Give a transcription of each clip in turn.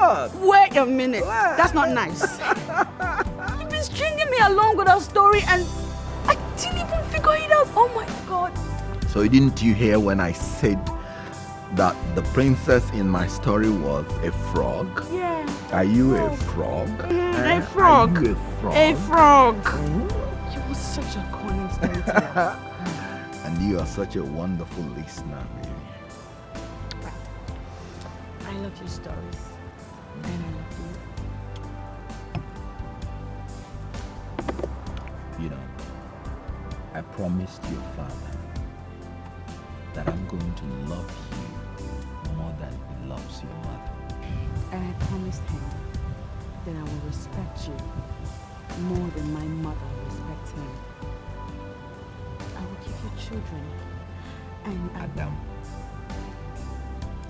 What? Wait a minute. What? That's not nice. You've been stringing me along with our story and I didn't even figure it out. Oh my God. So didn't you hear when I said that the princess in my story was a frog? Yeah. Are you a frog? A frog. Are you a frog? A frog. You were such a cunning storyteller. And you are such a wonderful listener, baby. I love your stories. And I love you. You know, I promised your father that I'm going to love you more than he loves your mother. And I promised him that I will respect you more than my mother respects him. I will give you children. And Adam,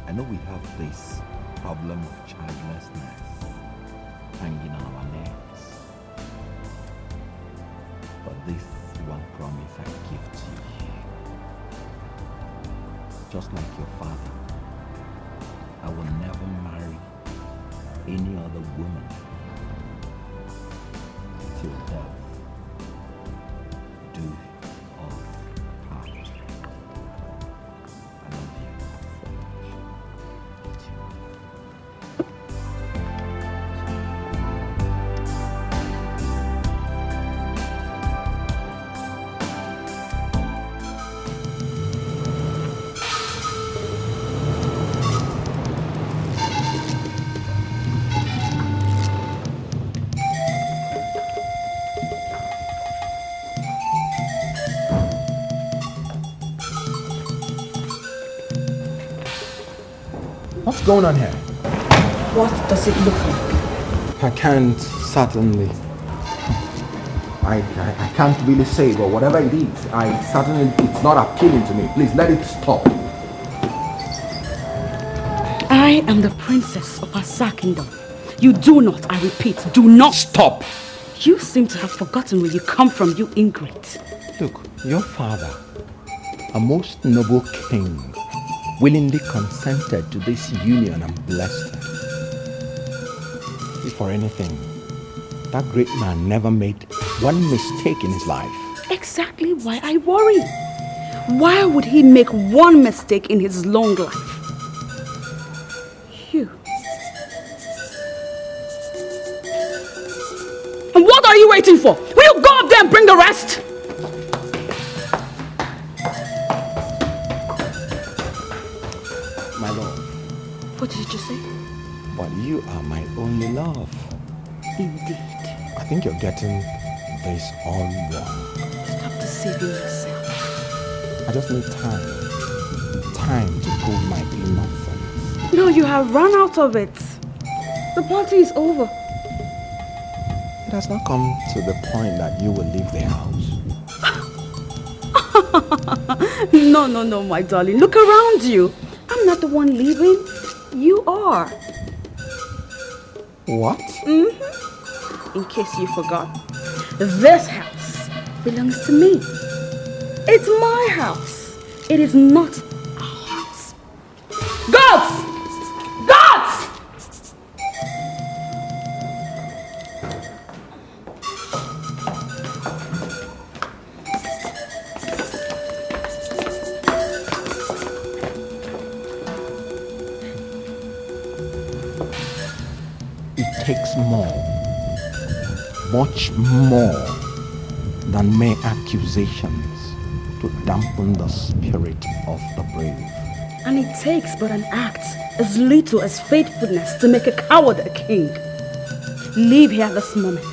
I know we have this problem of childlessness hanging on our necks. But this one promise I give to you. Just like your father, I will never marry any other woman till death do us part. I love you so What's going on here? what does it look like? I can't certainly. I can't really say, but whatever it is, it's not appealing to me. Please let it stop. I am the princess of Asa Kingdom. You do not, I repeat, do not. Stop! You seem to have forgotten where you come from, you ingrate. Look, your father, a most noble king, willingly consented to this union and blessed her. If for anything, that great man never made one mistake in his life. Exactly why I worry. Why would he make one mistake in his long life? You. And what are you waiting for? Will you go up there and bring the rest? My love, What did you say? but you are my only love. Indeed. I think you're getting this all wrong. Stop deceiving yourself. I just need time to prove my innocence. No, you have run out of it. The party is over. It has not come to the point that you will leave the house. No, my darling. Look around you. I'm not the one leaving. You are. What? In case you forgot, this house belongs to me. It's my house. It is not our house. Gods! Gods! It takes more, much more than mere accusations to dampen the spirit of the brave. And it takes but an act as little as faithfulness to make a coward a king. Leave here this moment.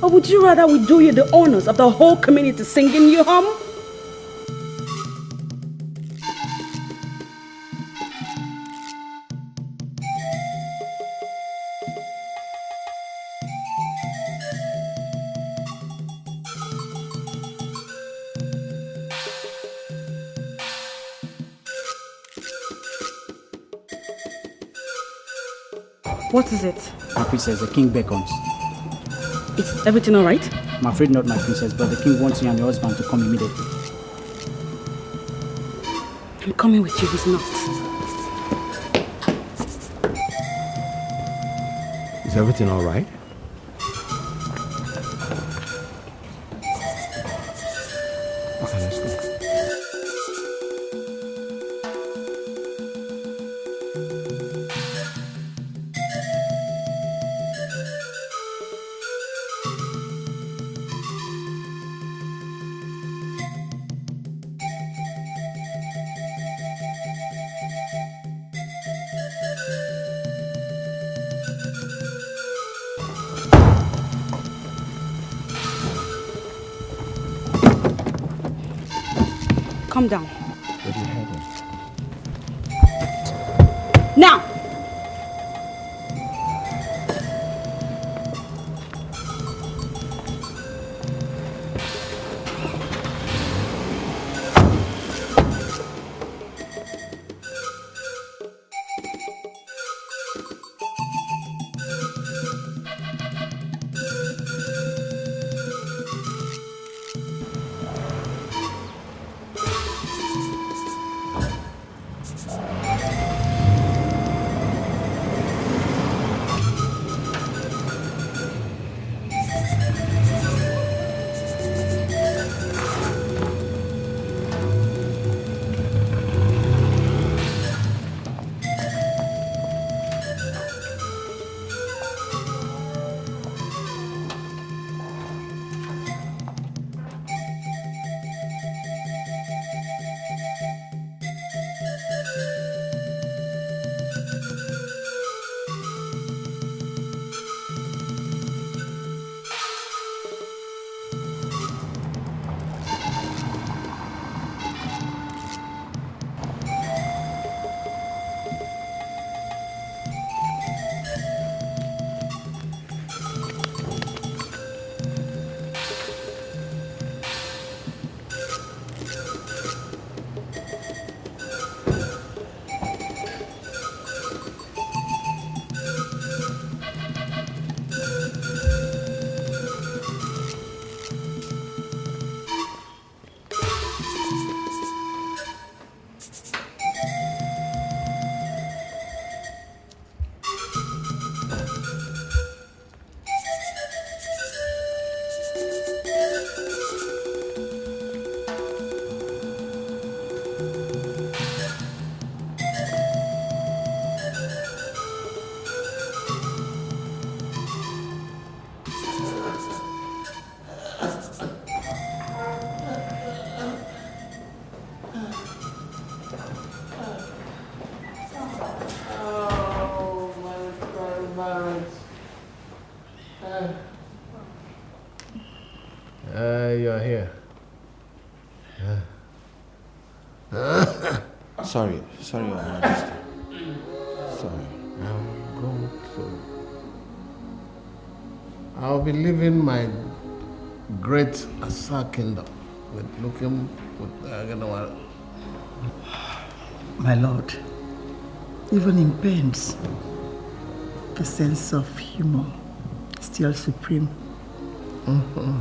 Or would you rather we do you the honors of the whole community singing you home? What is it? My princess, the king beckons. Is everything all right? I'm afraid not, my princess, but the king wants you and your husband to come immediately. I'm coming with you, he's not. Is everything all right? Okay, let's go. Calm down. Where are you heading? Now! You're here. Sorry, Your Majesty. Sorry. I'm going to. I'll be leaving my great Asa kingdom with looking with My lord, even in pains, the sense of humor is still supreme.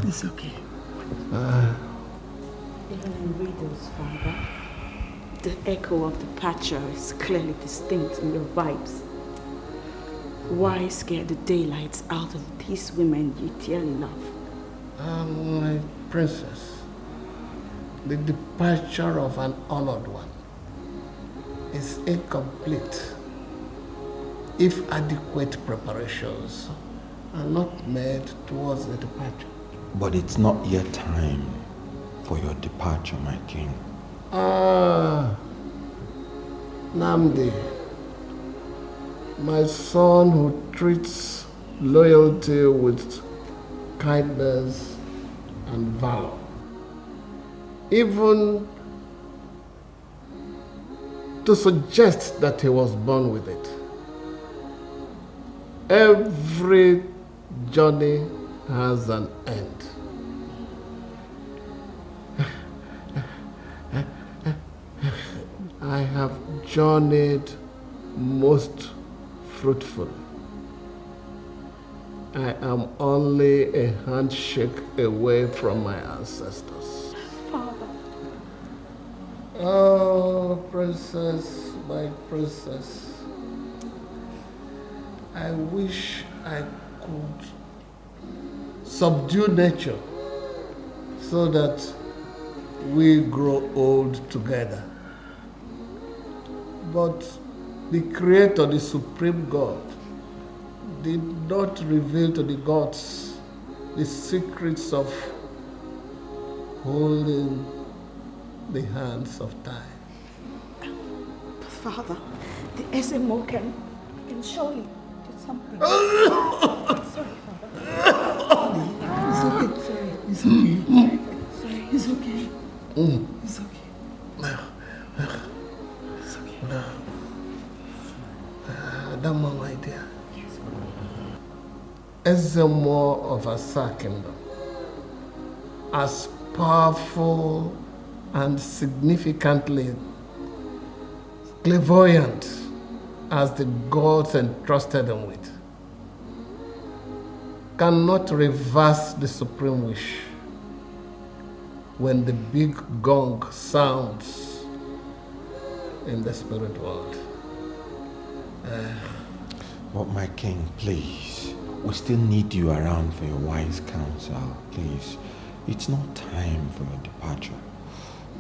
It's okay. Even in riddles, Father, the echo of departure is clearly distinct in your vibes. Why scare the daylights out of these women you dearly love? My princess, the departure of an honored one is incomplete if adequate preparations are not made towards the departure. But it's not yet time for your departure, my king. Namdi, my son who treats loyalty with kindness and valor, even to suggest that he was born with it. Every journey has an end. I have journeyed most fruitfully. I am only a handshake away from my ancestors. Father. Oh, princess, my princess. I wish I could subdue nature so that we grow old together. But the Creator, the Supreme God, did not reveal to the gods the secrets of holding the hands of time. But Father, the SMO can surely do something. Sorry, Father. It's okay. Sorry. It's okay. Sorry. It's okay. It's okay. It's okay. Adama, my dear. Ezemo of Asa Kingdom, as powerful and significantly clairvoyant as the gods entrusted him with, cannot reverse the supreme wish when the big gong sounds in the spirit world. But my king, please, we still need you around for your wise counsel. Please, it's not time for your departure.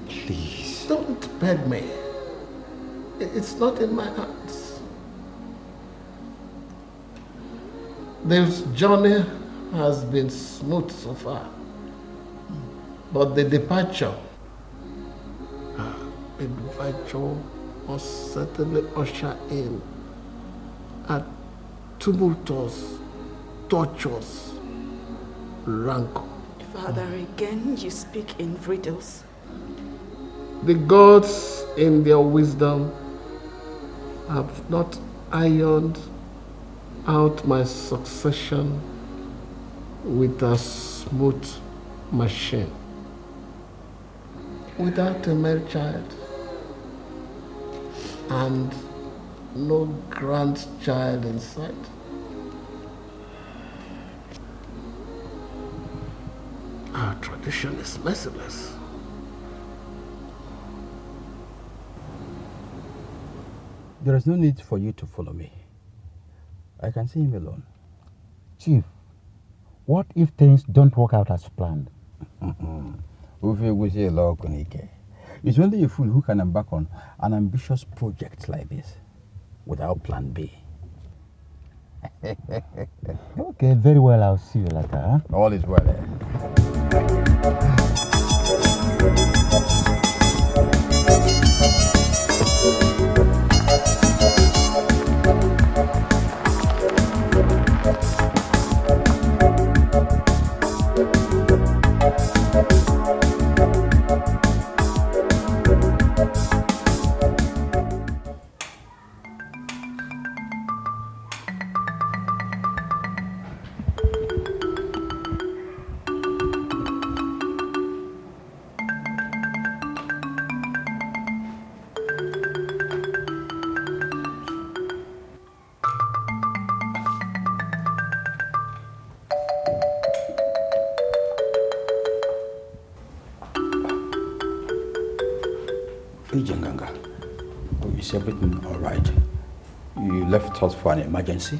Please. Don't beg me. It's not in my hands. This journey has been smooth so far, but the departure must certainly usher in a tumultuous, tortuous rancor. Father, again you speak in riddles. The gods, in their wisdom, have not ironed out my succession with a smooth machine. Without a male child and no grandchild in sight, our tradition is merciless. There is no need for you to follow me. I can see him alone. Chief, what if things don't work out as planned? It's only a fool who can embark on an ambitious project like this without plan B. Okay, very well, I'll see you later. Huh? All is well. Is everything all right? You left us for an emergency?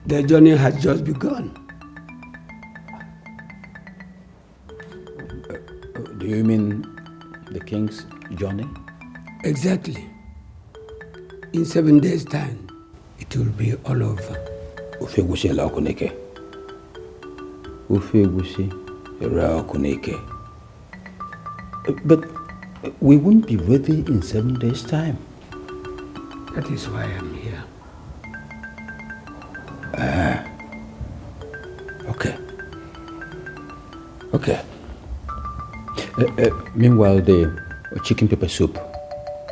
The journey has just begun. Do you mean the king's journey? Exactly. In 7 days' time, it will be all over. Ufegusi la Okoneke. Ufegusi la Okoneke. But we won't be ready in 7 days' time. That is why I'm here. Okay. Okay. Meanwhile, the chicken pepper soup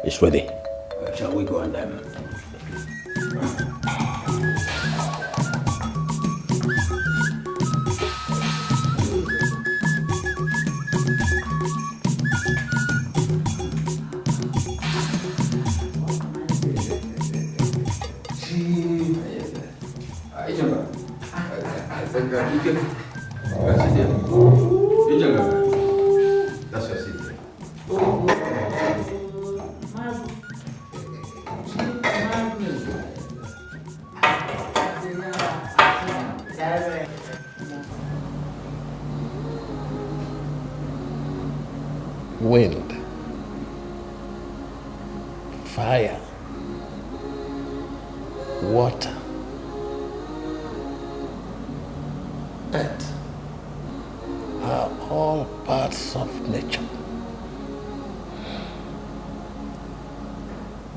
is ready. Shall we go and wind, fire, water, earth are all parts of nature.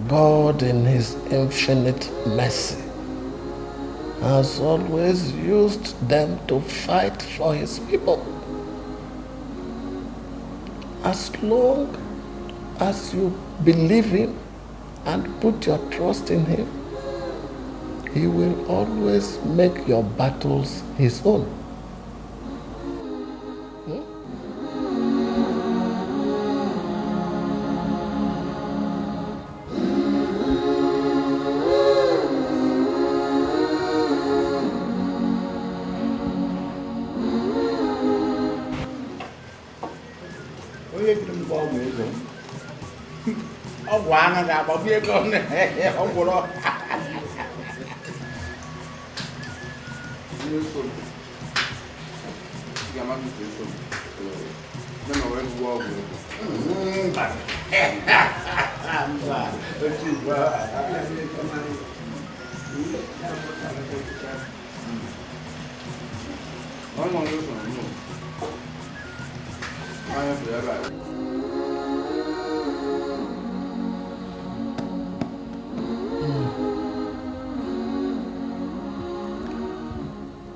God, in His infinite mercy, has always used them to fight for His people. As long as you believe Him and put your trust in Him, He will always make your battles His own.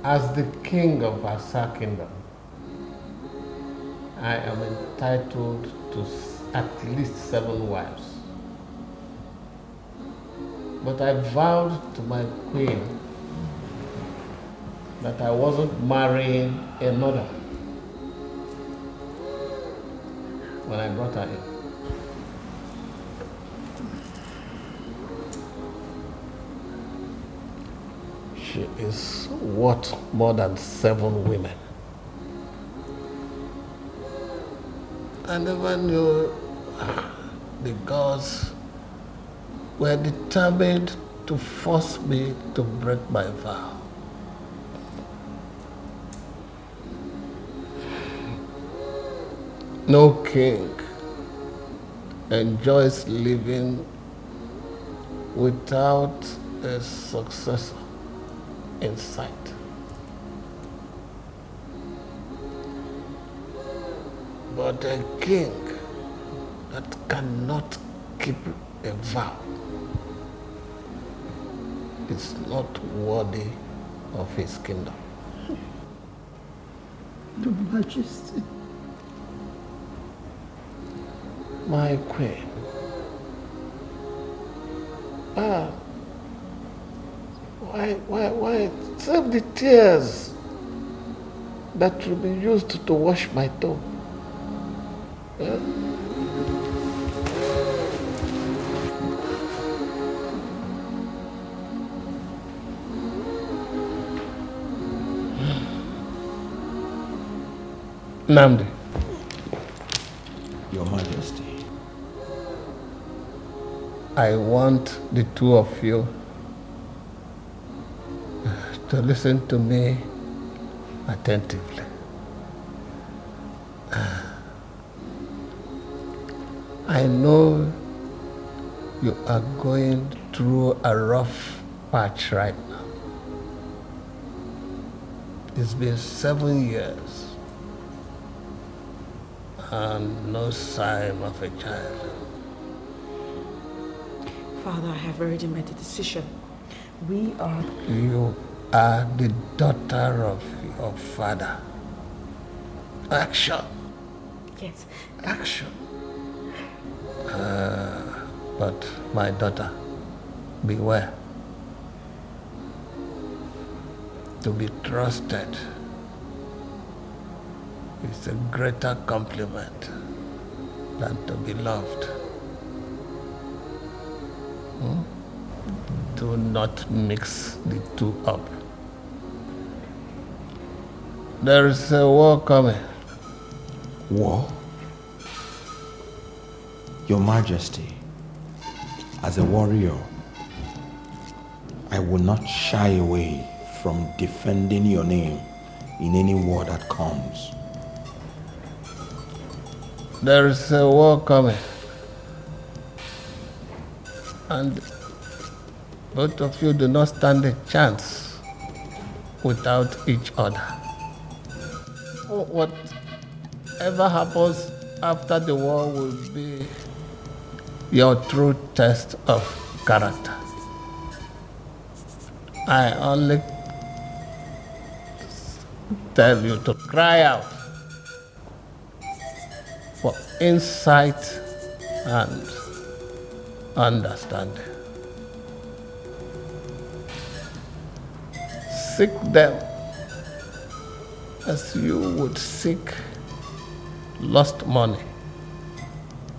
As the king of Asa Kingdom, I am entitled to at least 7 wives. But I vowed to my queen that I wasn't marrying another when I brought her in. She is worth more than 7 women. I never knew the gods were determined to force me to break my vow. No king enjoys living without a successor in sight. But a king that cannot keep a vow is not worthy of his kingdom. Your Majesty. My queen. Why save the tears that will be used to wash my tomb? Yeah? Namdi. Your Majesty. I want the 2 of you to listen to me attentively. I know you are going through a rough patch right now. It's been 7 years and no sign of a child. Father, I have already made a decision. We are... You are the daughter of your father. Action. Yes. Action. But my daughter, beware. To be trusted is a greater compliment than to be loved. Do not mix the 2 up. There is a war coming. War? Your Majesty, as a warrior, I will not shy away from defending your name in any war that comes. There is a war coming. And both of you do not stand a chance without each other. Whatever happens after the war will be your true test of character. I only tell you to cry out for insight and understanding. Seek them as you would seek lost money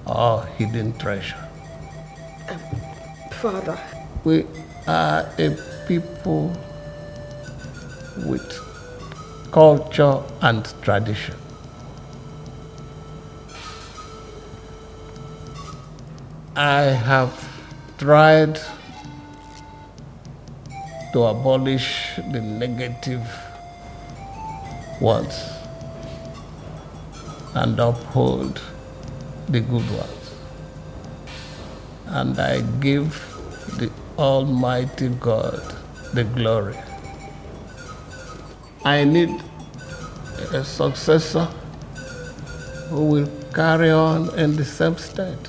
or hidden treasure. Father. We are a people with culture and tradition. I have tried to abolish the negative ones and uphold the good ones. And I give the Almighty God the glory. I need a successor who will carry on in the same state.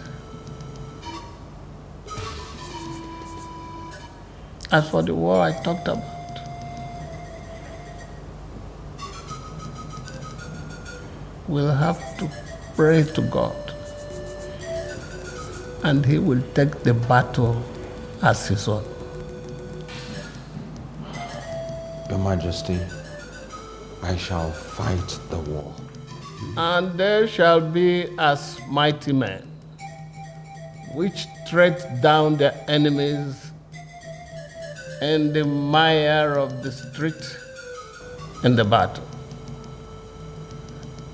As for the war I talked about, we'll have to pray to God, and He will take the battle as His own. Your Majesty, I shall fight the war. And there shall be as mighty men, which tread down their enemies in the mire of the street in the battle.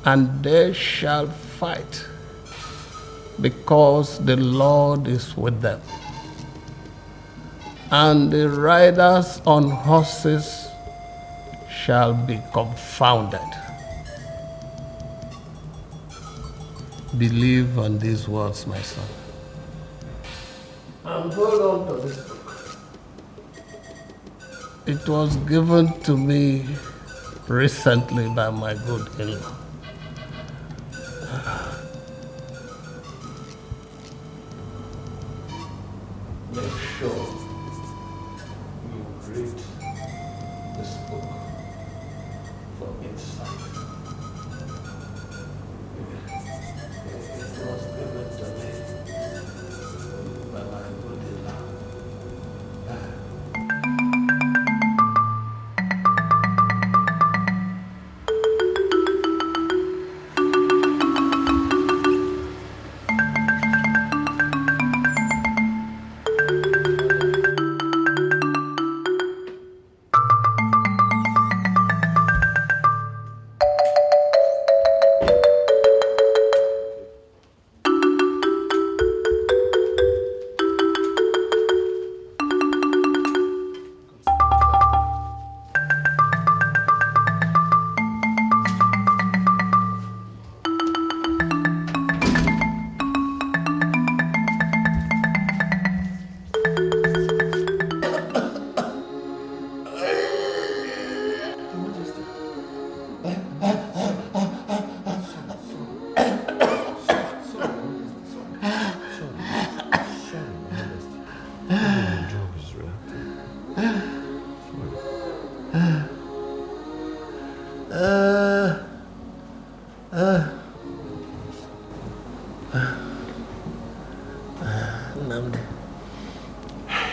And they shall fight, because the Lord is with them. And the riders on horses shall be confounded. Believe on these words, my son. And hold on to this book. It was given to me recently by my good in-law. Make sure you read this book for insight. It was given to me by my good in-law.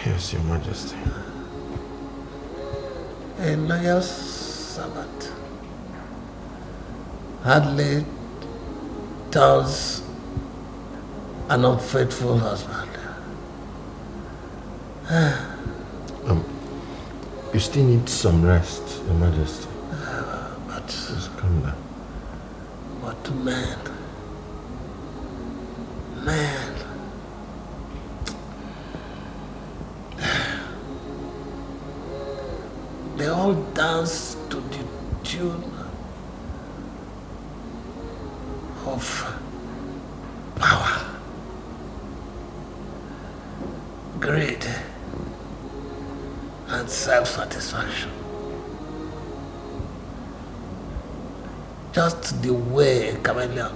Yes, Your Majesty. A loyal servant hardly tells an unfaithful husband. You still need some rest, Your Majesty. But Just come down. But man, they all dance to the tune of power, greed, and self-satisfaction. Just the way a chameleon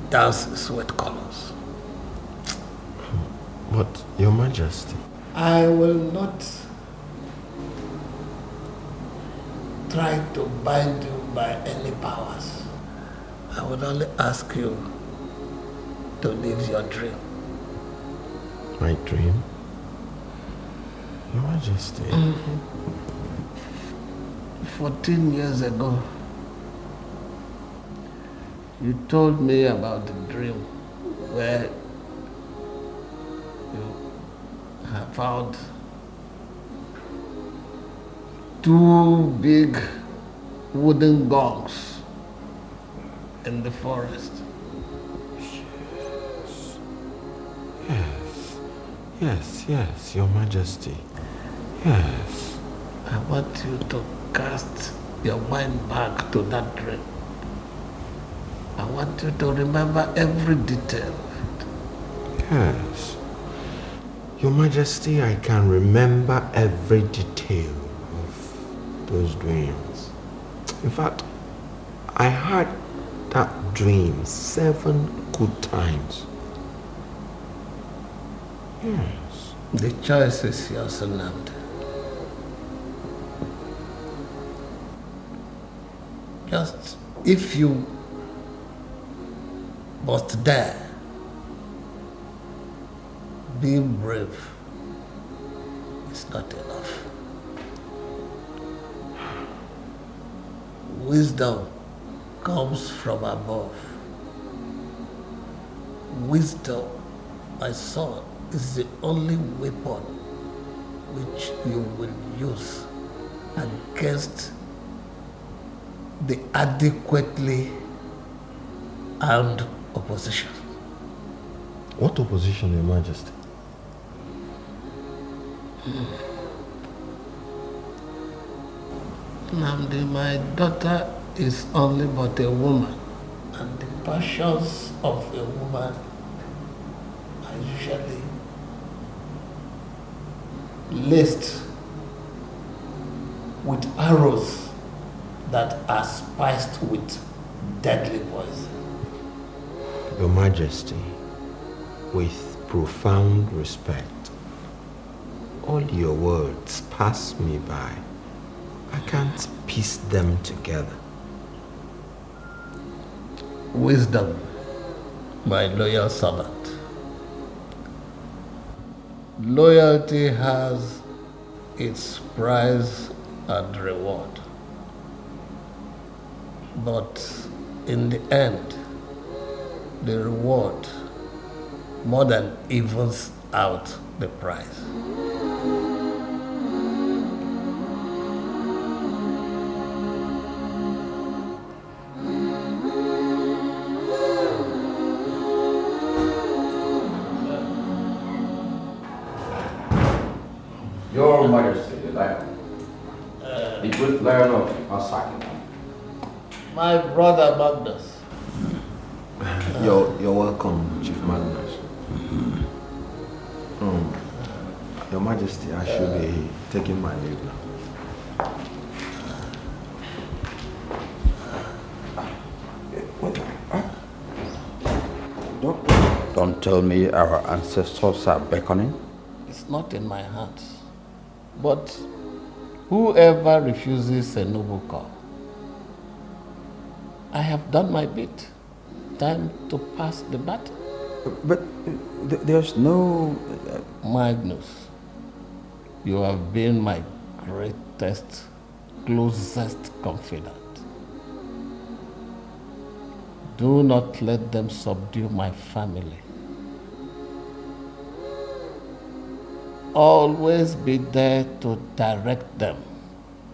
dances with colors. But, Your Majesty. I will not try to bind you by any powers. I would only ask you to live your dream. My dream? Your Majesty. 14 years ago, you told me about the dream where you have found two big wooden gongs in the forest. Yes, Your Majesty. Yes. I want you to cast your mind back to that dream. I want you to remember every detail. Yes. Your Majesty, I can remember every detail of those dreams. In fact, I had that dream 7 good times. Yes. The choice is yours, Nnamdi. Just if you must dare, being brave is not enough. Wisdom comes from above. Wisdom, my son, is the only weapon which you will use against the adequately armed opposition. What opposition, Your Majesty? Nnamdi, my daughter is only but a woman, and the passions of a woman are usually laced with arrows that are spiced with deadly poison. Your Majesty, with profound respect, all your words pass me by. I can't piece them together. Wisdom, my loyal servant. Loyalty has its price and reward. But in the end, the reward more than evens out the price. Your Majesty, the lion. The good lion of Asaki. My brother Magnus. You're welcome, Chief Magnus. Your Majesty, I should be taking my leave now. Don't tell me our ancestors are beckoning. It's not in my hands. But whoever refuses a noble call, I have done my bit. Time to pass the battle. But there's no... Magnus, you have been my greatest, closest confidant. Do not let them subdue my family. Always be there to direct them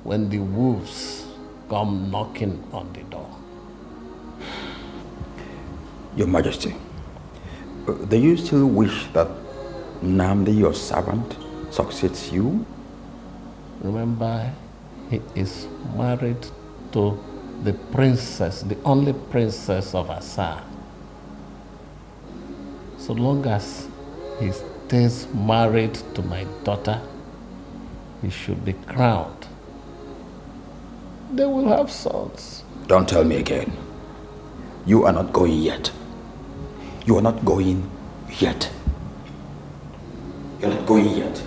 when the wolves come knocking on the door. Your Majesty, do you still wish that Nnamdi, your servant, succeeds you? Remember, he is married to the princess, the only princess of Asa. So long as he stays married to my daughter, he should be crowned. They will have sons. Don't tell me again. You are not going yet. You are not going yet. You're not going yet.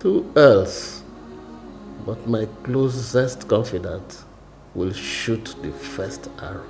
Who else but my closest confidant will shoot the first arrow?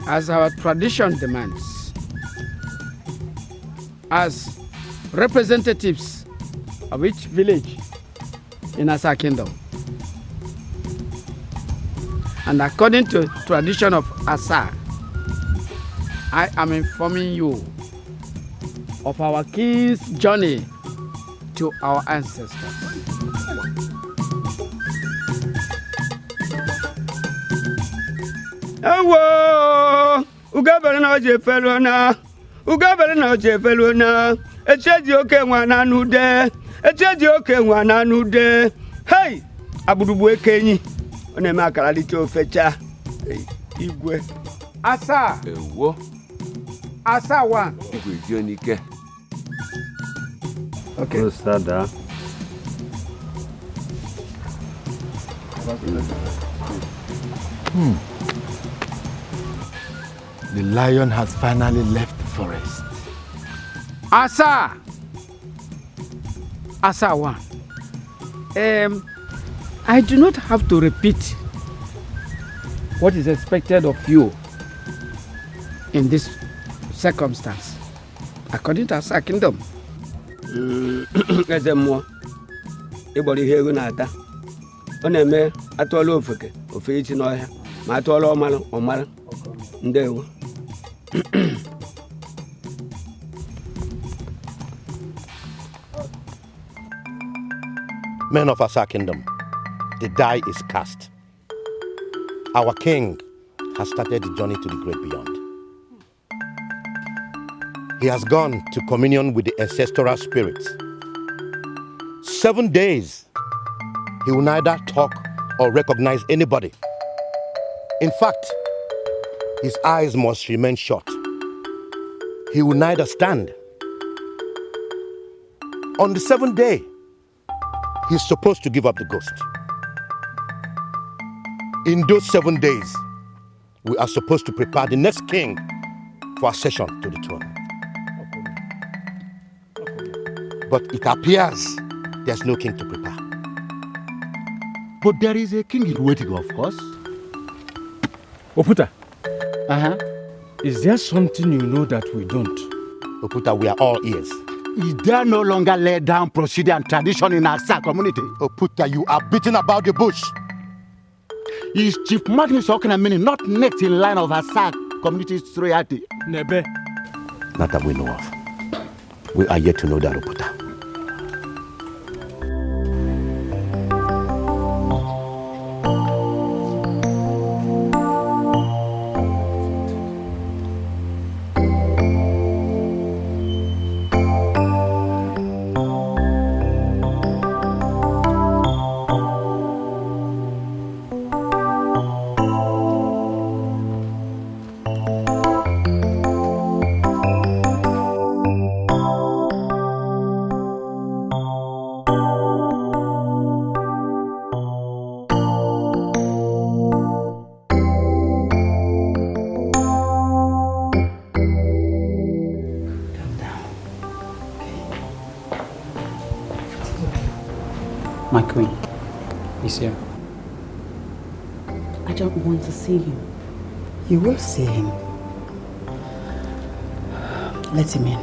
As our tradition demands, as representatives of each village in Asa Kingdom, and according to tradition of Asa, I am informing you of our king's journey to our ancestors. Ewo ugabere na oje felo na ugabere na oje felo na echeji oke nwa na nude echeji oke nwa na nude hey abudubu ekenyi ona me akara lite ofecha igwe asa ewo asa wa igwe jonike okay osada The lion has finally left the forest. Asa! Asa one. I do not have to repeat what is expected of you in this circumstance, according to Asa Kingdom. Ibori hego na ata. Ọ na-eme atụọla ofeke ofe ichi n'ọhịa ma atụọla ọmara ndewo. Men of Asa Kingdom, the die is cast. Our king has started the journey to the great beyond. He has gone to communion with the ancestral spirits. 7 days, he will neither talk or recognize anybody. In fact, his eyes must remain shut. He will neither stand. On the 7th day, he's supposed to give up the ghost. In those 7 days, we are supposed to prepare the next king for accession to the throne. But it appears there's no king to prepare. But there is a king in waiting, of course. Oputa, Uh-huh. is there something you know that we don't? Oputa, we are all ears. Is there no longer laid down procedure and tradition in our Asa community? Oputa, you are beating about the bush. Is Chief Magnus Okanamini not next in line of Asa community's royalty? Nebe. Not that we know of. We are yet to know that, Oputa. My queen. He's here. I don't want to see him. You will see him. Let him in.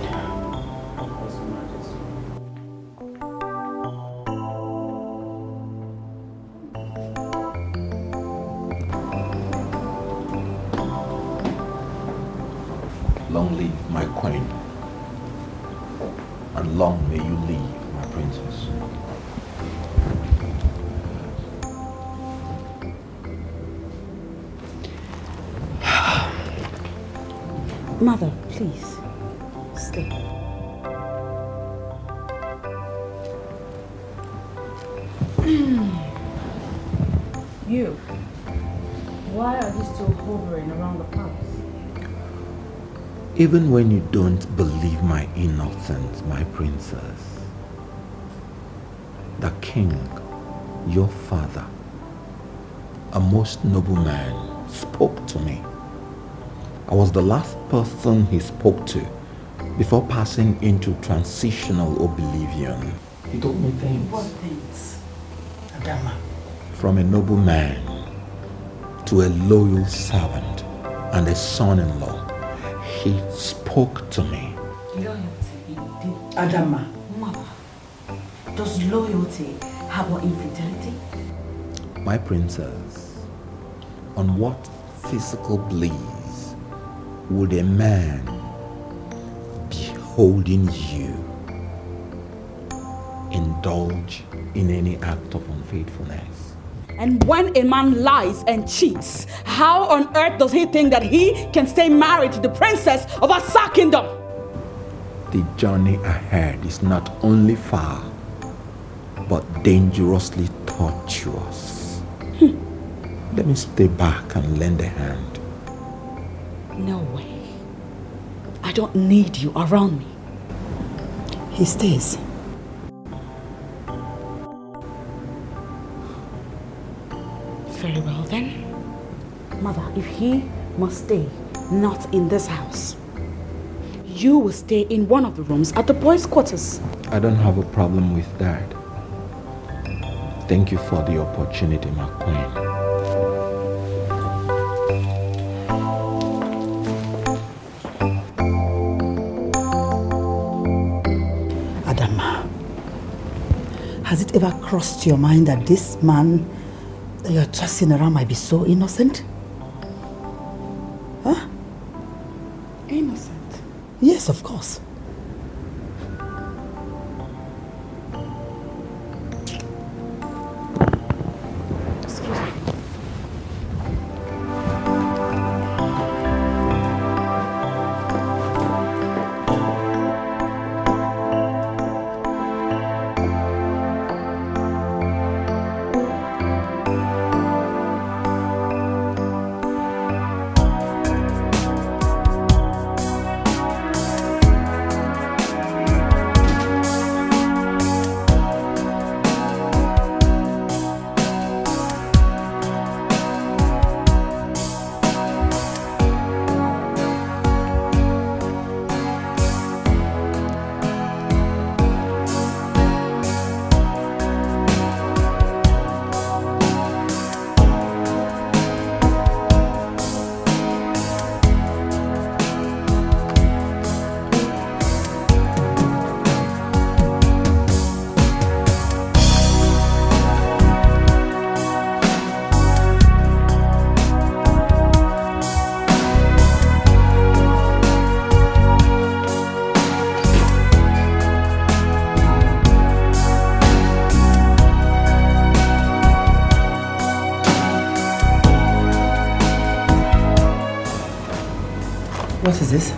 Long live my queen, and long may you live, my princess. Mother, please, stay. You, why are you still hovering around the palace? Even when you don't believe my innocence, my princess, the king, your father, a most noble man, spoke to me. I was the last person he spoke to before passing into transitional oblivion. He told me things. What things? Adama. From a noble man to a loyal servant and a son-in-law. He spoke to me. Loyalty indeed. Adama. Mother, does loyalty harbor infidelity? My princess, on what physical bliss would a man beholding you indulge in any act of unfaithfulness? And when a man lies and cheats, how on earth does he think that he can stay married to the princess of Asa Kingdom? The journey ahead is not only far, but dangerously tortuous. Let me stay back and lend a hand. No way. I don't need you around me. He stays. Very well then. Mother, if he must stay not in this house, you will stay in one of the rooms at the boys' quarters. I don't have a problem with that. Thank you for the opportunity, my queen. Has it ever crossed your mind that this man that you're tossing around might be so innocent? Huh? Innocent? Yes, of course. What is this?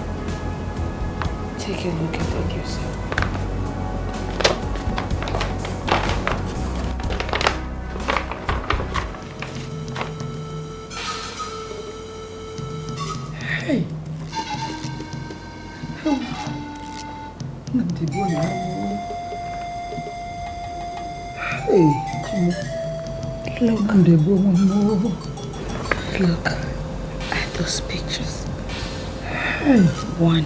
Take a look at it yourself. Hey. Look at those pictures. One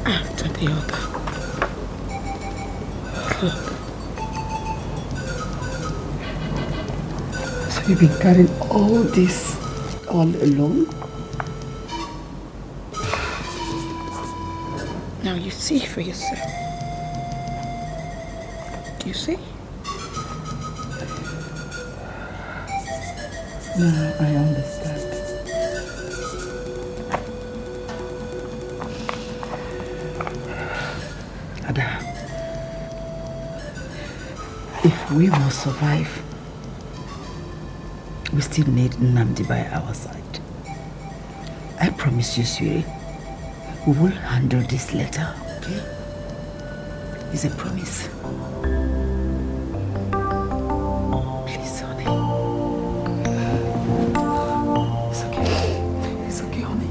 after the other. Look. So you've been carrying all this all alone? Now you see for yourself. Do you see? Now I understand. Ada, if we must survive, we still need Nnamdi by our side. I promise you, Siri, we will handle this later, okay? It's a promise. Please, honey. It's okay. It's okay, honey.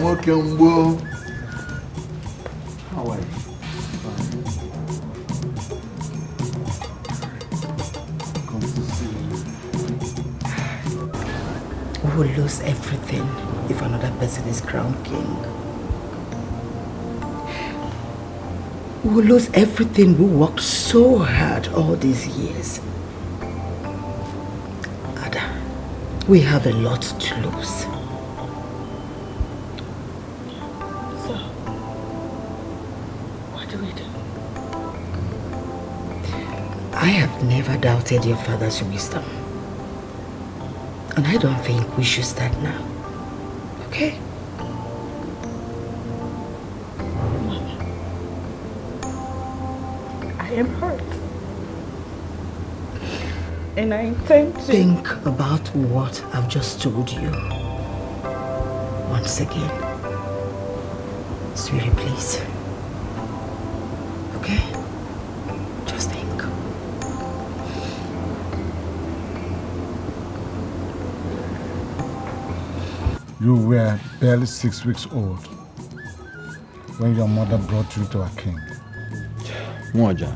Okonkwo. How are you? Come to see you. We will lose everything if another person is crowned king. We will lose everything we worked so hard all these years. Ada, we have a lot to lose. I have never doubted your father's wisdom. And I don't think we should start now. Okay? Mama, I am hurt. And I intend to... Think about what I've just told you. Once again. Sweetie, please. Okay? Just think. You were barely 6 weeks old when your mother brought you to a king. Mwaja,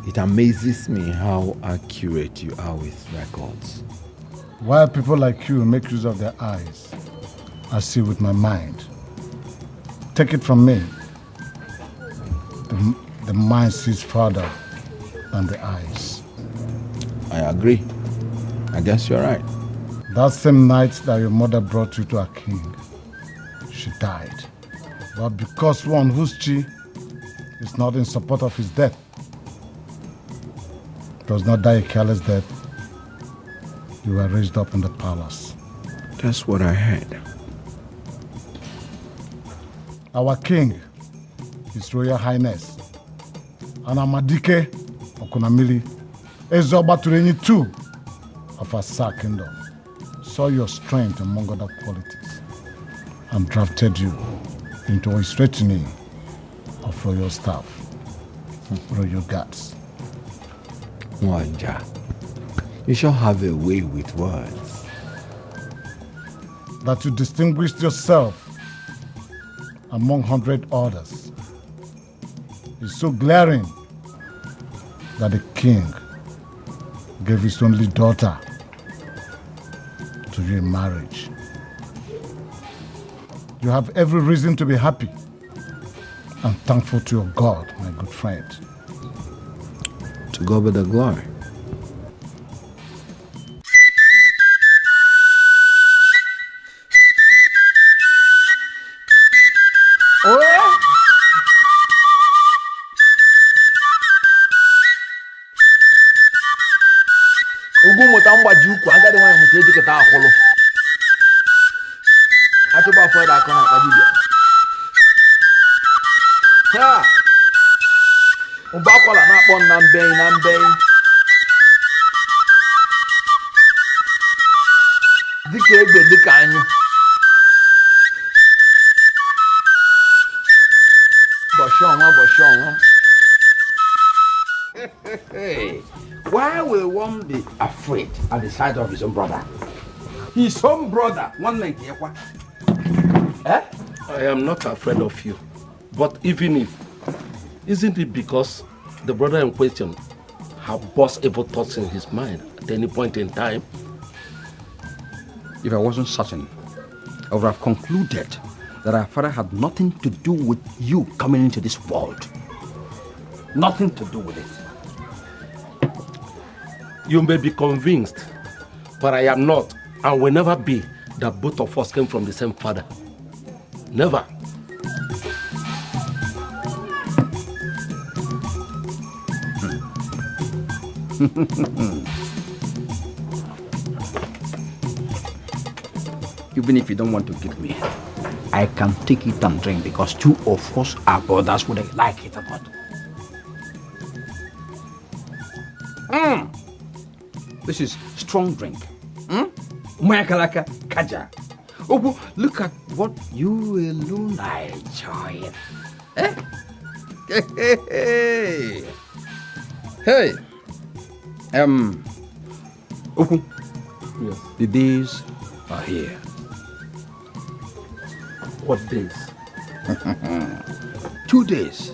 it amazes me how accurate you are with records. While people like you make use of their eyes, I see with my mind. Take it from me. The mind sees farther than the eyes. I agree. I guess you're right. That same night that your mother brought you to a king, she died. But because one whose chi is not in support of his death does not die a careless death, you were raised up in the palace. That's what I heard. Our king, His Royal Highness, Anamadike Okunamili, Ezoba Turenyi II of Asa Kingdom saw your strength among other qualities and drafted you into his retinue of royal staff, royal guards. Mwanja, you shall have a way with words. That you distinguished yourself among 100 others is so glaring that the king gave his only daughter to you in marriage. You have every reason to be happy and thankful to your God, my good friend. To God be the glory. Ugwu mụta mgbaji ukwu agadi nwanyị mụta ejikọta akwụlụ. Achụba afọ ịda akọ na akpa dibịa. Ha! Ụba akwala na-akpọ na mbeyi. Dịka egbe dịka anyụ. Bọ̀ṣọ́ wọn. Why will one be afraid at the sight of his own brother? His own brother, one man. I am not afraid of you. But even if, isn't it because the brother in question have burst evil thoughts in his mind at any point in time? If I wasn't certain, I would have concluded that our father had nothing to do with you coming into this world. Nothing to do with it. You may be convinced, but I am not and will never be that both of us came from the same father. Never. Even if you don't want to give me, I can take it and drink because two of us are brothers whether you like it or not. This is strong drink. Mayakalaka Kaja. Oh, look at what you alone are enjoying. Hey. Yes. The days are here. What days? 2 days,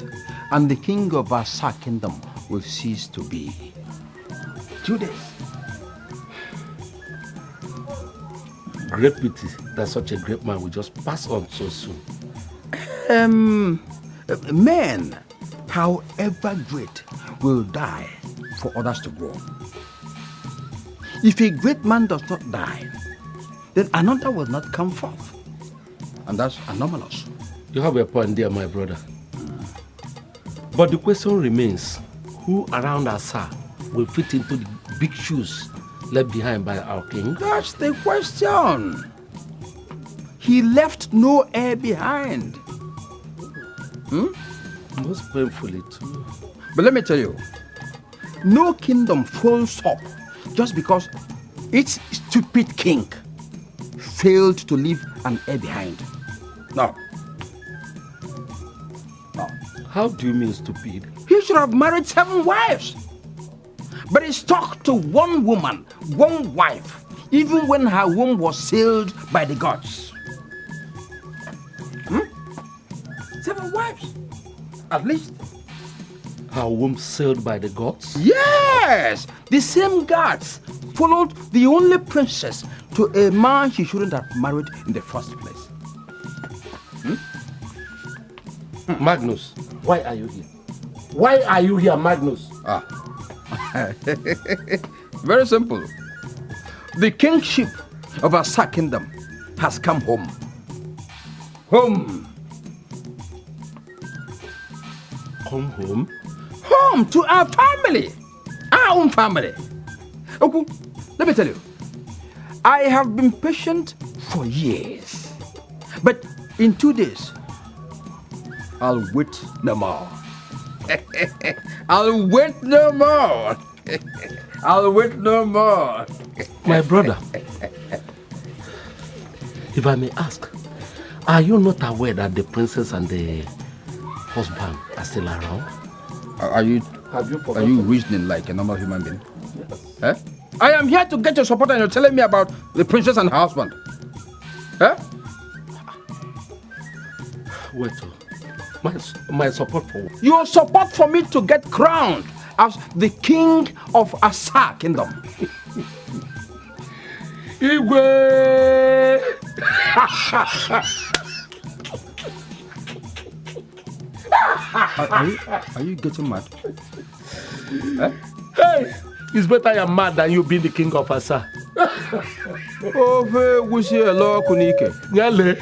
and the king of Asa Kingdom will cease to be. 2 days. Great pity that such a great man will just pass on so soon. Men, however great, will die for others to grow. If a great man does not die, then another will not come forth. And that's anomalous. You have a point there, my brother. But the question remains, who around Asa will fit into the big shoes left behind by our king? That's the question. He left no heir behind. Most painfully too. But let me tell you, no kingdom folds up just because its stupid king failed to leave an heir behind. No. How do you mean stupid? He should have married 7 wives. But he stuck to one woman, one wife, even when her womb was sealed by the gods. 7 wives, at least. Her womb sealed by the gods? Yes! The same gods followed the only princess to a man she shouldn't have married in the first place. Magnus, why are you here? Why are you here, Magnus? Very simple. The kingship of Asa Kingdom has come home. Home. Come home? Home to our family. Our own family. Okay, let me tell you. I have been patient for years. But in 2 days, I'll wait no more. I'll wait no more. I'll wait no more. My brother, if I may ask, are you not aware that the princess and the husband are still around? Are you reasoning like a normal human being? Yes. Eh? I am here to get your support and you're telling me about the princess and her husband. Eh? Wait, my support for what? Your support for me to get crowned as the king of Asa kingdom. Igwe! Are you getting mad? Eh? Hey! It's better I am mad than you being the king of Asa. Nyale.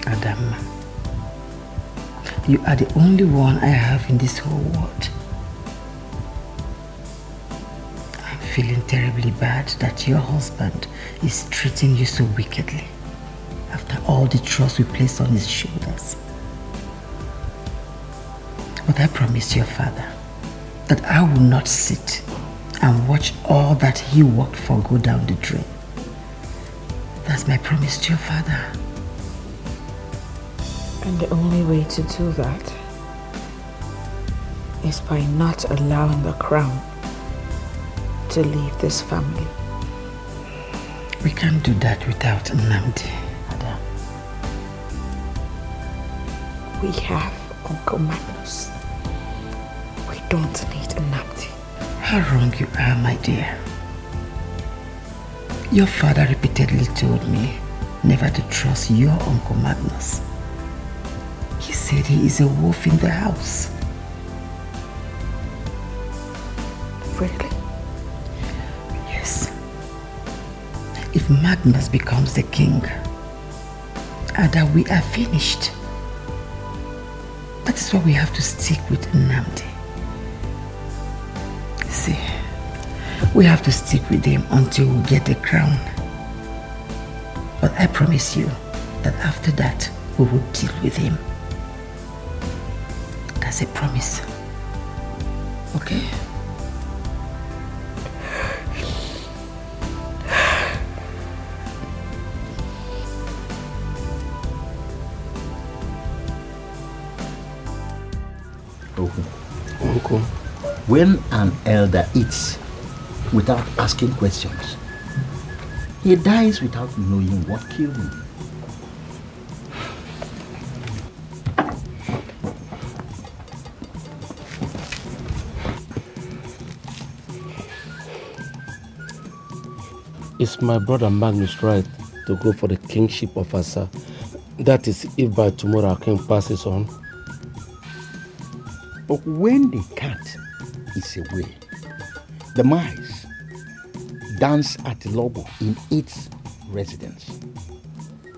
Adam, you are the only one I have in this whole world. I'm feeling terribly bad that your husband is treating you so wickedly after all the trust we placed on his shoulders. But I promised your father that I will not sit and watch all that he worked for go down the drain. That's my promise to your father. And the only way to do that is by not allowing the crown to leave this family. We can't do that without Nnamdi, Ada. We have Uncle Magnus. We don't need Nnamdi. How wrong you are, my dear. Your father repeatedly told me never to trust your Uncle Magnus. He said he is a wolf in the house. Really? Yes. If Magnus becomes the king, Ada, we are finished. That is why we have to stick with Nnamdi. See, we have to stick with him until we get the crown. But I promise you that after that, we will deal with him. That's a promise. Okay? Uncle, when an elder eats without asking questions, he dies without knowing what killed him. Is my brother Magnus right to go for the kingship of Asa? That is, if by tomorrow our king passes on. But when the cat is away, the mice dance at the lobo in its residence.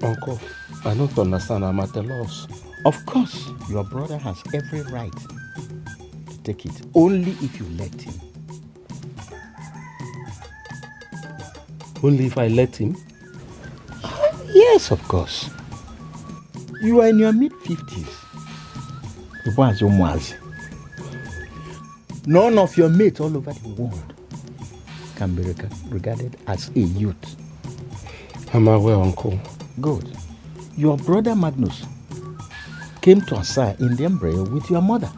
Uncle, I don't understand. I'm at a loss. Of course, your brother has every right to take it, only if you let him. Only if I let him? Yes, of course. You are in your mid-50s. None of your mates all over the world can be regarded as a youth. I'm aware, Uncle. Good. Your brother Magnus came to Asa in the embryo with your mother.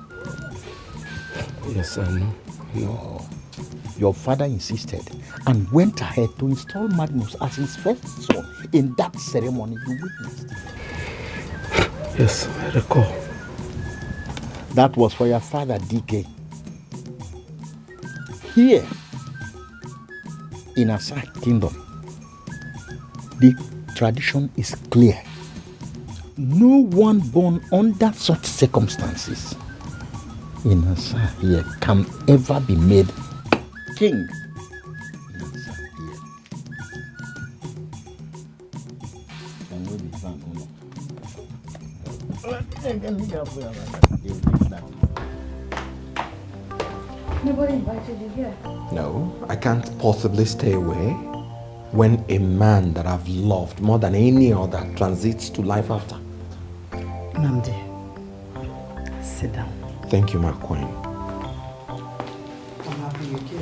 Yes, I know. No. Your father insisted and went ahead to install Magnus as his first son in that ceremony you witnessed. Yes, I recall. That was for your father, DK. Here, in Asa Kingdom, the tradition is clear. No one born under such circumstances in Asa here can ever be made king. Nobody invited you here. No, I can't possibly stay away when a man that I've loved more than any other transits to life after. Nnamdi, Sit down. Thank you, my queen. I'm happy you came.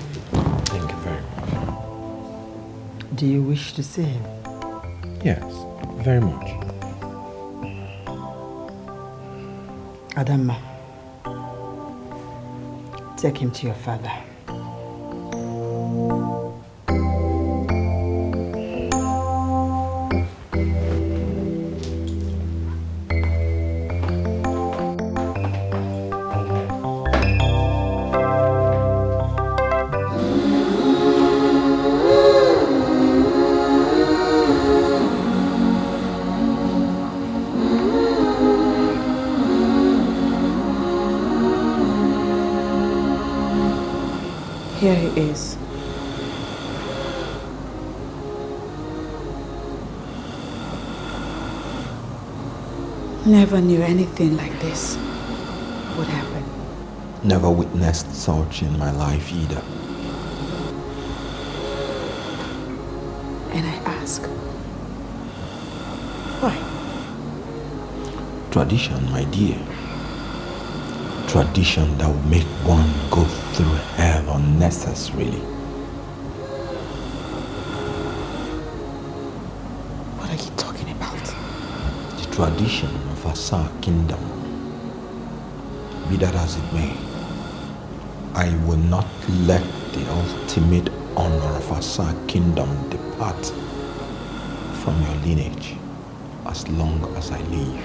Thank you very much. Do you wish to see him? Yes, very much. Adama, take him to your father. Here he is. Never knew anything like this would happen. Never witnessed such in my life either. And I ask, why? Tradition, my dear. Tradition that will make one go through hell unnecessarily. What are you talking about? The tradition of Asa kingdom. Be that as it may, I will not let the ultimate honor of Asa kingdom depart from your lineage as long as I live.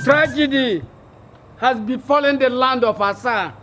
Tragedy has befallen the land of Asa.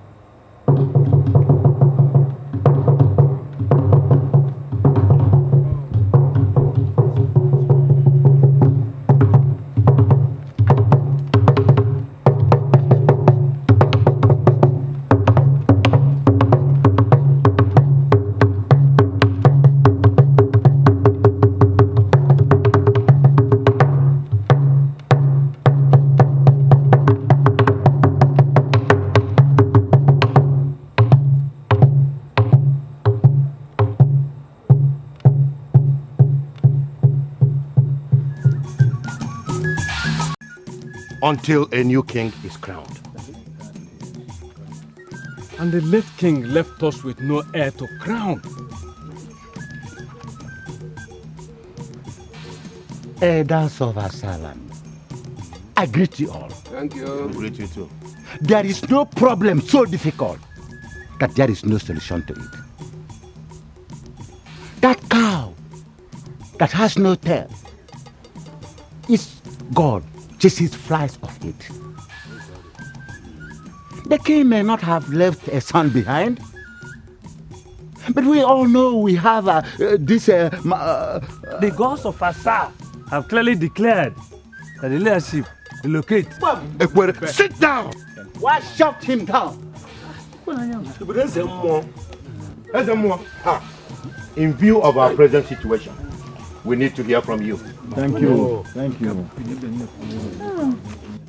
Until a new king is crowned. And the late king left us with no heir to crown. Elders of Asalam, I greet you all. Thank you. We greet you too. There is no problem so difficult that there is no solution to it. That cow that has no tail is God chases flies of it. The king may not have left a son behind. But we all know we have The gods of Asa have clearly declared that the leadership relocate. Sit down! Why shut him down? In view of our present situation, we need to hear from you. Thank you. Thank you.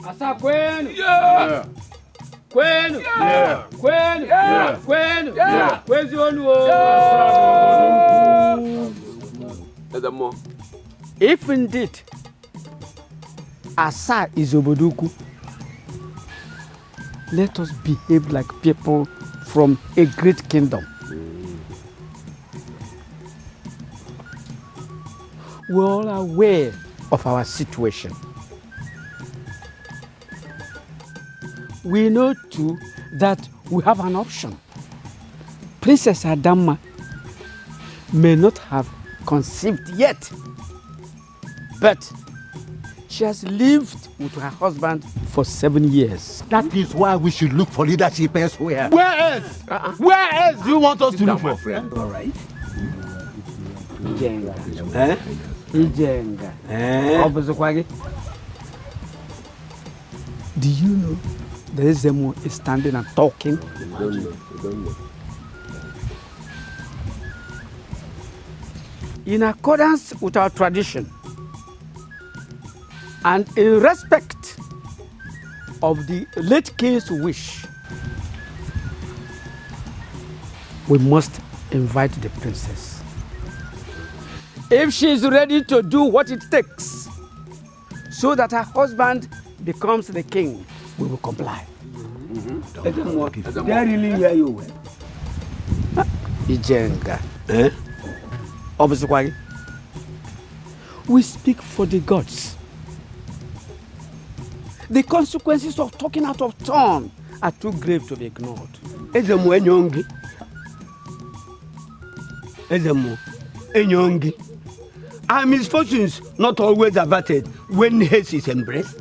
Asa kwenu. Yeah. Kwenu. Yeah. Kwenu. Yeah. Kwenu. Yeah. Kwezi onu. If indeed Asa is Oboduku, let us behave like people from a great kingdom. We're all aware of our situation. We know too that we have an option. Princess Adama may not have conceived yet, but she has lived with her husband for 7 years. That is why we should look for leadership elsewhere. Where else? Where else do you want us to look for? All right. Ijenga. Ijenga. Do you know the Ezemo is standing and talking? In accordance with our tradition and in respect of the late king's wish, we must invite the princess. If she is ready to do what it takes so that her husband becomes the king, we will comply. They really hear you well. Ijenga. Obusukwangi. We speak for the gods. The consequences of talking out of turn are too grave to be ignored. Ezemo enyongi. Ezemo enyongi. Are misfortunes not always averted when haste is embraced?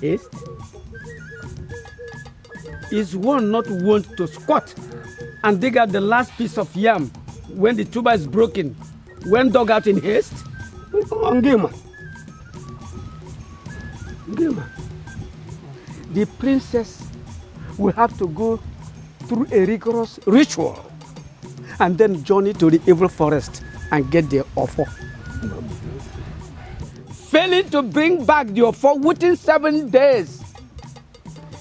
Haste? Is one not wont to squat and dig out the last piece of yam when the tuber is broken, when dug out in haste? The princess will have to go through a rigorous ritual and then journey to the evil forest and get the offer. Failing to bring back the offer within 7 days,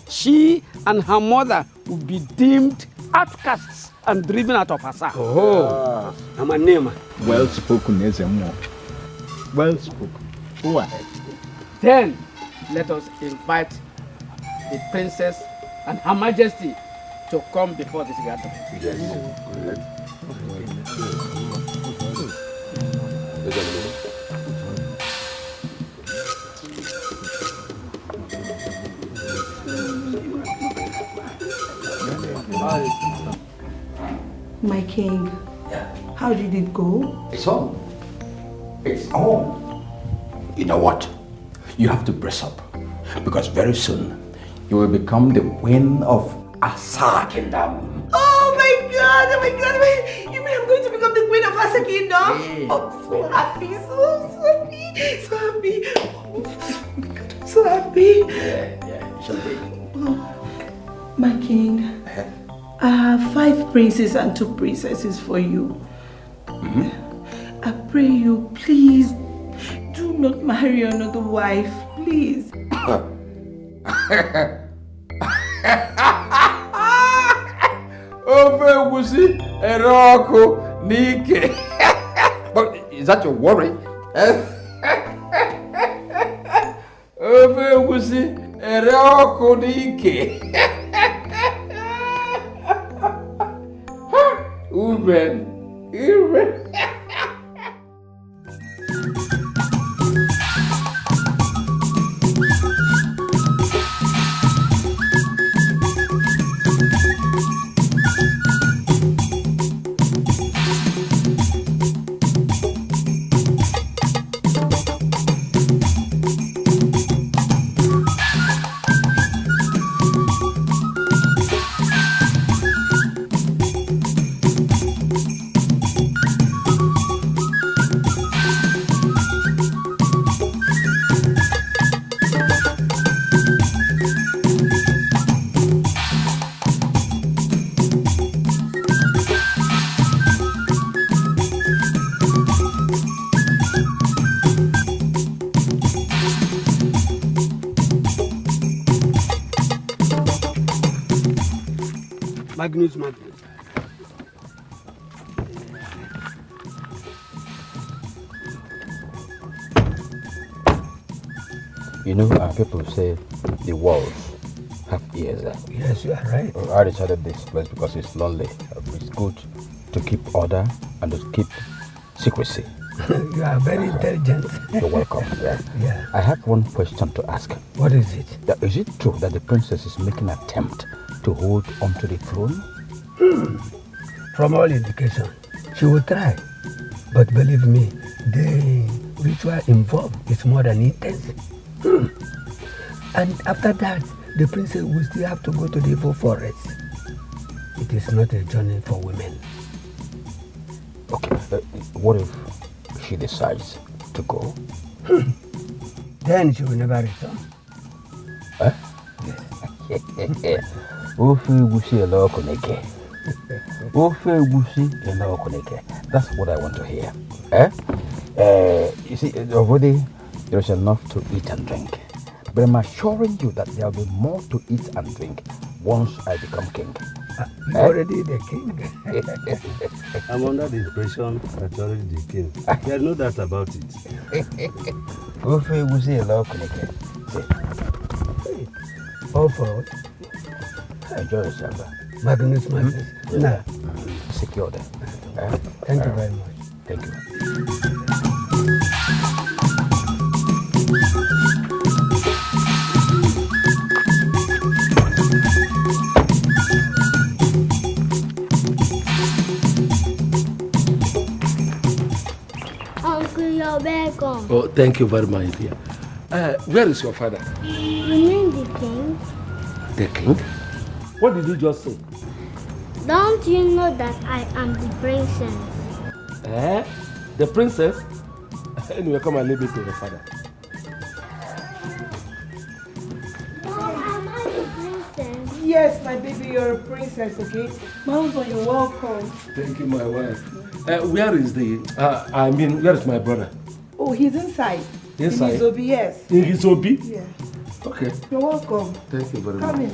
she and her mother will be deemed outcasts and driven out of Asa. Oh, I'm a name. Well spoken, Ezemo. Well spoken. Go ahead. Then let us invite the princess and her majesty to come before this gathering. My king, how did it go? It's on. It's on. You know what? You have to brace up, because very soon you will become the queen of Asa Kingdom. Oh my god, oh my god, you mean I'm going to become the queen of Asa Kingdom? Yeah. I'm so happy, so happy. Oh my god, I'm so happy. Yeah, it shall be. Oh, my king, I have 5 princes and 2 princesses for you. I pray you, please, do not marry another wife, please. Nike. But is that your worry? Magnus. You know, people say the walls have ears. Yes, you are right. I decided this place because it's lonely. It's good to keep order and to keep secrecy. You are very intelligent. You're welcome. Yeah. Yeah. I have one question to ask. What is it? Is it true that the princess is making an attempt to hold onto the throne? From all indication, she will try. But believe me, the ritual involved is more than intense. And after that, the princess will still have to go to the evil forest. It is not a journey for women. Okay, what if she decides to go? Then she will never return. Huh? That's what I want to hear. You see, already there's enough to eat and drink. But I'm assuring you that there will be more to eat and drink once I become king. You're already the king. I'm under the impression that you're already the king. There's no doubt about it. All for us. Enjoy yourself. Magnus. Nah. Secure them. Thank you very much. Thank you. Uncle, you're welcome. Oh, thank you very much, dear. Where is your father? You mean the king? The king? What did you just say? Don't you know that I am the princess? The princess? Anyway, come and leave it to your father. Am I the princess? Yes, my baby, you're a princess, okay? Mama, you're welcome. Thank you, my wife. Where is where is my brother? Oh, he's inside. Inside? In his obi, yes. In his obi? Yeah. Okay. You're welcome. Thank you very much. Come in.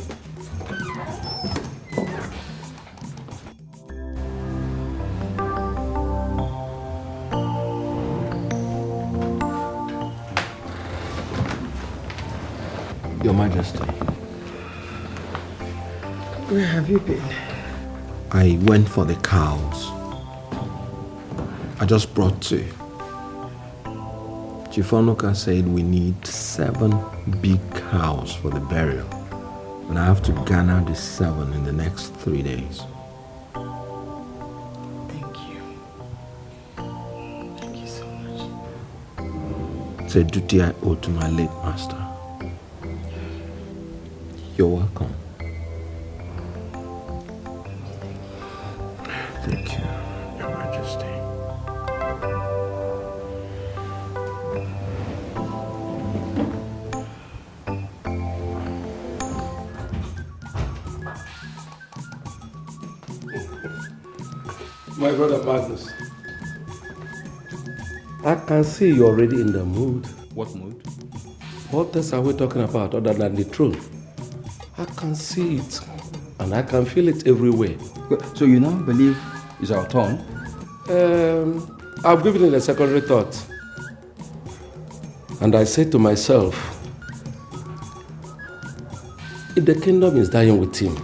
Your Majesty. Where have you been? I went for the cows. I just brought 2. Chief Onoka said we need 7 big cows for the burial. And I have to garner the 7 in the next 3 days. Thank you. Thank you so much. It's a duty I owe to my late master. You're welcome. Thank you, Your Majesty. My brother Magnus, I can see you're already in the mood. What mood? What else are we talking about other than the throne? I can see it, and I can feel it everywhere. So you now believe it's our turn? I've given it a secondary thought. And I said to myself, if the kingdom is dying with him,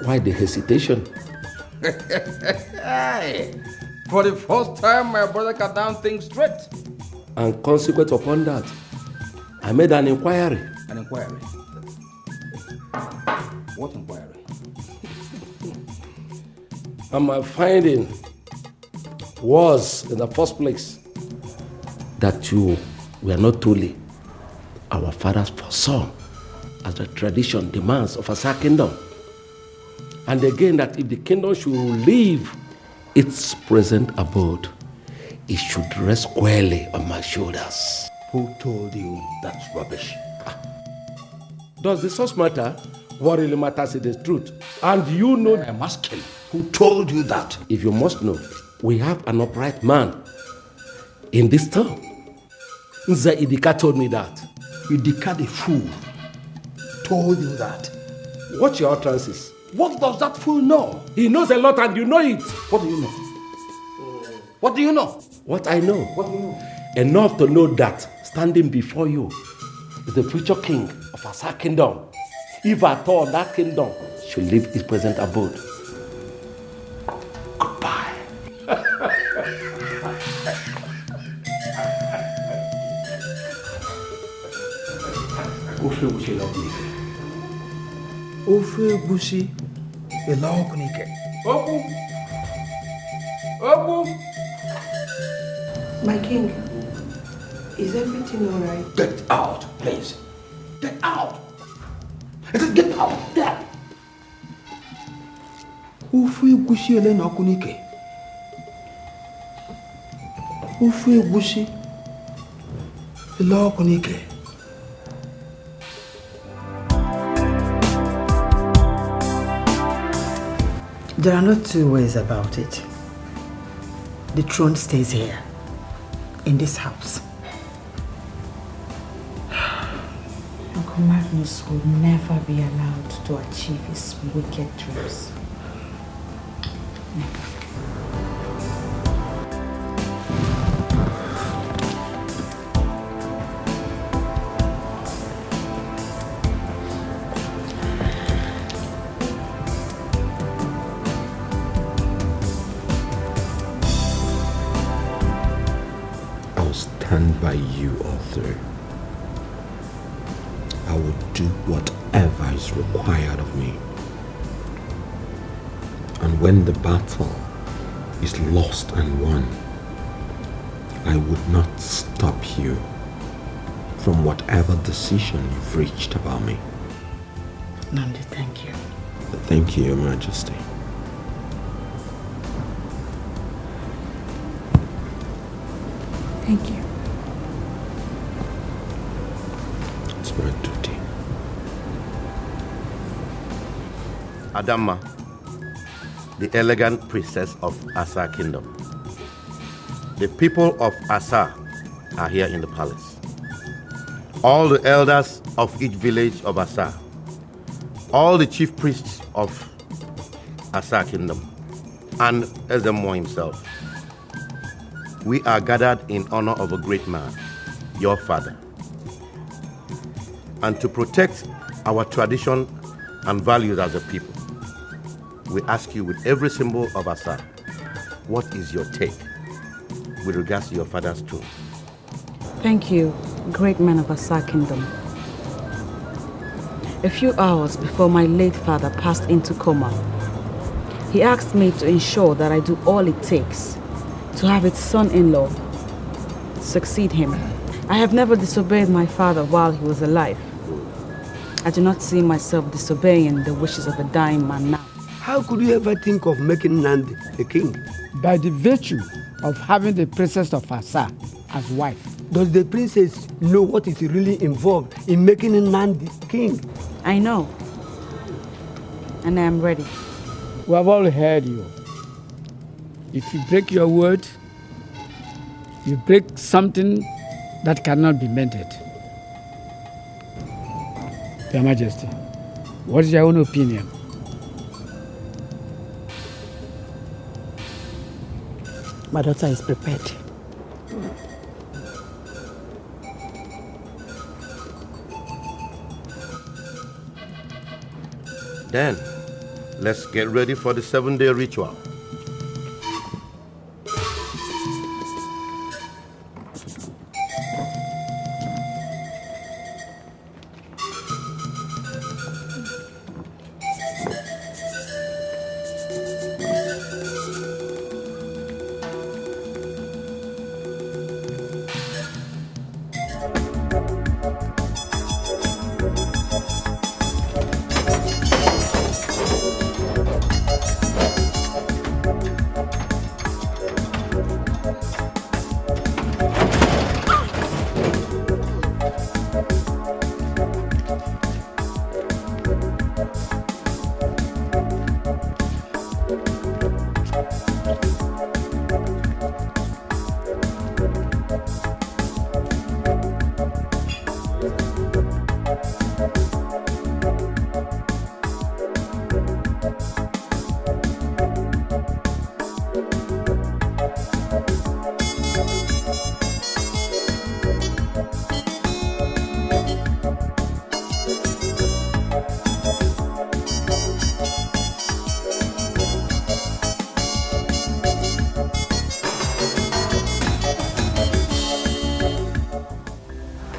why the hesitation? For the first time, my brother can down things straight. And consequent upon that, I made an inquiry. An inquiry? What inquiry? And my finding was, in the first place, that you were not truly our father's first son, as the tradition demands of our kingdom. And again, that if the kingdom should leave its present abode, it should rest squarely on my shoulders. Who told you that's rubbish? Does the source matter? What really matters is the truth. And you know, I'm asking, who told you that? If you must know, we have an upright man in this town. Nza Idika told me that. Idika the fool told you that. Watch your utterances. What does that fool know? He knows a lot and you know it. What do you know? What do you know? What I know? What do you know? Enough to know that standing before you is the future king of Asa kingdom. If at all that kingdom should leave its present abode. Goodbye. Ofe egusi Okunike. Ofe egusi Okunike. Oku. My king, is everything all right? Get out, please. Get out. I said get out. There. Ofe egusi Okunike. Ofe egusi Okunike. There are no two ways about it. The throne stays here, in this house. Uncle Magnus will never be allowed to achieve his wicked dreams. Stand by you, Arthur. I will do whatever is required of me. And when the battle is lost and won, I would not stop you from whatever decision you've reached about me. Nandi, thank you. Thank you, Your Majesty. Thank you. It's my duty. Adamma, the elegant princess of Asa Kingdom. The people of Asa are here in the palace. All the elders of each village of Asa, all the chief priests of Asa Kingdom, and Ezemo himself. We are gathered in honor of a great man, your father. And to protect our tradition and values as a people, we ask you with every symbol of Asa, what is your take with regards to your father's tomb? Thank you, great man of Asa Kingdom. A few hours before my late father passed into coma, he asked me to ensure that I do all it takes to have his son-in-law succeed him. I have never disobeyed my father while he was alive. I do not see myself disobeying the wishes of a dying man now. How could you ever think of making Nandi a king? By the virtue of having the princess of Asa as wife. Does the princess know what is really involved in making Nandi king? I know. And I am ready. We have all heard you. If you break your word, you break something that cannot be mended. Your Majesty, what is your own opinion? My daughter is prepared. Then, let's get ready for the 7-day ritual.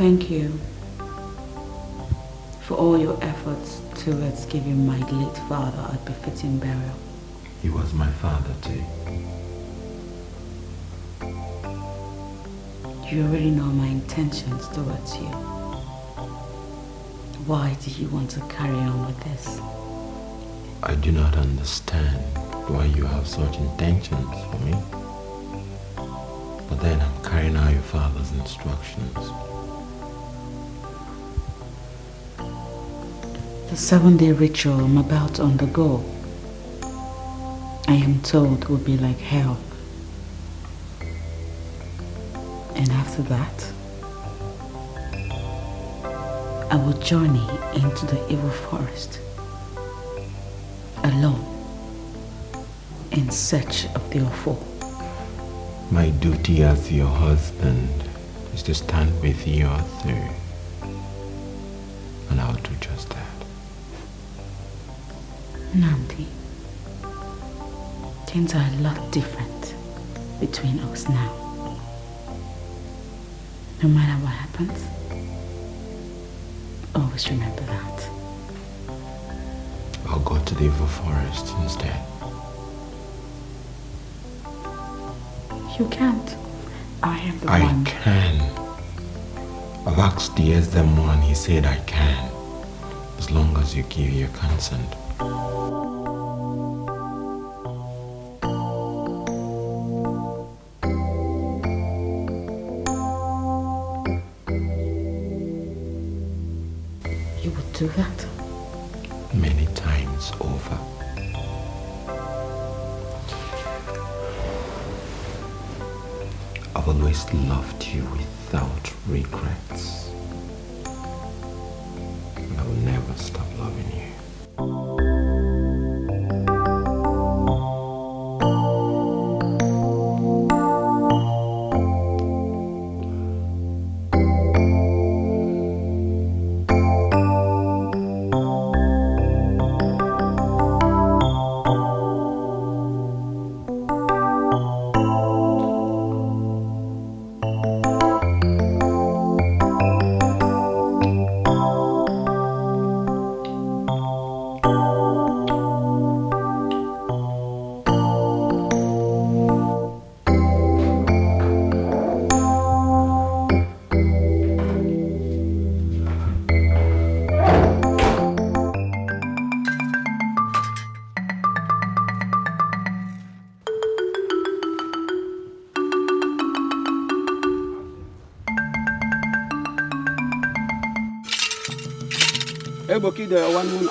Thank you for all your efforts towards giving my late father a befitting burial. He was my father too. You already know my intentions towards you. Why do you want to carry on with this? I do not understand why you have such intentions for me. But then I'm carrying out your father's instructions. The 7-day ritual I'm about to undergo, I am told will be like hell. And after that, I will journey into the evil forest, alone, in search of the awful. My duty as your husband is to stand with you through. And I'll do just that. Nandi, things are a lot different between us now. No matter what happens, always remember that. I'll go to the evil forest instead. You can't. I am the I one. can. I've asked the SM1 and he said I can. As long as you give your consent. You would do that? Many times over. I've always loved you without regrets. And I will never stop loving you. Eboki the one moon.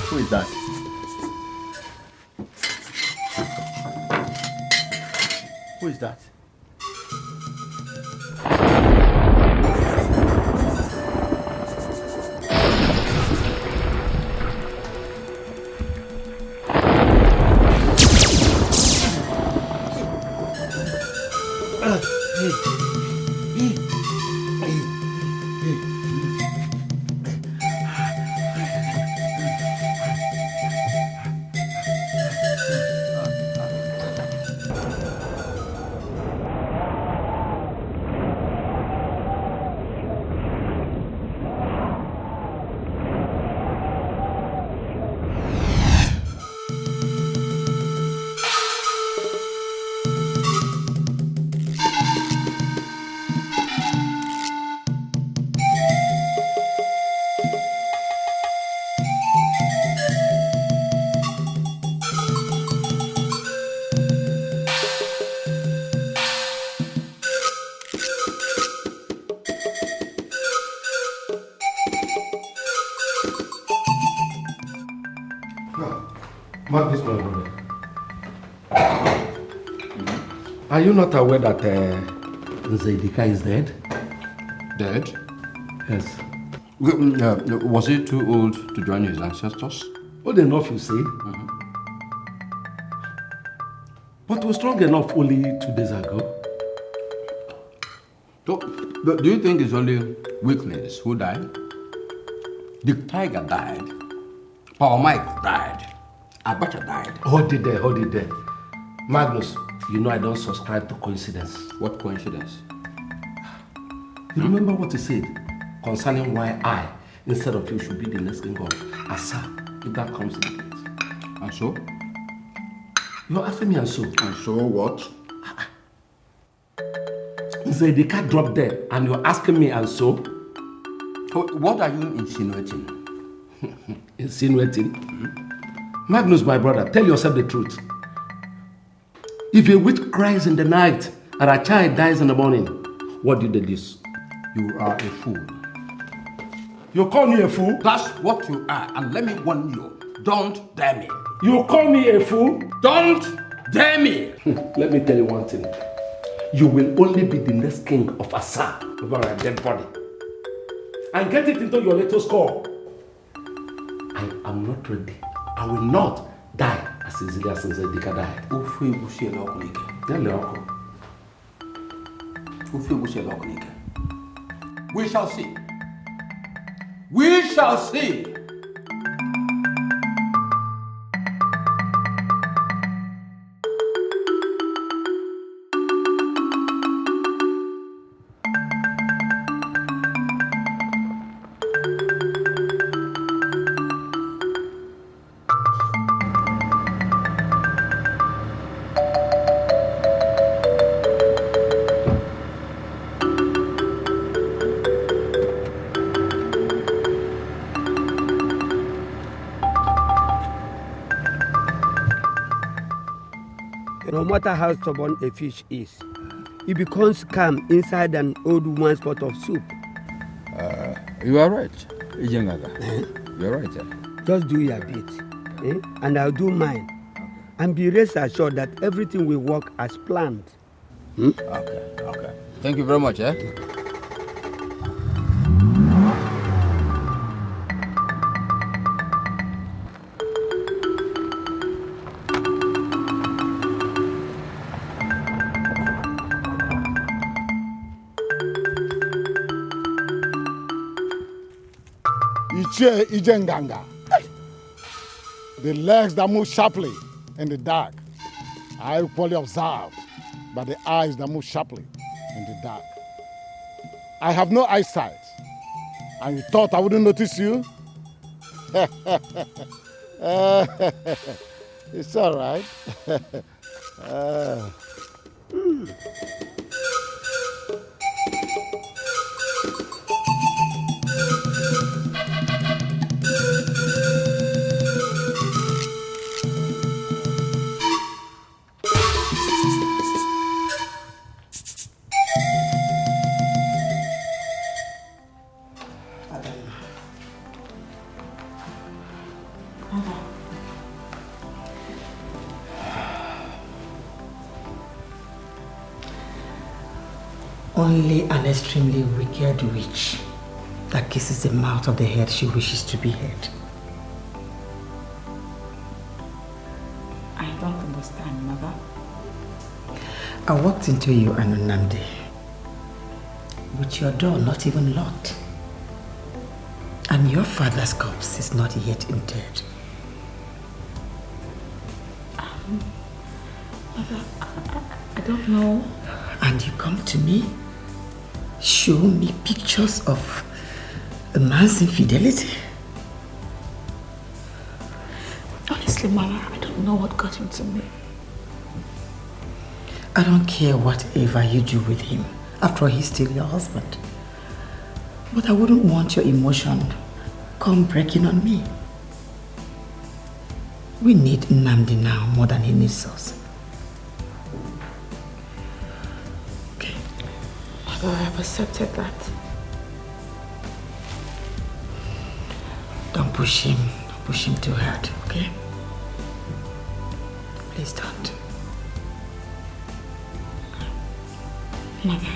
Who is that? Who is that? Mark this, my brother. Are you not aware that Nzedika is dead. Dead? Yes. Was he too old to join his ancestors? Old enough, you said? But was strong enough only 2 days ago. So, but do you think it's only weaklings who died? The tiger died. Power Mike died. Abacha died. Hold it there. Magnus, you know I don't subscribe to coincidence. What coincidence? You remember what he said concerning why I, instead of you, should be the next king of Asa, if that comes in the case. And so? You're asking me and so? And so what? Nzedika dropped dead and you're asking me and so? What are you insinuating? Insinuating? Magnus, my brother, tell yourself the truth. If a witch cries in the night and a child dies in the morning, what do you deduce? You are a fool. You call me a fool? That's what you are, and let me warn you, don't dare me. You call me a fool? Don't dare me. Let me tell you one thing. You will only be the next king of Asa over a dead body. And get it into your little skull. I am not ready. I will not die as easily as Nzedika died. We shall see. We shall see. No matter how stubborn a fish is, it becomes calm inside an old woman's pot of soup. You are right, Ijengaga. You are right. Just do your bit, and I'll do mine. And be rest assured that everything will work as planned. Okay. Thank you very much, Ijenganga. The legs that move sharply in the dark are equally observed by the eyes that move sharply in the dark. I have no eyesight, and you thought I wouldn't notice you? It's all right. Only an extremely wicked witch that kisses the mouth of the head she wishes to be head. I don't understand, Mother. I walked into you and Nnamdi with your door not even locked. And your father's corpse is not yet interred. Mother, I don't know. And you come to me, show me pictures of a man's infidelity. Honestly, Mother, I don't know what got into me. I don't care whatever you do with him. After all, he's still your husband. But I wouldn't want your emotion come breaking on me. We need Nnamdi now more than he needs us. Okay. Mother, I have accepted that. Don't push him. Don't push him too hard, okay? Please don't. Mother,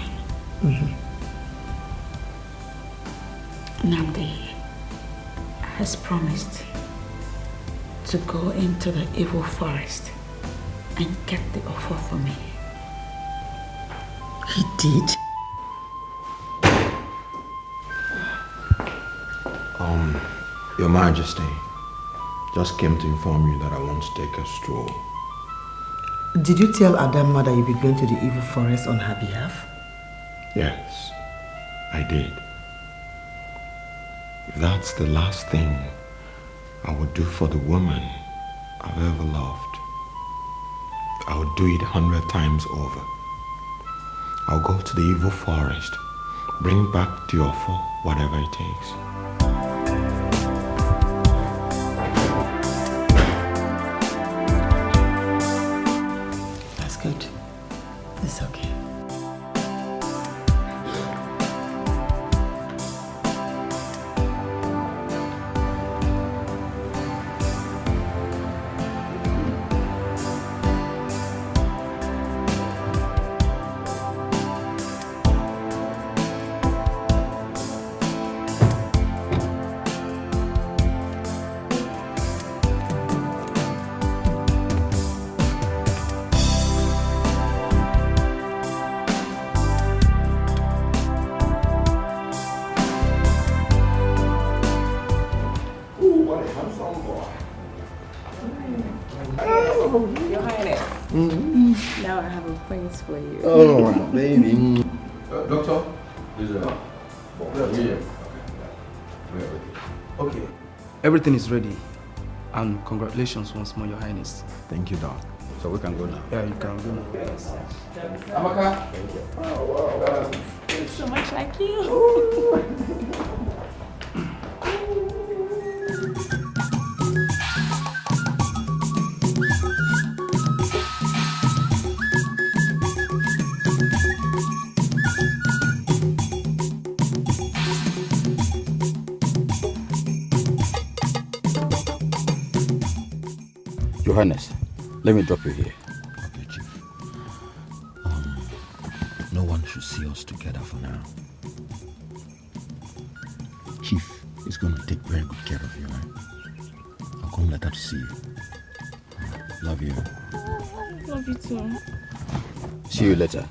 Nnamdi has promised to go into the evil forest and get the offer for me. He did? Your Majesty, just came to inform you that I want to take a stroll. Did you tell Adamma that you'll be going to the evil forest on her behalf? Yes, I did. If that's the last thing I would do for the woman I've ever loved, I would do it 100 times over. I'll go to the evil forest, bring back the offer, whatever it takes. That's good. It's okay. Your Highness. Now I have a place for you. Oh, baby. Doctor, this is Okay. Everything is ready. And congratulations once more, Your Highness. Thank you, Doc. So we can go now. Yeah, you can go now. Amaka. Thank you. It's so much like you. Your Highness, let me drop you here. Okay, Chief. No one should see us together for now. Chief is going to take very good care of you, right? I'll come later to see you. Love you. Love you too. See you later.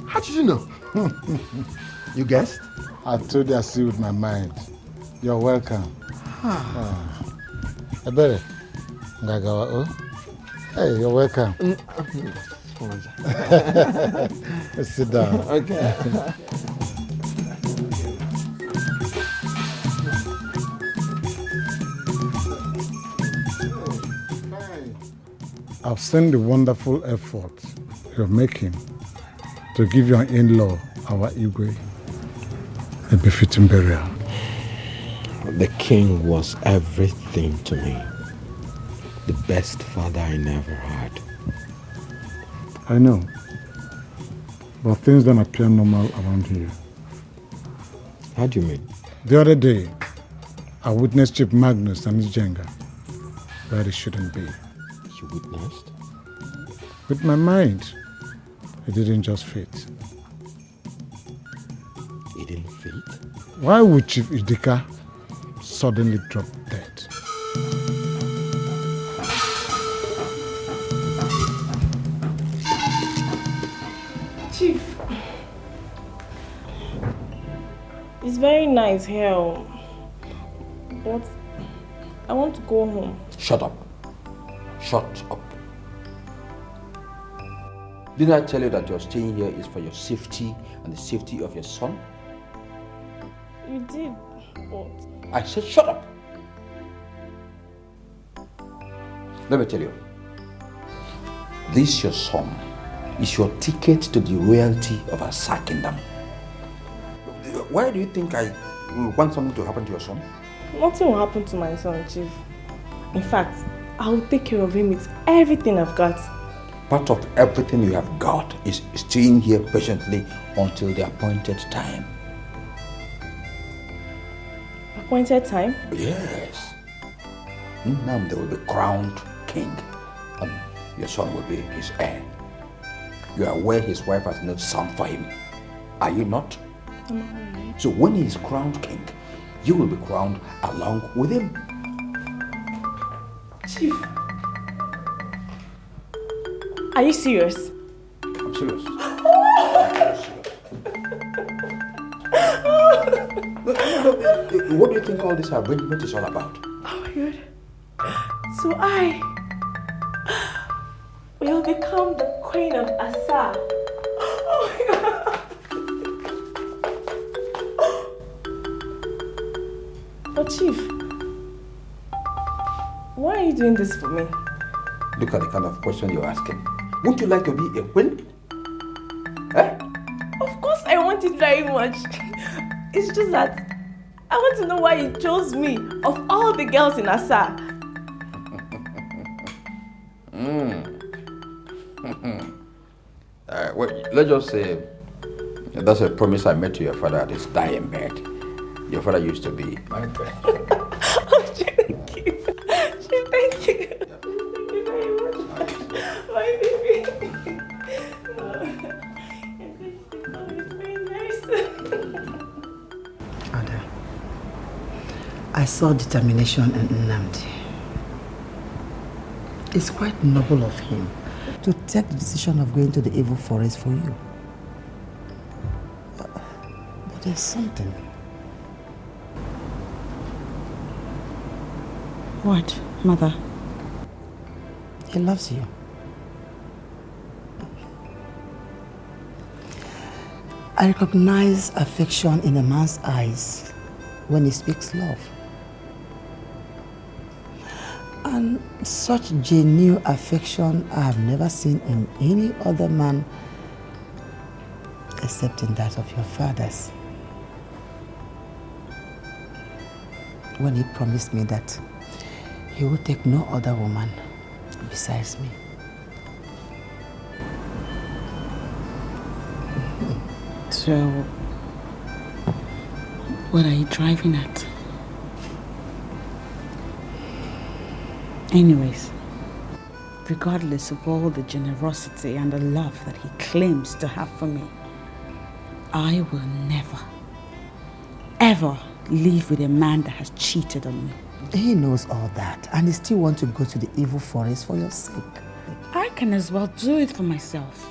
How did you know? You guessed? I told you I see with my mind. You're welcome. Ebere, Ngagawa, oh? Hey, you're welcome. Sit down. Okay. I've seen the wonderful effort you're making to give your in-law, our Igwe, a befitting burial. The king was everything to me. The best father I never had. I know, but things don't appear normal around here. How do you mean? The other day, I witnessed Chief Magnus and his Jenga where they shouldn't be. You witnessed? With my mind, it didn't just fit. It didn't fit? Why would Chief Idika suddenly drop dead? Chief, it's very nice here, but I want to go home. Shut up. Shut up. Didn't I tell you that your staying here is for your safety and the safety of your son? You did, but... I said shut up. Let me tell you. This your son is your ticket to the royalty of Asa Kingdom. Why do you think I will want something to happen to your son? Nothing will happen to my son, Chief. In fact, I will take care of him with everything I've got. Part of everything you have got is staying here patiently until the appointed time. Appointed time? Yes. Now there will be crowned king and your son will be his heir. You are aware his wife has no son for him. Are you not? So when he is crowned king, you will be crowned along with him. Chief, are you serious? I'm serious. What do you think all this arrangement is all about? Oh my God. So I will become the queen of Asa. Oh my God. But Chief, why are you doing this for me? Look at the kind of question you're asking. Would you like to be a queen? Eh? Of course I want it very much. It's just that I want to know why you chose me of all the girls in Asa. Well, let's just say that's a promise I made to your father at his dying bed. Your father used to be my friend. Oh, thank you. Thank you. Thank you very much. My baby. Ada, I saw determination in Nnamdi. It's quite noble of him to take the decision of going to the evil forest for you. But there's something. What, Mother? He loves you. I recognize affection in a man's eyes when he speaks love. And such genuine affection I have never seen in any other man except in that of your fathers. When he promised me that he would take no other woman besides me. So, what are you driving at? Anyways, regardless of all the generosity and the love that he claims to have for me, I will never, ever live with a man that has cheated on me. He knows all that, and he still wants to go to the evil forest for your sake. I can as well do it for myself.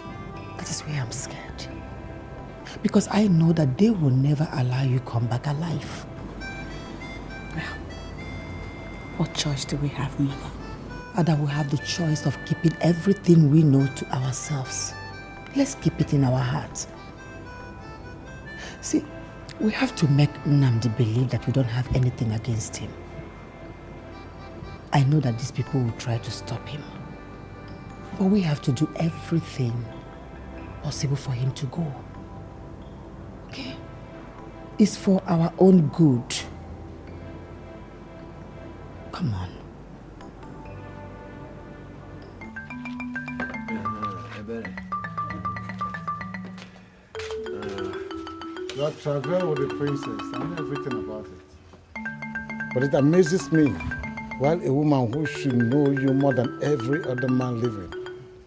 That is why I'm scared. Because I know that they will never allow you come back alive. Well, what choice do we have, Mother? Either we have the choice of keeping everything we know to ourselves. Let's keep it in our hearts. See, we have to make Nnamdi believe that we don't have anything against him. I know that these people will try to stop him. But we have to do everything possible for him to go. Okay? It's for our own good. Come on. You have traveled with the princess. I know everything about it. But it amazes me, while a woman who should know you more than every other man living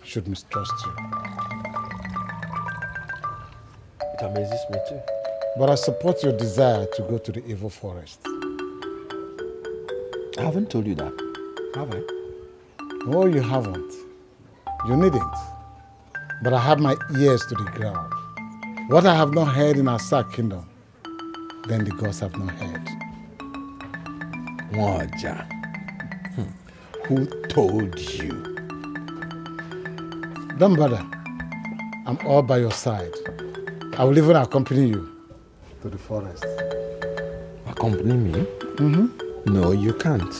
should mistrust you. It amazes me too. But I support your desire to go to the evil forest. I haven't told you that, have I? No, you haven't. You needn't. But I have my ears to the ground. What I have not heard in Asa kingdom, then the gods have not heard. Waja, who told you? Don't bother. I'm all by your side. I will even accompany you to the forest. Accompany me? Mm-hmm. No, you can't.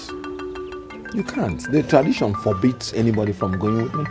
You can't. The tradition forbids anybody from going with me.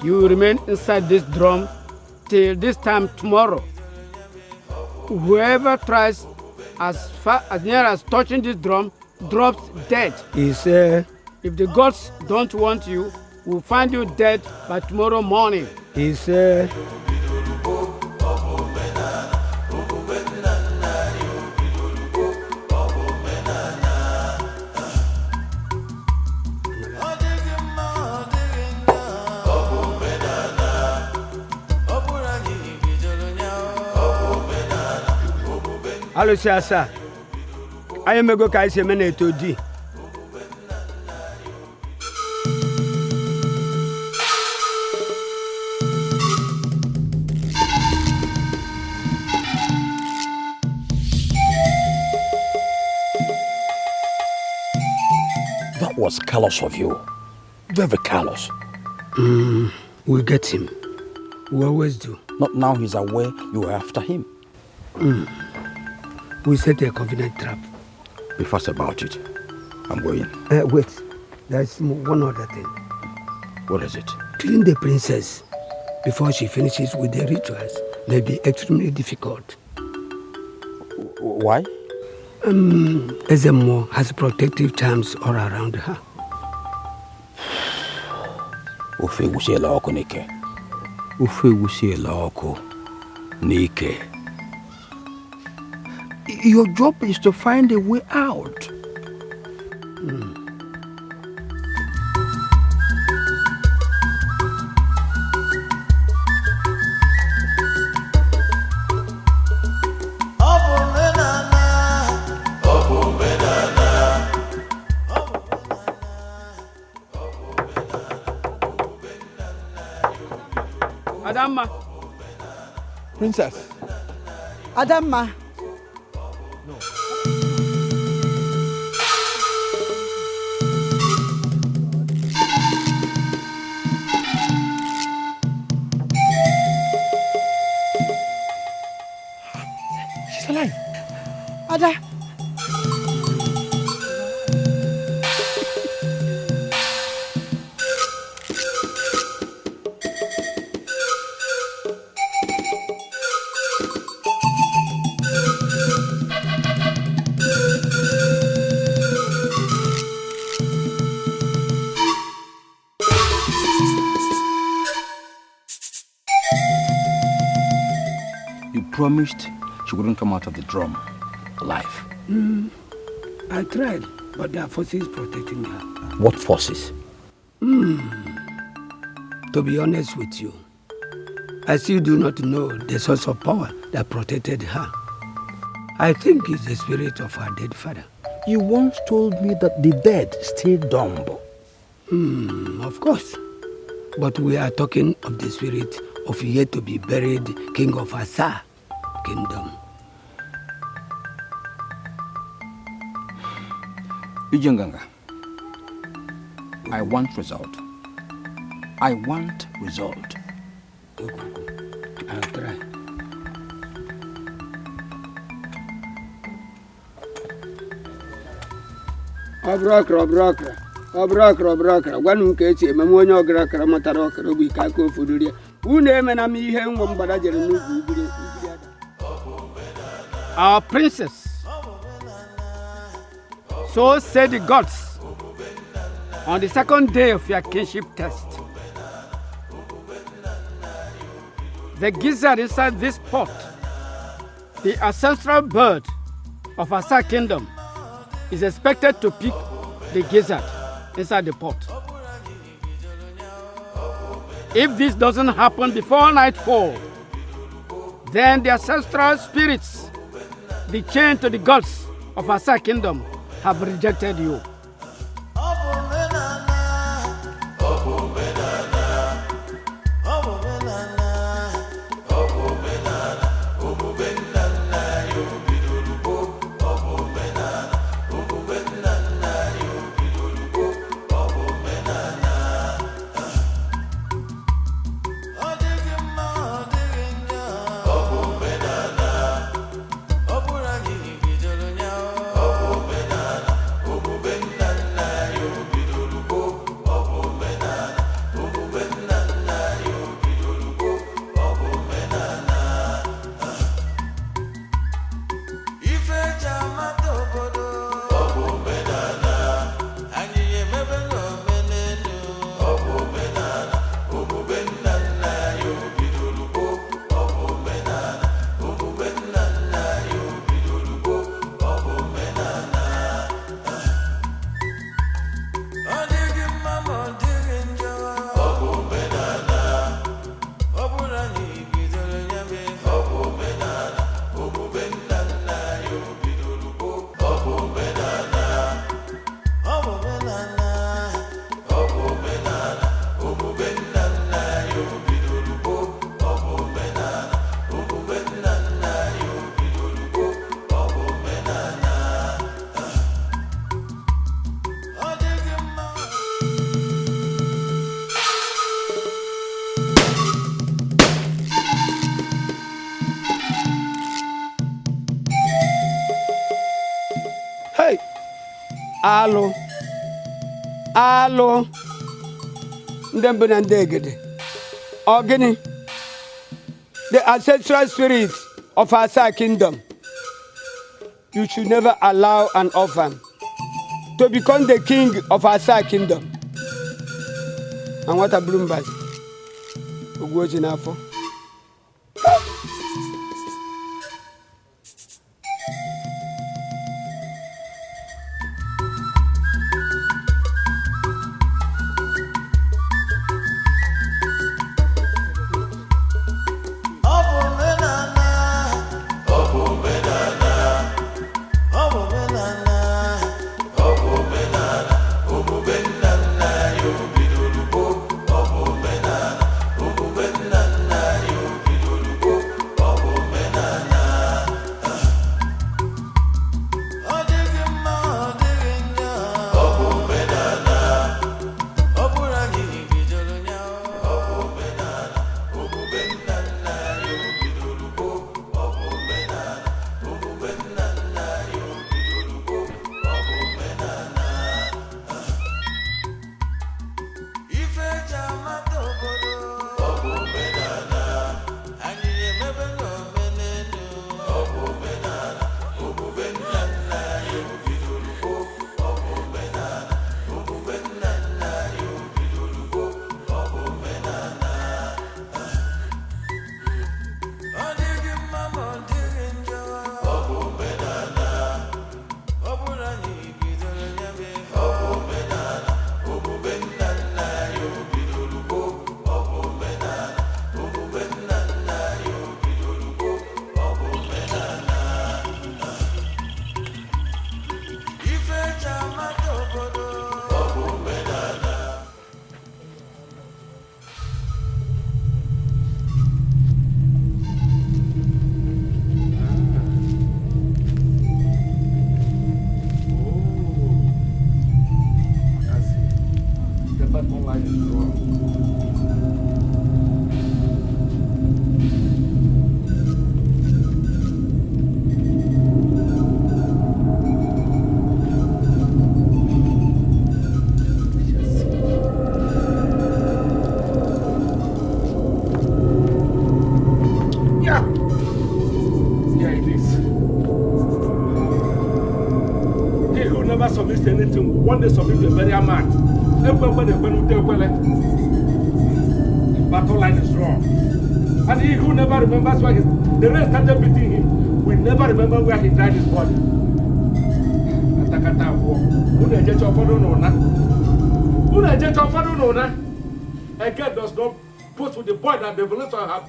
You remain inside this drum till this time tomorrow. Whoever tries as near as touching this drum drops dead. If the gods don't want you, we'll find you dead by tomorrow morning. Hello, Sasa. I am a go kaisi mene to di. That was callous of you. Very callous. We'll get him. We always do. Not now he's aware you are after him. We set a convenient trap. Be fast about it. I'm going. Wait. There's one other thing. What is it? Killing the princess before she finishes with the rituals may be extremely difficult. Why? Ezemo has protective charms all around her. Ufe wusiela oko nike. Ufe wusiela oko nike. Your job is to find a way out. Adamma. Princess. Adamma. She's alive. Ada. You promised she wouldn't come out of the drum alive. I tried, but there are forces protecting her. What forces? To be honest with you, I still do not know the source of power that protected her. I think it's the spirit of her dead father. You once told me that the dead stay dumb. Of course. But we are talking of the spirit of yet to be buried king of Asa kingdom. Ijenganga, I want result. I want result. I'll try. Obrakra. Gwanụ ka esi eme onye ọgara akara matara ọkara ogbe ike aka ofudori ya. Unu emena m ihe nwa mgbada jere n'ugwu ubiri ada. Our princess. So said the gods on the second day of your kingship test. The gizzard inside this pot, the ancestral bird of Asa kingdom, is expected to pick the gizzard inside the pot. If this doesn't happen before nightfall, then the ancestral spirits, the chain to the gods of Asa kingdom, have rejected you. alụ alụ ndị mbụ na ndị egede ọ gịnị the ancestral spirit of Asa kingdom. You should never allow an orphan to become the king of Asa kingdom. And what a bloombas. Ugoji n'afọ. One day submit to a burial mat. The battle line is wrong. And he who never remembers where the rest started beating him will never remember where he died his body. A girl does not post with the boy that the villains have.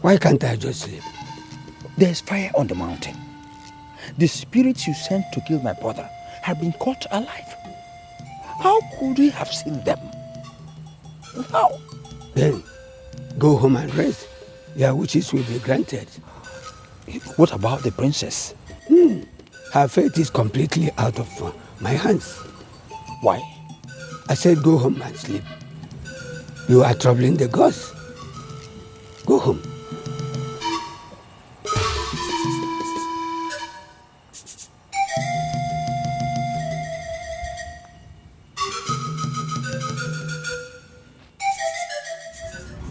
Why can't I just sleep? There's fire on the mountain. The spirits you sent to kill my brother have been caught alive. How could we have seen them? How? Then, go home and rest. Your wishes will be granted. What about the princess? Her fate is completely out of my hands. Why? I said go home and sleep. You are troubling the gods. Go home.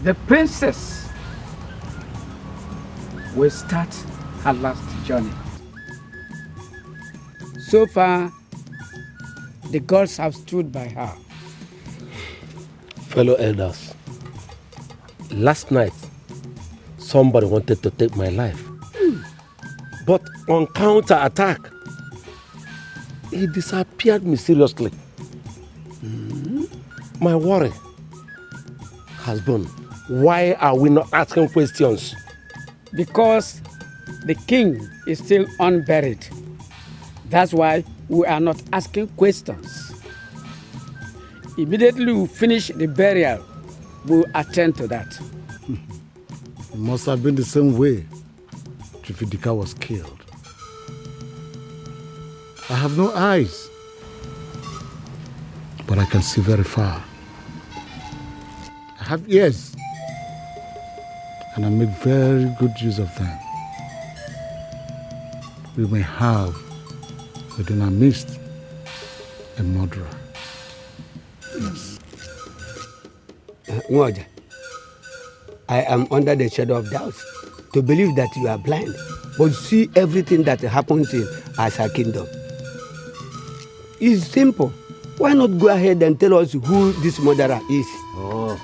The princess will start her last journey. So far, the gods have stood by her. Fellow elders, last night, somebody wanted to take my life. But on counter-attack, he disappeared mysteriously. My worry has been, why are we not asking questions? Because the king is still unburied. That's why we are not asking questions. Immediately we finish the burial, we'll attend to that. It must have been the same way Chiwetalu was killed. I have no eyes, but I can see very far. I have ears, and I make very good use of them. We may have within our midst a murderer. Yes. Ngoja, I am under the shadow of doubt to believe that you are blind, but see everything that happens in Asa Kingdom. It's simple. Why not go ahead and tell us who this murderer is? Oh,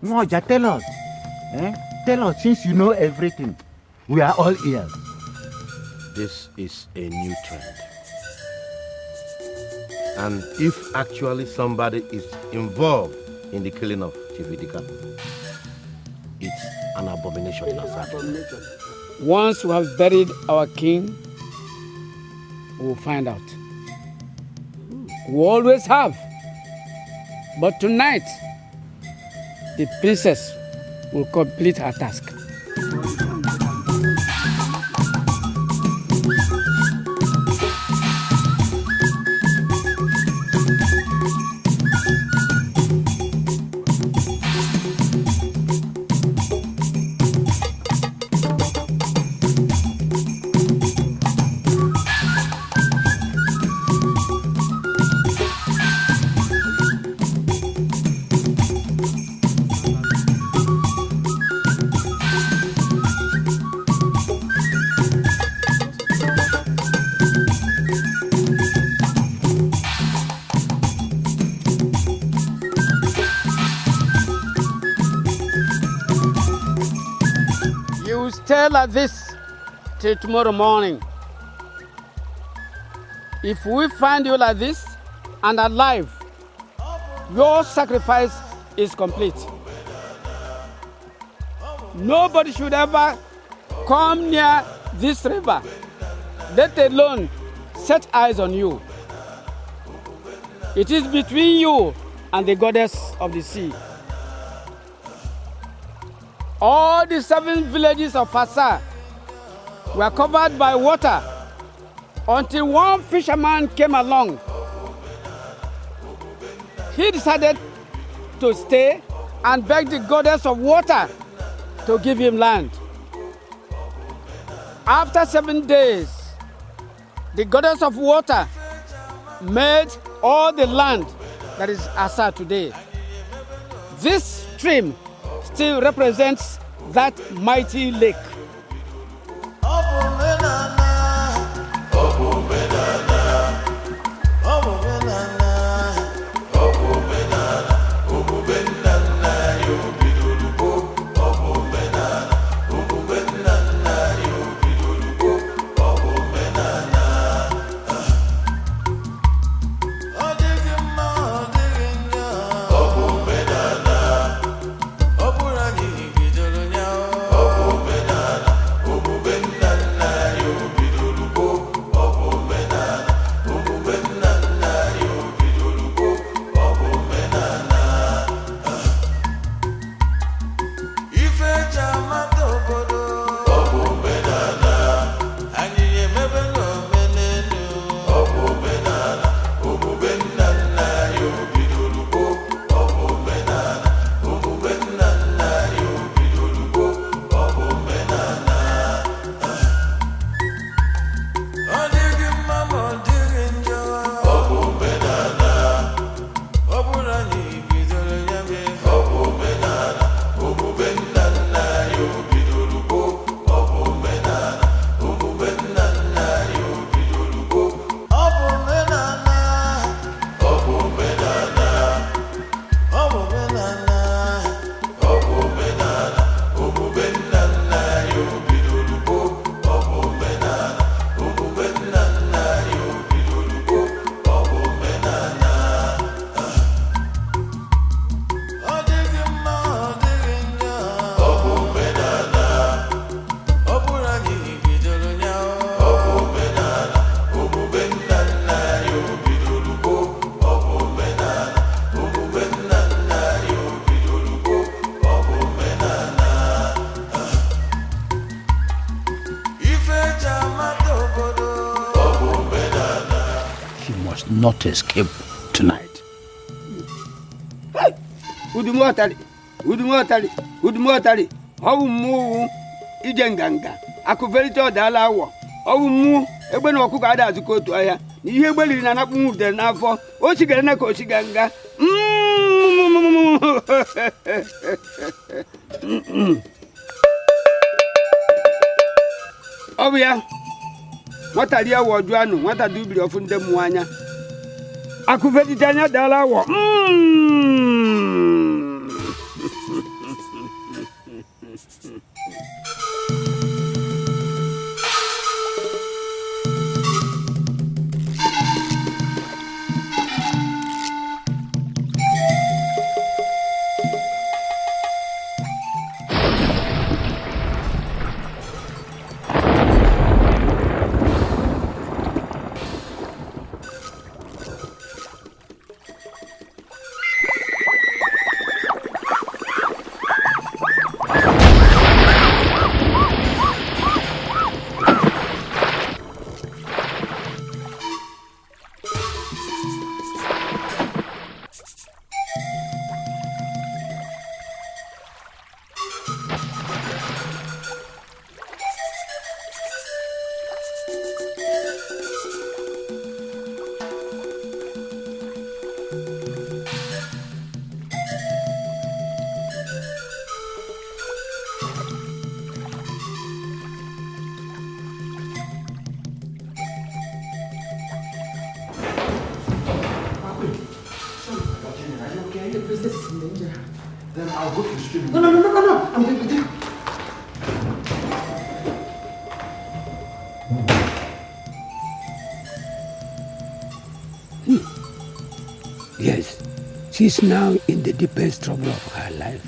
Ngoja, tell us. Tell us, since you know everything. We are all ears. This is a new trend. And if actually somebody is involved in the killing of Chiwetalu, it's an abomination in Asaka. Once we have buried our king, we will find out. We always have. But tonight, the princess will complete her task. Stay like this till tomorrow morning. If we find you like this and alive, your sacrifice is complete. Nobody should ever come near this river, let alone set eyes on you. It is between you and the goddess of the sea. All the 7 villages of Fasa were covered by water until one fisherman came along. He decided to stay and beg the goddess of water to give him land. After 7 days, the goddess of water made all the land that is Asa today. This stream still represents that mighty lake. not escape tonight. Udumotari, how move Ijenganga, Akuverito Dalawa, how move Eben Okugada to go to Aya, you will not move the Nafo, Oshigana Koshiganga. Oh, yeah. What are you doing? What are you doing from the Muanya? Akuverito Dalawa. Yes, she's now in the deepest trouble of her life.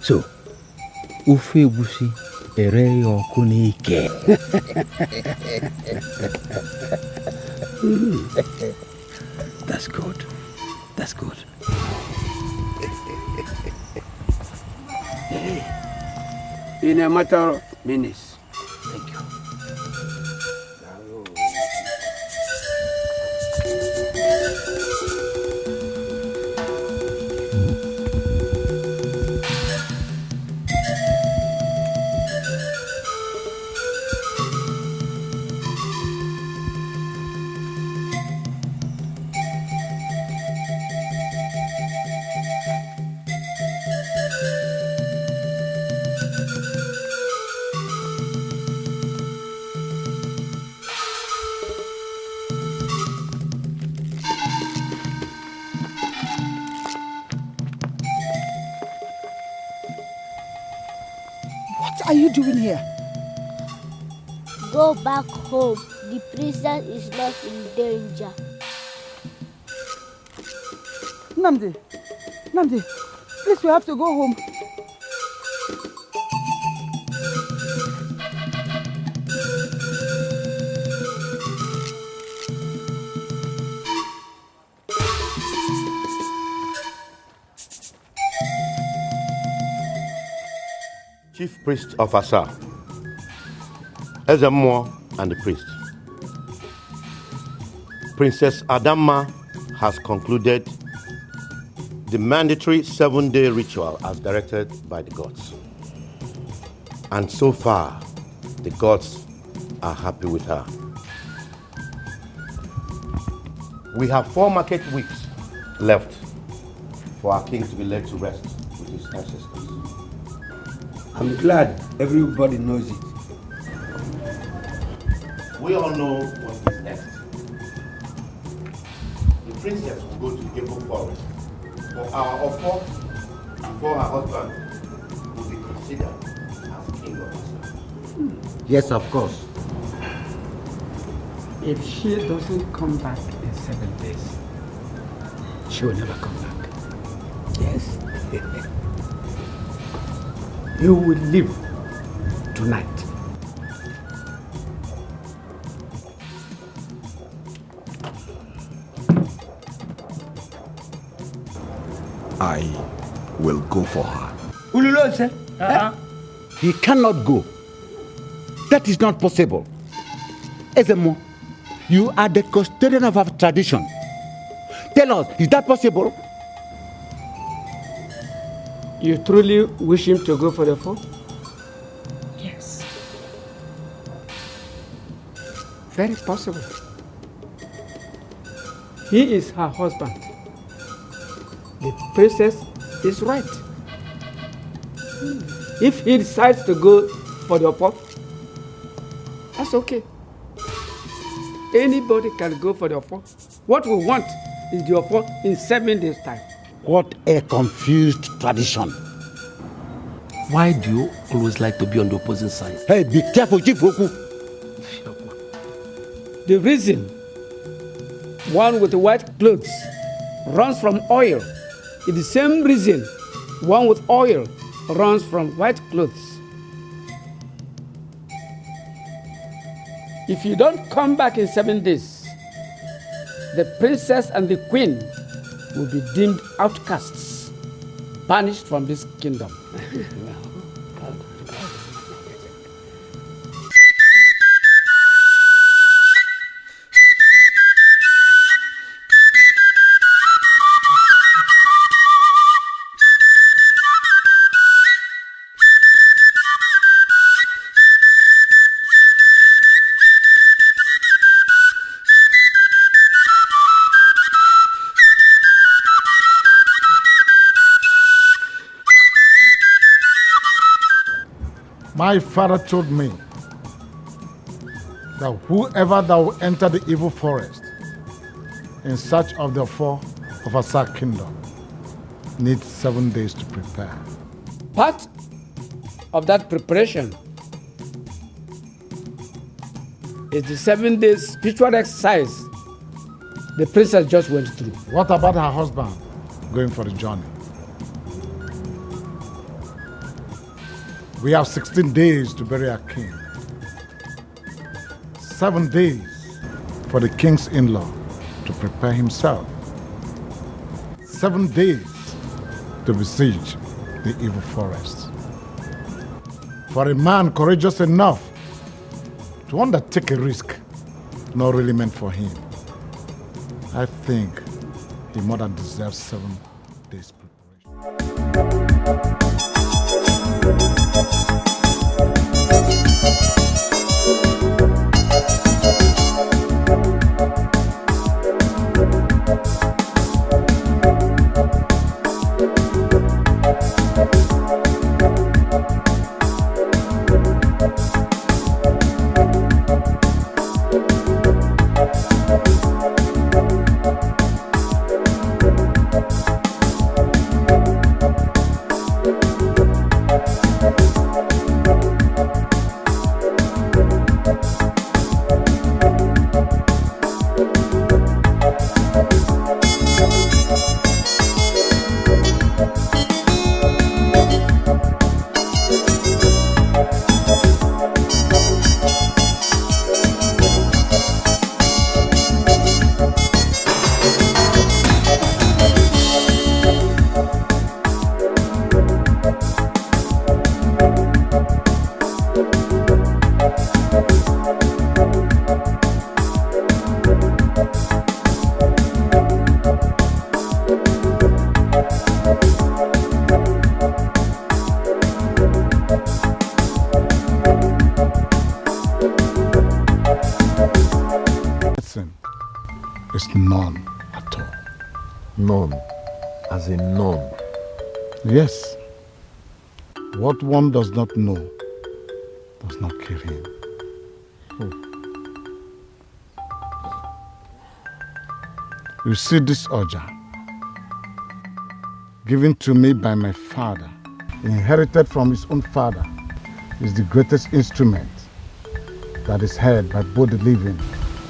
So, Ufe Busi, ere Okunike. That's good. That's good. In a matter of minutes. Thank you. What are you doing here? Go back home. The princess is not in danger. Namdi, please, we have to go home. Chief Priest of Asa, Ezemo and the priest. Princess Adama has concluded the mandatory 7-day ritual as directed by the gods. And so far, the gods are happy with her. We have 4 market weeks left for our king to be led to rest with his ancestors. I'm glad everybody knows it. We all know what is next. The princess will go to the Gable Forest for our offer before her husband will be considered as king of Asa. Yes, of course. If she doesn't come back in 7 days, she will never come back. Yes. You will leave tonight. I will go for her. Ululose, he cannot go. That is not possible. Ezemo, you are the custodian of our tradition. Tell us, is that possible? You truly wish him to go for the fall? Yes. Very possible. He is her husband. The princess is right. If he decides to go for the offer, that's okay. Anybody can go for the offer. What we want is the offer in 7 days' time. What a confused tradition. Why do you always like to be on the opposing side? Hey, be careful, Chief Oku. The reason one with white clothes runs from oil is the same reason one with oil runs from white clothes. If you don't come back in 7 days, the princess and the queen will be deemed outcasts, banished from this kingdom. My father told me that whoever that will enter the evil forest in search of the fall of Asa kingdom needs 7 days to prepare. Part of that preparation is the 7 days spiritual exercise the princess just went through. What about her husband going for the journey? We have 16 days to bury our king. 7 days for the king's in-law to prepare himself. 7 days to besiege the evil forest. For a man courageous enough to undertake a risk not really meant for him, I think he more than deserves 7 days preparation. Is none at all. None, as in none. Yes. What one does not know does not kill him. You see this Oja, given to me by my father, inherited from his own father, is the greatest instrument that is held by both the living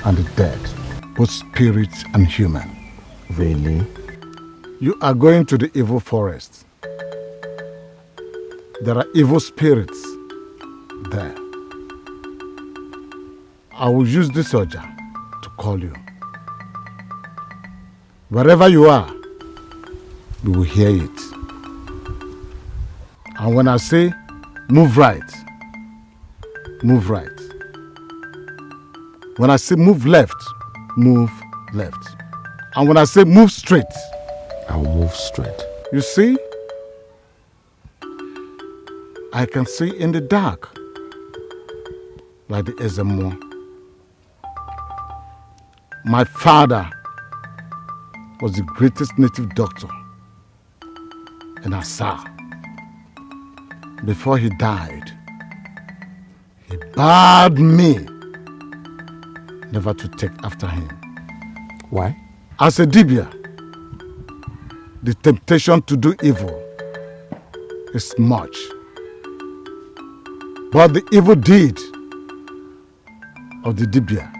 and the dead, both spirits and human. Really? You are going to the evil forest. There are evil spirits there. I will use this Oja to call you. Wherever you are, you will hear it. And when I say, move right, move right. When I say move left, move left. And when I say move straight, I'll move straight. You see? I can see in the dark, like the Ezemo. My father was the greatest native doctor in Asa. Before he died, he barred me never to take after him. Why? As a Dibia, the temptation to do evil is much. But the evil deed of the Dibia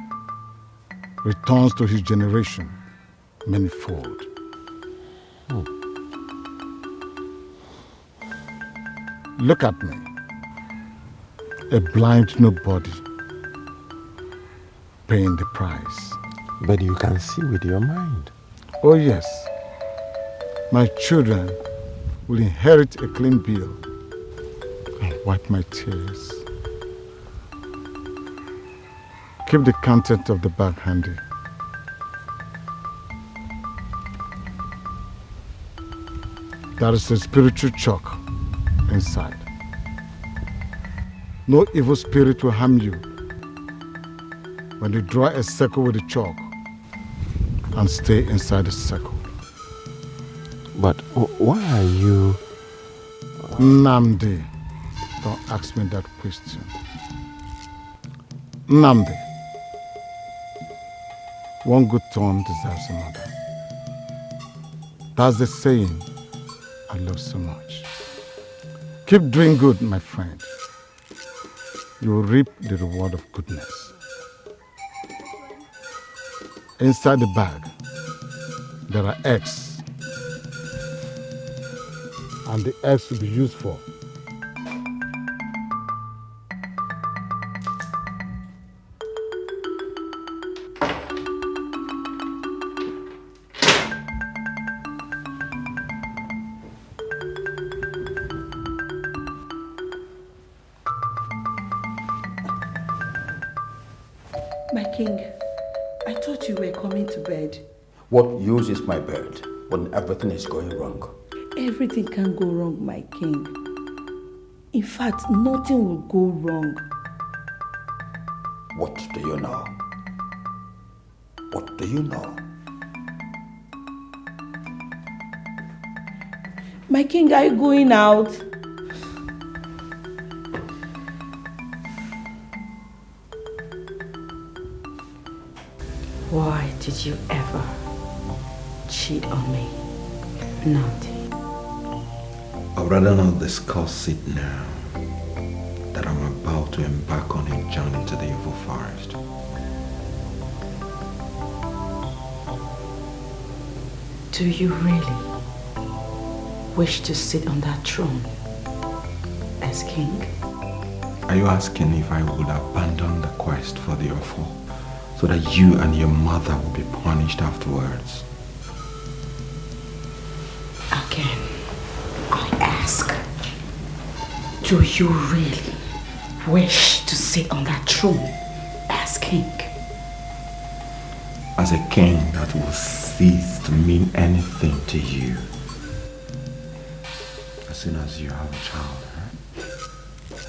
returns to his generation manifold. Look at me, a blind nobody paying the price. But you can see with your mind. Oh yes, my children will inherit a clean bill and wipe my tears. Keep the content of the bag handy. There is a spiritual chalk inside. No evil spirit will harm you when you draw a circle with the chalk and stay inside the circle. But why are you... Nnamdi, don't ask me that question. Nnamdi, one good turn deserves another. That's the saying I love so much. Keep doing good, my friend. You will reap the reward of goodness. Inside the bag, there are eggs. And the eggs will be used for My king, I thought you were coming to bed. What use is my bed when everything is going wrong? Everything can go wrong, my king. In fact, nothing will go wrong. What do you know? What do you know? My king, are you going out? Why did you ever cheat on me, Nnamdi? I'd rather not discuss it now that I'm about to embark on a journey to the evil forest. Do you really wish to sit on that throne as king? Are you asking if I would abandon the quest for the awful so that you and your mother will be punished afterwards? Again, I ask, do you really wish to sit on that throne as king? As a king that will cease to mean anything to you as soon as you have a child,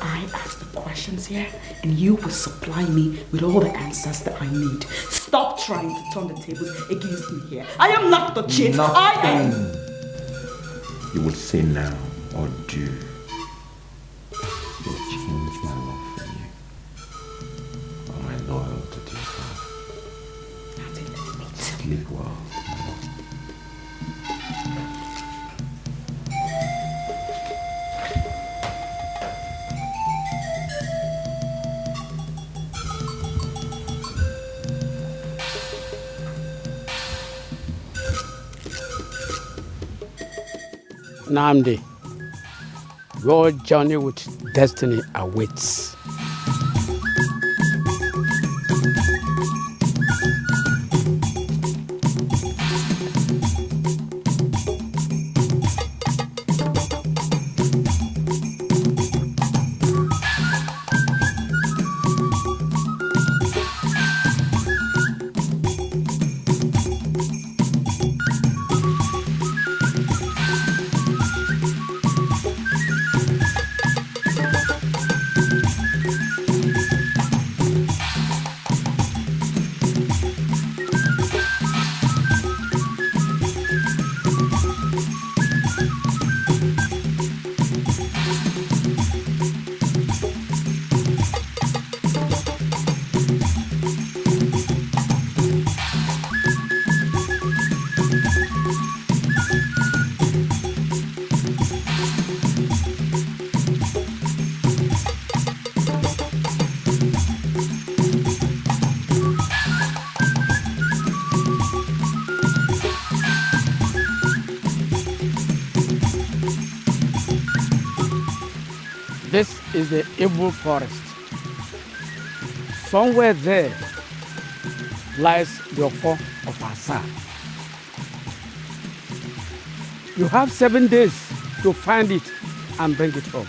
I ask the questions here and you will supply me with all the answers that I need. Stop trying to turn the tables against me here. I am not the cheat. I am... you will say now or do will change my love for you or my loyalty to your father. Sleep well. Nnamdi, your journey with destiny awaits. is the evil forest. Somewhere there lies the Ofo of Asa. You have 7 days to find it and bring it home.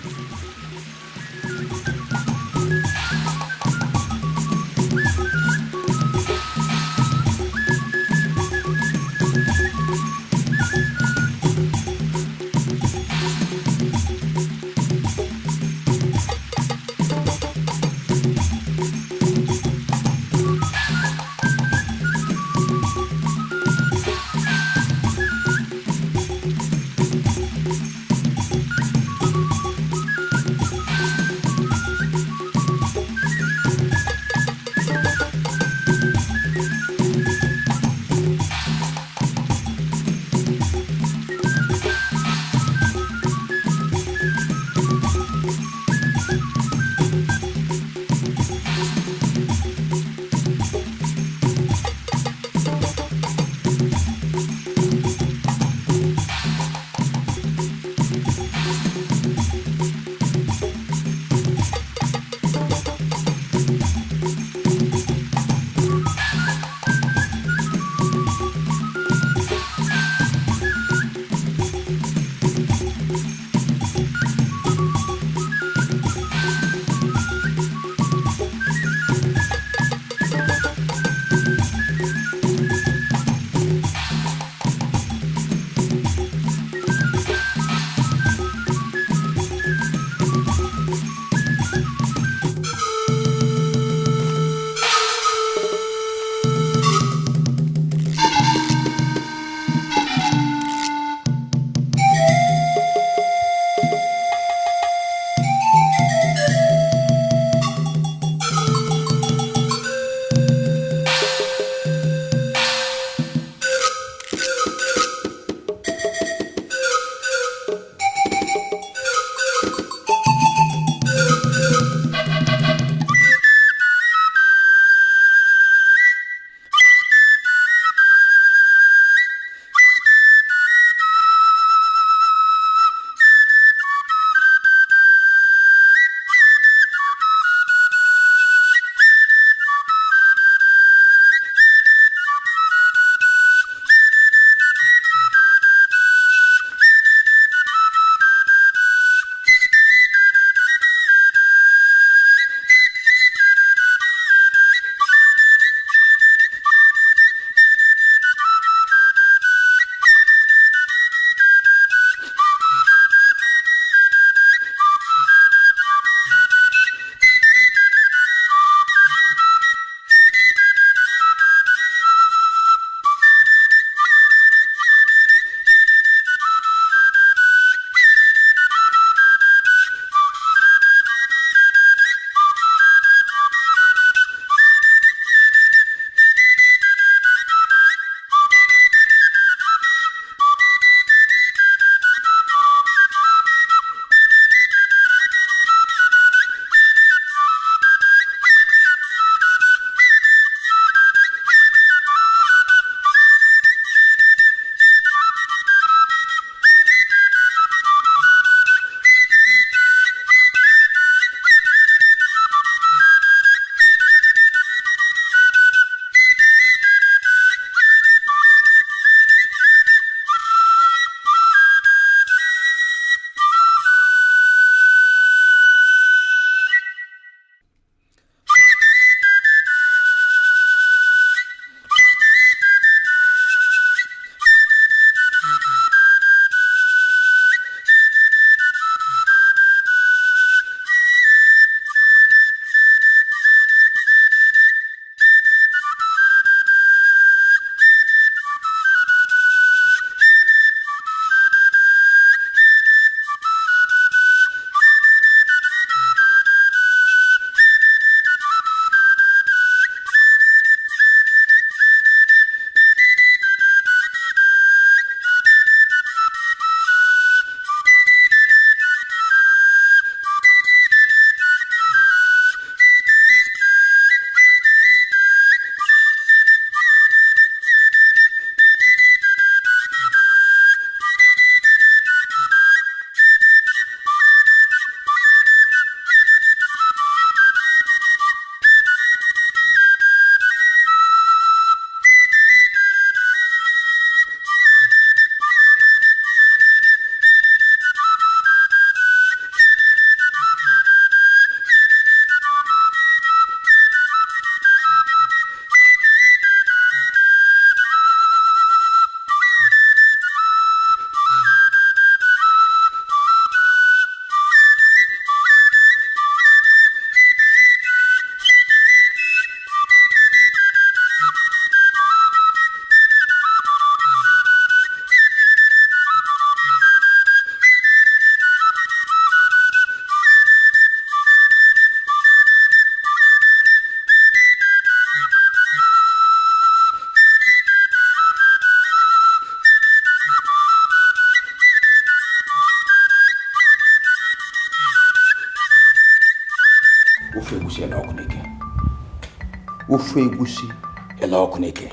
Hello, Kuneke.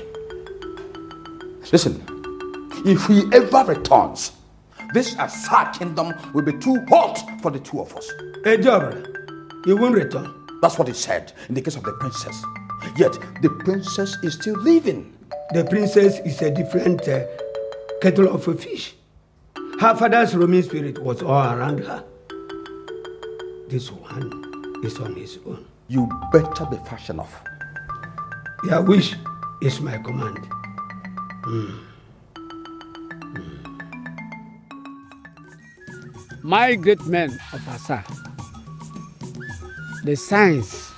Listen, if he ever returns, this Asa kingdom will be too hot for the two of us. Hey, Jobber, he won't return. That's what he said in the case of the princess. Yet, the princess is still living. The princess is a different kettle of a fish. Her father's roaming spirit was all around her. This one is on his own. You better be fast enough. Your wish is my command. My great men of Asa, the signs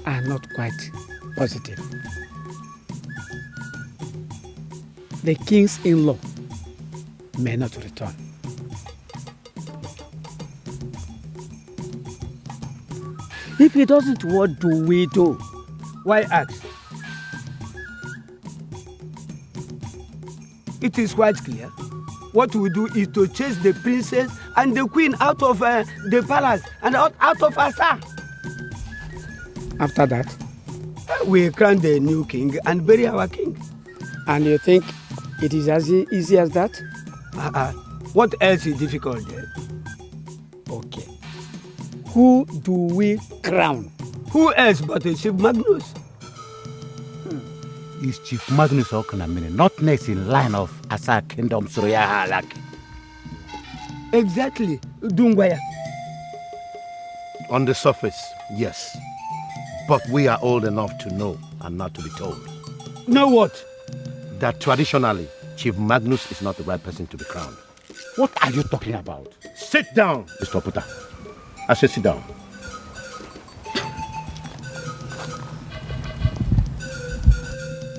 are not quite positive. The king's in-law may not return. If he doesn't, what do we do? Why ask? It is quite clear. What we do is to chase the princess and the queen out of the palace and out of Asa. After that, we crown the new king and bury our king. And you think it is as easy as that? What else is difficult there? Okay. Who do we crown? Who else but Chief Magnus? Is Chief Magnus Okonkwo not next in line of Asa Kingdom Surya Halaki? Exactly. Dungwaya. On the surface, yes. But we are old enough to know and not to be told. Know what? That traditionally, Chief Magnus is not the right person to be crowned. What are you talking about? Sit down, Mr. Puta. I said sit down.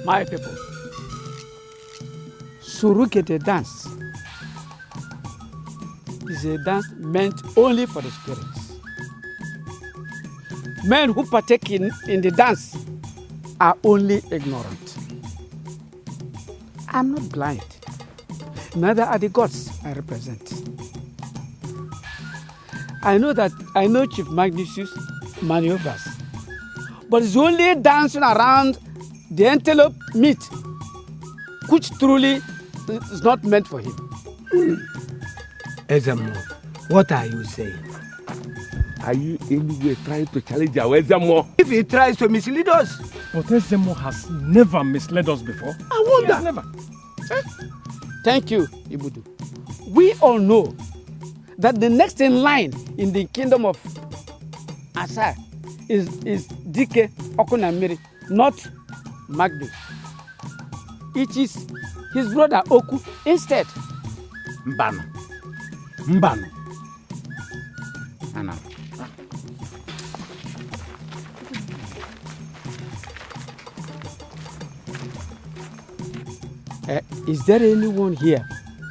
My people, Surukete dance is a dance meant only for the spirits. Men who partake in the dance are only ignorant. I'm not blind. Neither are the gods I represent. I know Chief Magnus' maneuvers, but it's only dancing around the antelope meat, which truly is not meant for him. Ezemo, what are you saying? Are you anyway trying to challenge our Ezemo? If he tries to mislead us. But Ezemo has never misled us before. I wonder. Never. Thank you, Ibudu. We all know that the next in line in the kingdom of Asa is Dike Okonkwo, not Magnus. It is his brother Oku instead. Mbano. Mbano. Anna. Is there anyone here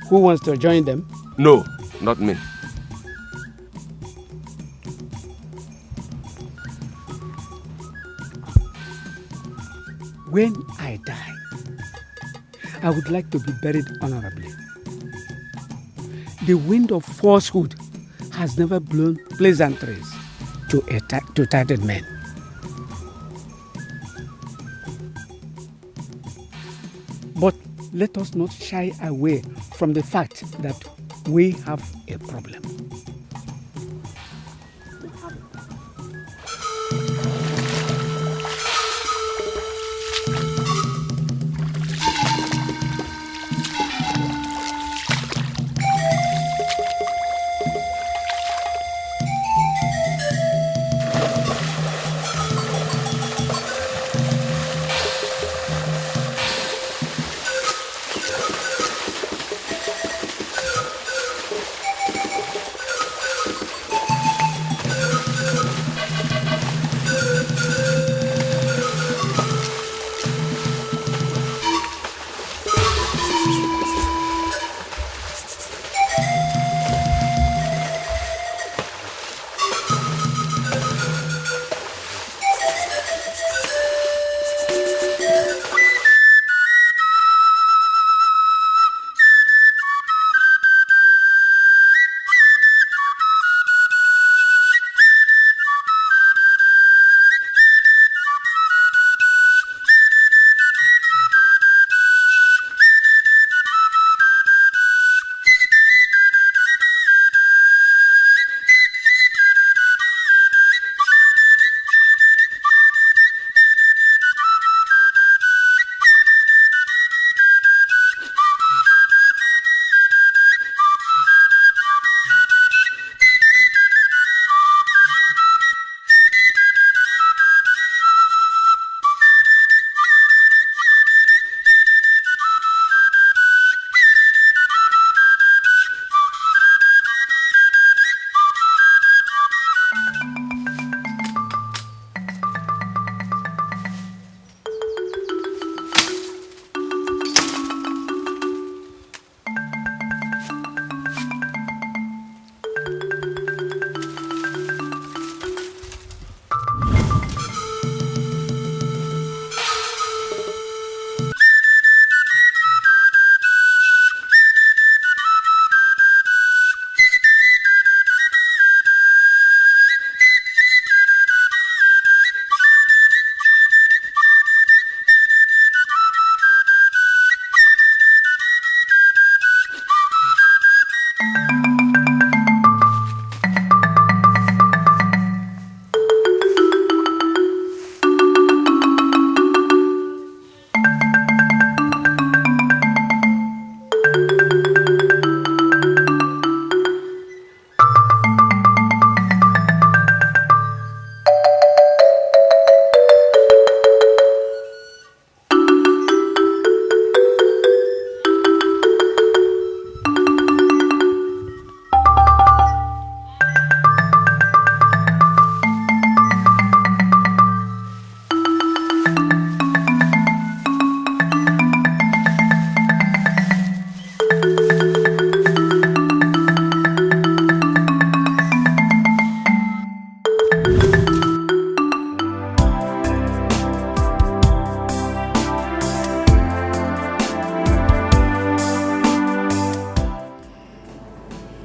who wants to join them? No, not me. When I die, I would like to be buried honorably. The wind of falsehood has never blown pleasantries to titled men. But let us not shy away from the fact that we have a problem.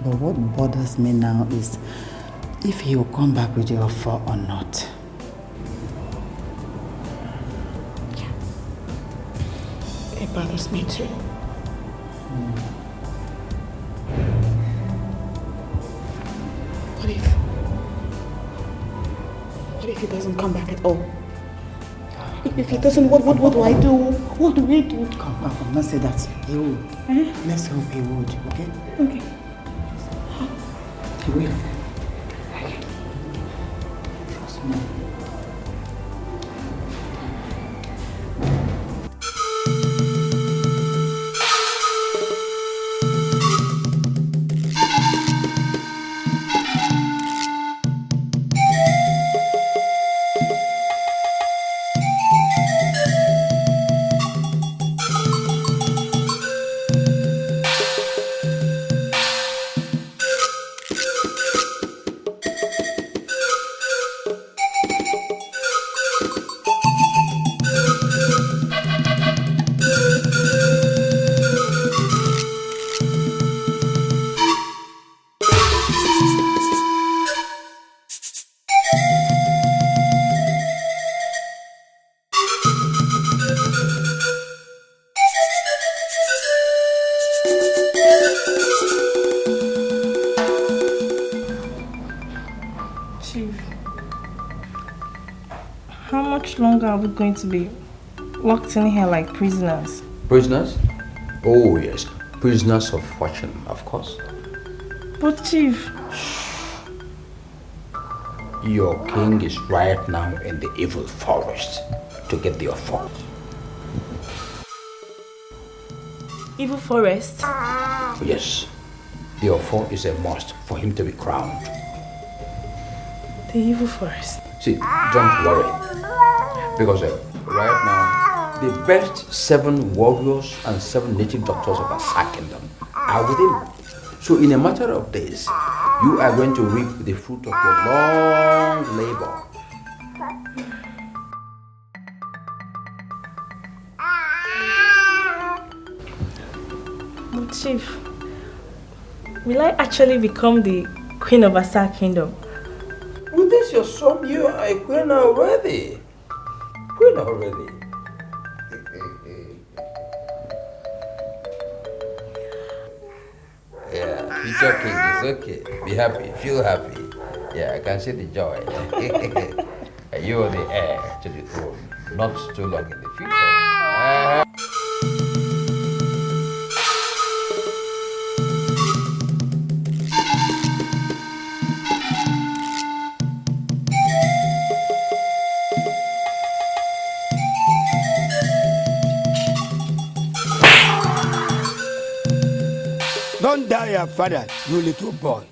But what bothers me now is if he will come back with the offer or not. It bothers me too. What if he doesn't come back at all? If he doesn't, what do I do? What do we do? Come, not say that. He will. Let's hope he would, okay? Okay. He will. Trust me. Longer are we going to be locked in here like prisoners? Prisoners? Oh yes, prisoners of fortune, of course. But Chief... Your king is right now in the evil forest to get the offer. Evil forest? Yes, the offer is a must for him to be crowned. The evil forest? See, don't worry. Because right now, the best 7 warriors and 7 native doctors of Asa Kingdom are with him. So in a matter of days, you are going to reap the fruit of your long labor. But Chief, will I actually become the queen of Asa Kingdom? With this your son, you are a queen already. Queen already. Yeah, it's okay, it's okay. Be happy, feel happy. Yeah, I can see the joy. You are the heir to the throne, not too long in the future. Don't die your father, you little boy.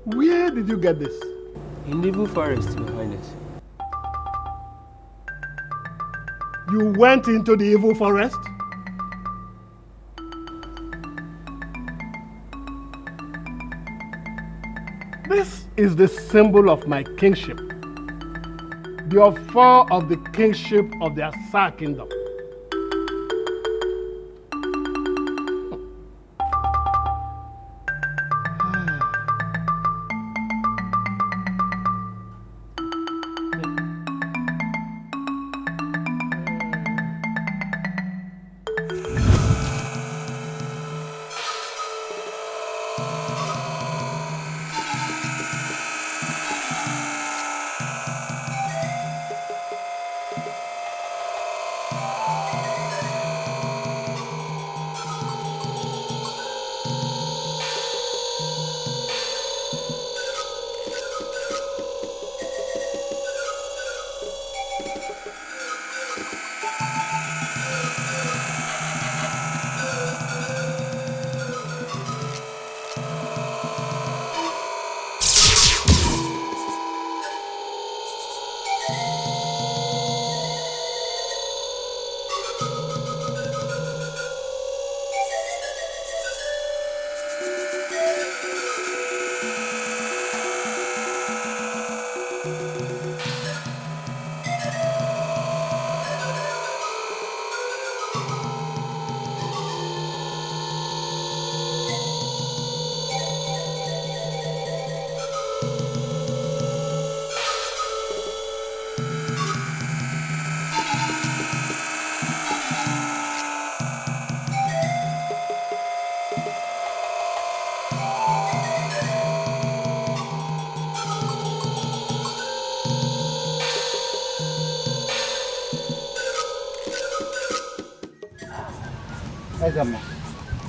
Where did you get this? In the evil forest, Your Highness. You went into the evil forest? This is the symbol of my kingship. The offer of the kingship of the Asa Kingdom.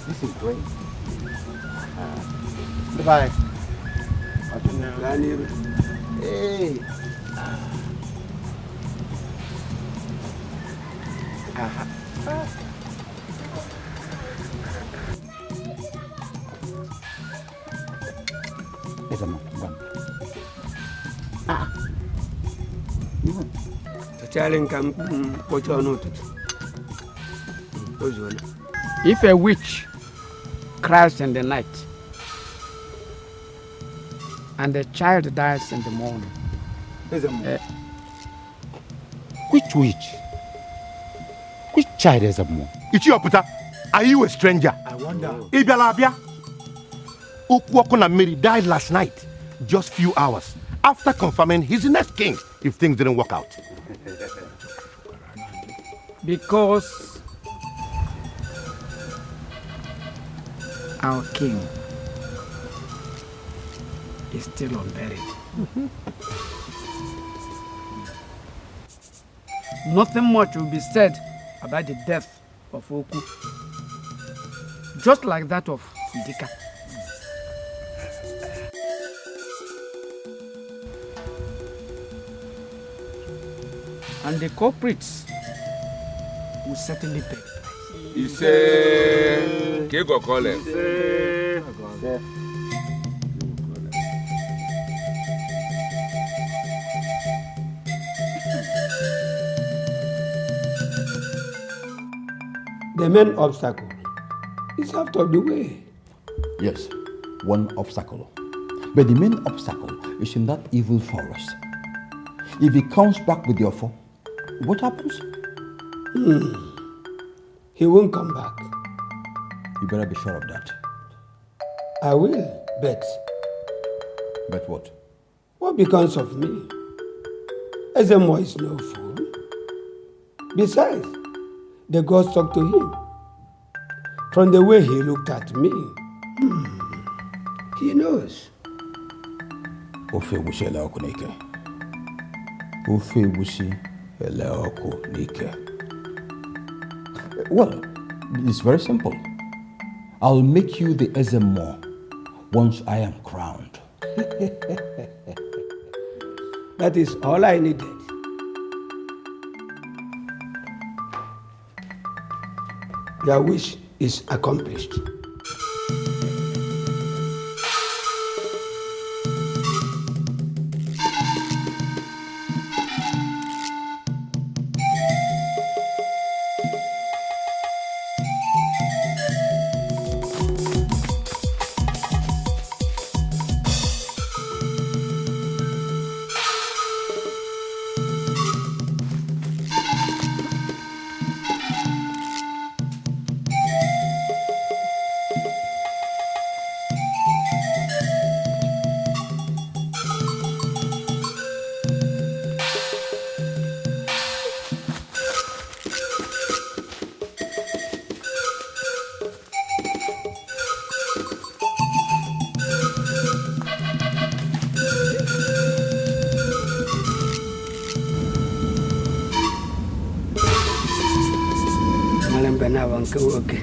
This is great. Goodbye. Hey. If a witch cries in the night and the child dies in the morning, Which witch? Which child is a more? Ichiopita, are you a stranger? I wonder. Ibialabia. Okonkwo Mary died last night, just few hours, after confirming he's the next king if things didn't work out. because our king is still unburied. Nothing much will be said about the death of Oku, just like that of Ndika. And the culprits will certainly pay. Ise, Kego Kole. The main obstacle is out of the way. Yes, one obstacle. But the main obstacle is in that evil forest. If he comes back with the offer, what happens? He won't come back. You better be sure of that. I will, bet. Bet what? What becomes of me? Ezemo is no fool. Besides, the gods talk to him. From the way he looked at me, he knows. Ofe wushi ele oku n'ike. Ofe wushi ele oku n'ike. Well, it's very simple. I'll make you the Ezemo once I am crowned. That is all I needed. Your wish is accomplished. Okay.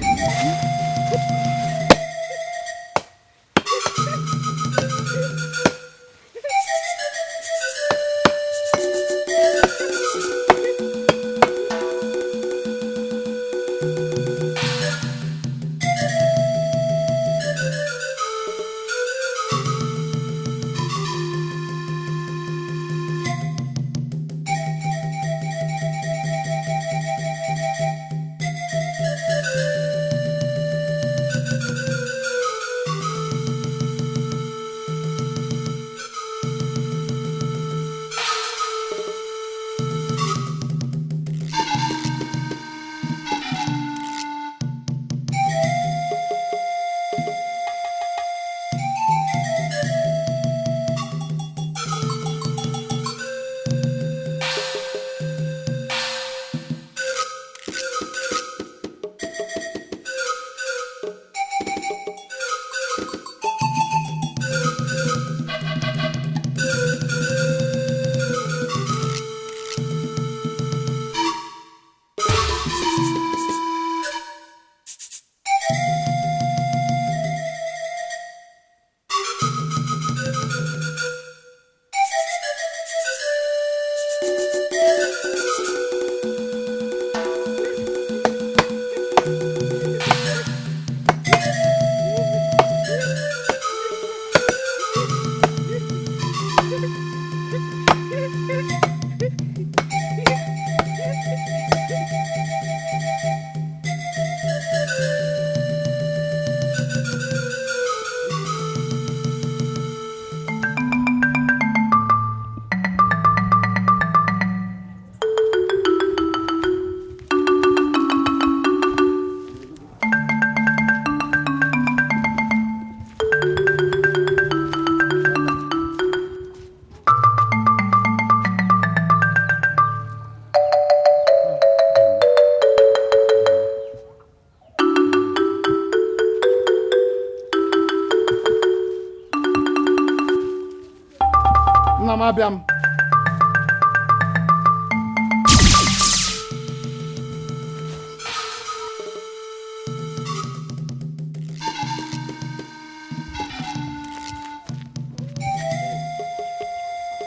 Abịam.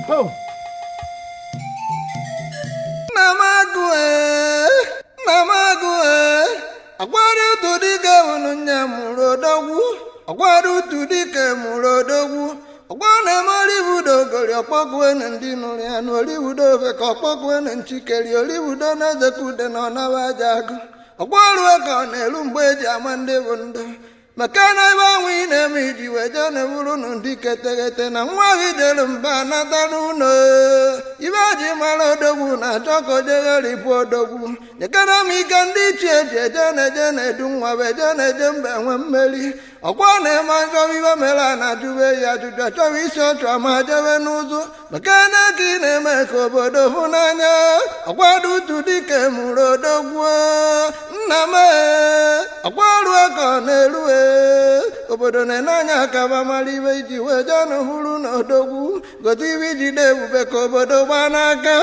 Oh. Namague, Aguadu to the Gavunamurodawu, Aguadu to the Camurodawu. Ogwana Nollywood ogori okpogwen ndi nuri anu Nollywood oveka okpogwen nchikeri Nollywood na zekude na nawajagu ogwaru aka na-elu mgbe eji ama ndị bụ ndụ maka na ebe anwụ ị na-eme iji weje na ewuru ndị keteghete na nwa gị jere mba nata n'ụlọ ibe ji mara odogwu na achọ ka o jegharịpụ odogwu nyekere m ike ndị ichie eji eje na-eje na-edu nwa bụ eje na-eje mba enwe mmeri ọkwa na-eme achọrọ ibe mere a na-ajụbe ya ajụjụ achọrọ isi ọchụ ma jebe n'ụzụ maka na ka ị na-eme ka obodo hụ n'anya ọkwado utu dịka emuru odogwu nna m ọkwarụ aka ọ na-eru obodo na-ene anya ka ba mara ibe iji wee jee n'ụhụrụ na odogwu gote ibe ijide ebube ka obodo gbaa n'aka.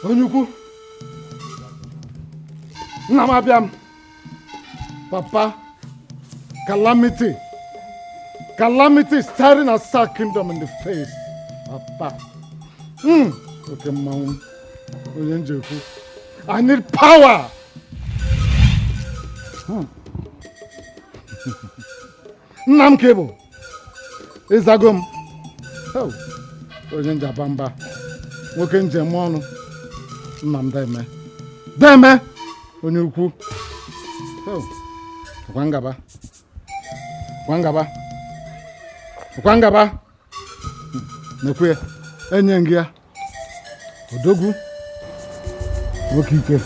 Onyukwu nna m abịa m papa calamity staring at Star Kingdom in the face papa oke mmanwụ onye njekwu I need power nna m kebụ ịzago m onye njabamba nwoke njem ọnụ nna m deme onye ukwu kwa ngaba nekwe enye gị ya odogwu nwoke ike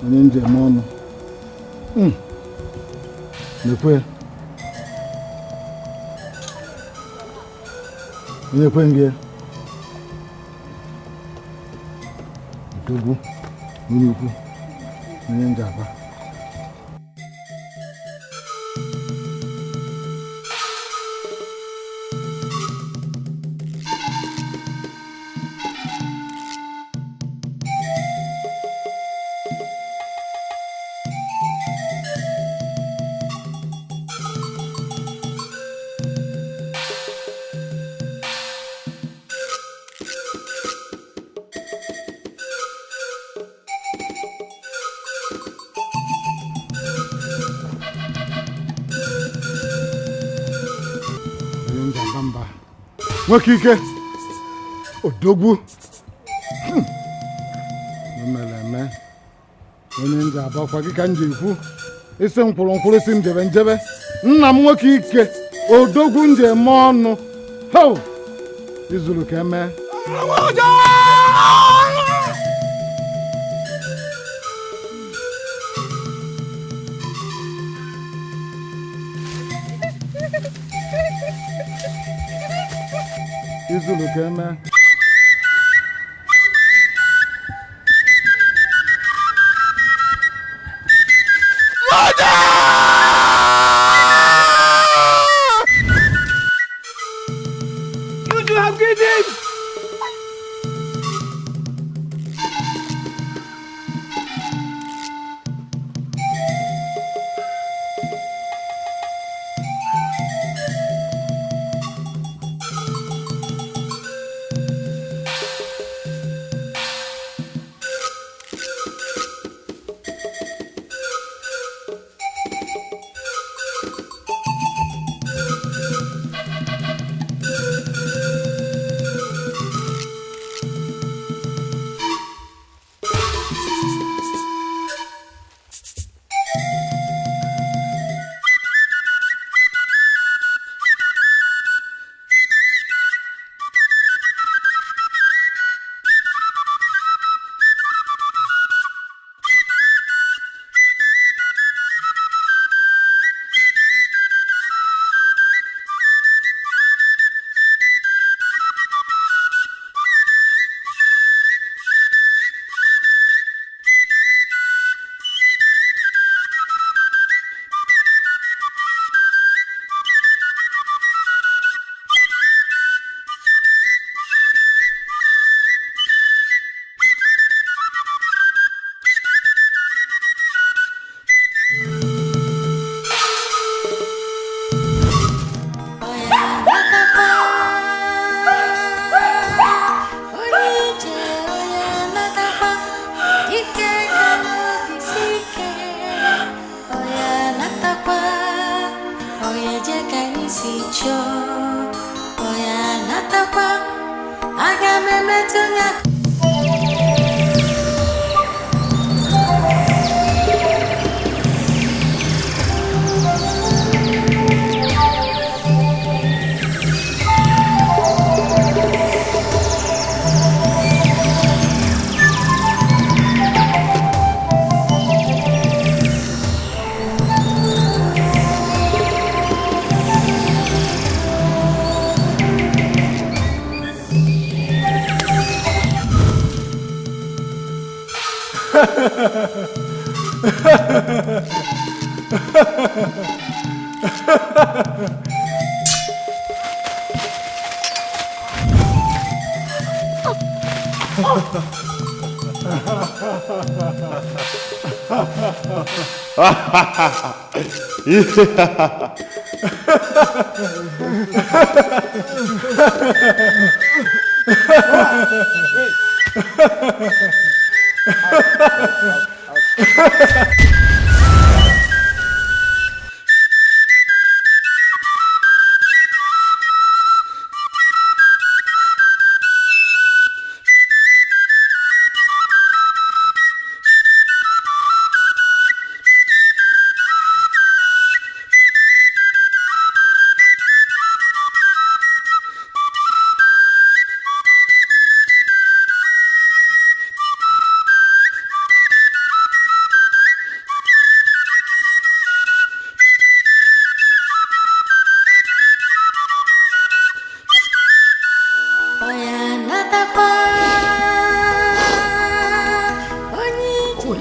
onye njem ọnụ nekwe onye kwe gị odogwu onye ukwu onye njaba Wakike. Odogwu. Meleme. Onye nje abakwa gị ka nje ikwu. Isi nkwụrụ si njebe njebe. Nna m nwoke ike. Odogwu nje eme ọnụ. Ho! Izulu ka eme. Izulu ka eme. You two have greetings!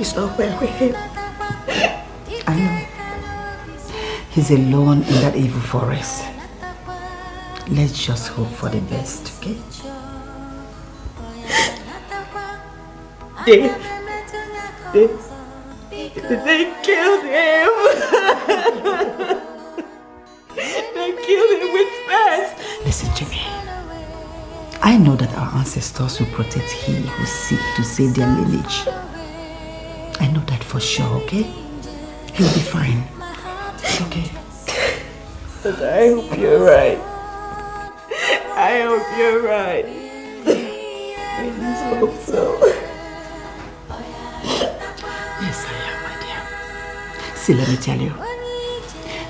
It's not well with him. I know. He's alone in that evil forest. Let's just hope for the best, okay? They killed him. They killed him with spears. Listen, Jimmy. I know that our ancestors will protect he who seek to save their lineage. I know that for sure, okay? He'll be fine. It's okay. But I hope you're right. I hope you're right. I hope so. Yes, I am, my dear. See, let me tell you.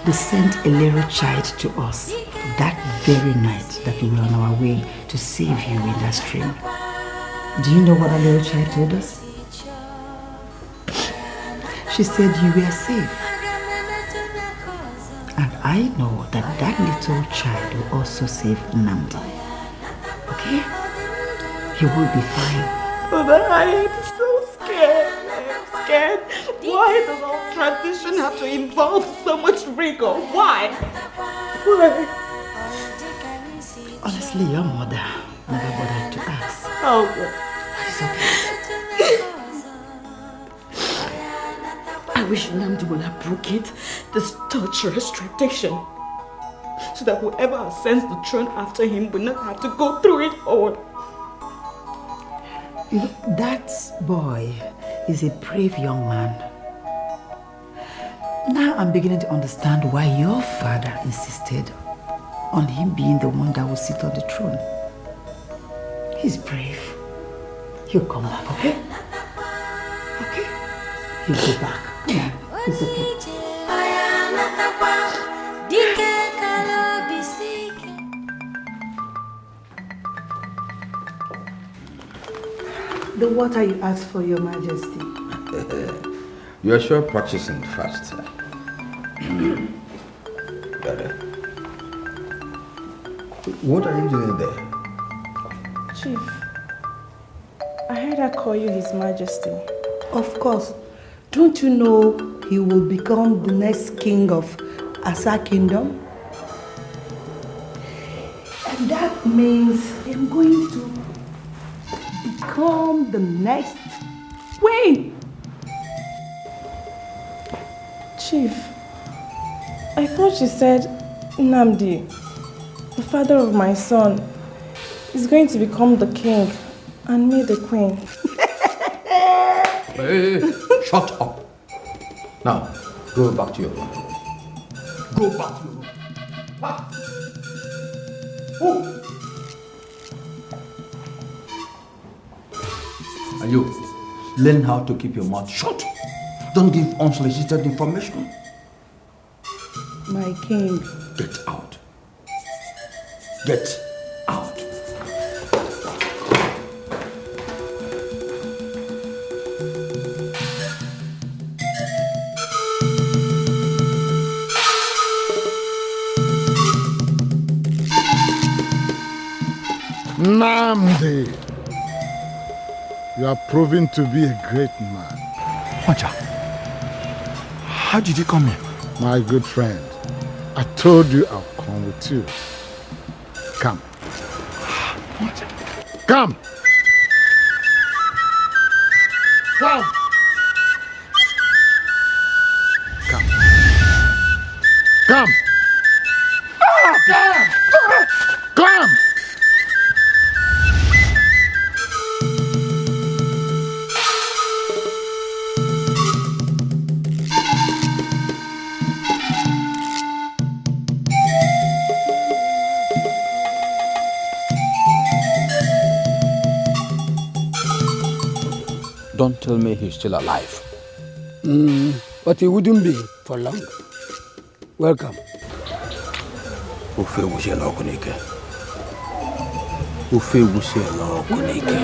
They sent a little child to us that very night that we were on our way to save you in that stream. Do you know what a little child told us? She said you were safe. And I know that that little child will also save Nnamdi. Okay? He will be fine. But I am so scared. I'm scared. Why does our tradition have to involve so much rigor? Why? Why? Honestly, your mother never bothered to ask. Oh, it's okay. I wish Nnamdi would have broken this torturous tradition so that whoever ascends the throne after him will not have to go through it all. You know, that boy is a brave young man. Now I'm beginning to understand why your father insisted on him being the one that will sit on the throne. He's brave. He'll come back, okay? Okay? He'll go back. Yeah, it's okay. The water you asked for, Your Majesty. You are sure purchasing fast, sir. What are you doing there? Chief, I heard her call you His Majesty. Of course. Don't you know he will become the next king of Asa Kingdom? And that means I'm going to become the next queen. Chief, I thought you said Nnamdi, the father of my son, is going to become the king and me the queen. Hey, shut up. Now, go back to your room. Go back to your room. Back. Oh. And you, learn how to keep your mouth shut. Don't give unsolicited information. My king. Get out. Get out. Nnamdi, you are proving to be a great man. Macha, how did you come here? My good friend, I told you I'll come with you. Come. Come. Come. Come. Come. Come. Come. Don't tell me he's still alive. But he wouldn't be for long. Welcome. Ufe wushela okunike. Ufe wushela okunike.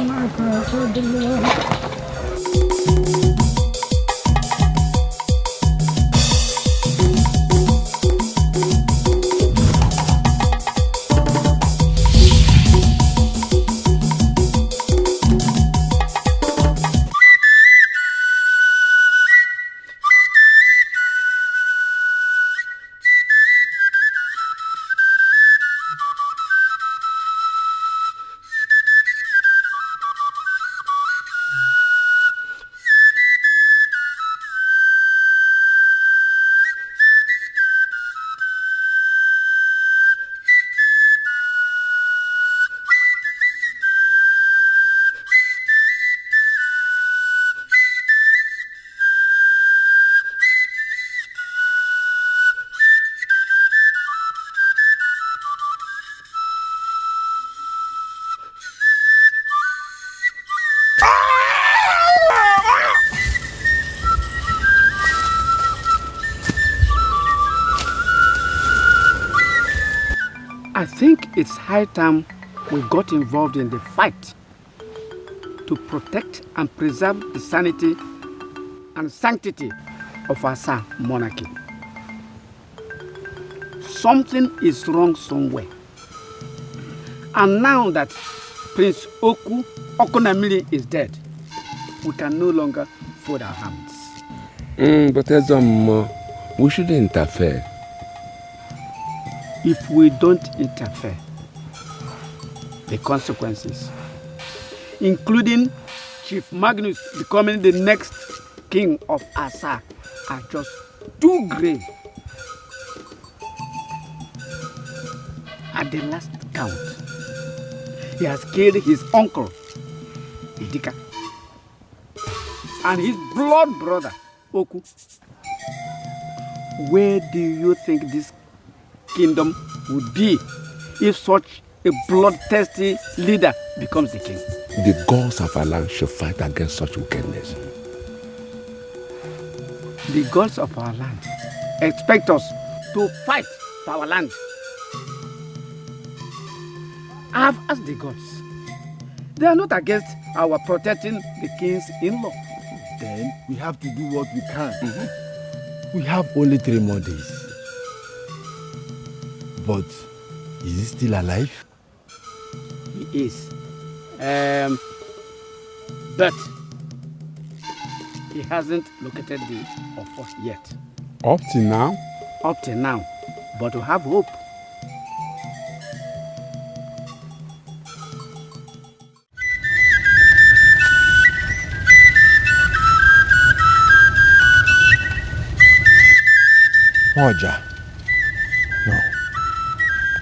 I think it's high time we got involved in the fight to protect and preserve the sanity and sanctity of Asa monarchy. Something is wrong somewhere. And now that Prince Okunamili is dead, we can no longer fold our hands. But as we shouldn't interfere. If we don't interfere, the consequences, including Chief Magnus becoming the next king of Asa, are just too grave. At the last count, he has killed his uncle, Idika, and his blood brother, Oku. Where do you think this kingdom would be if such a bloodthirsty leader becomes the king? The gods of our land should fight against such wickedness. The gods of our land expect us to fight for our land. I have asked the gods. They are not against our protecting the king's in-law. Then we have to do what we can. We have only 3 more days. But is he still alive? He is. But he hasn't located the offer yet. Up till now? Up till now. But we have hope. Oja. No.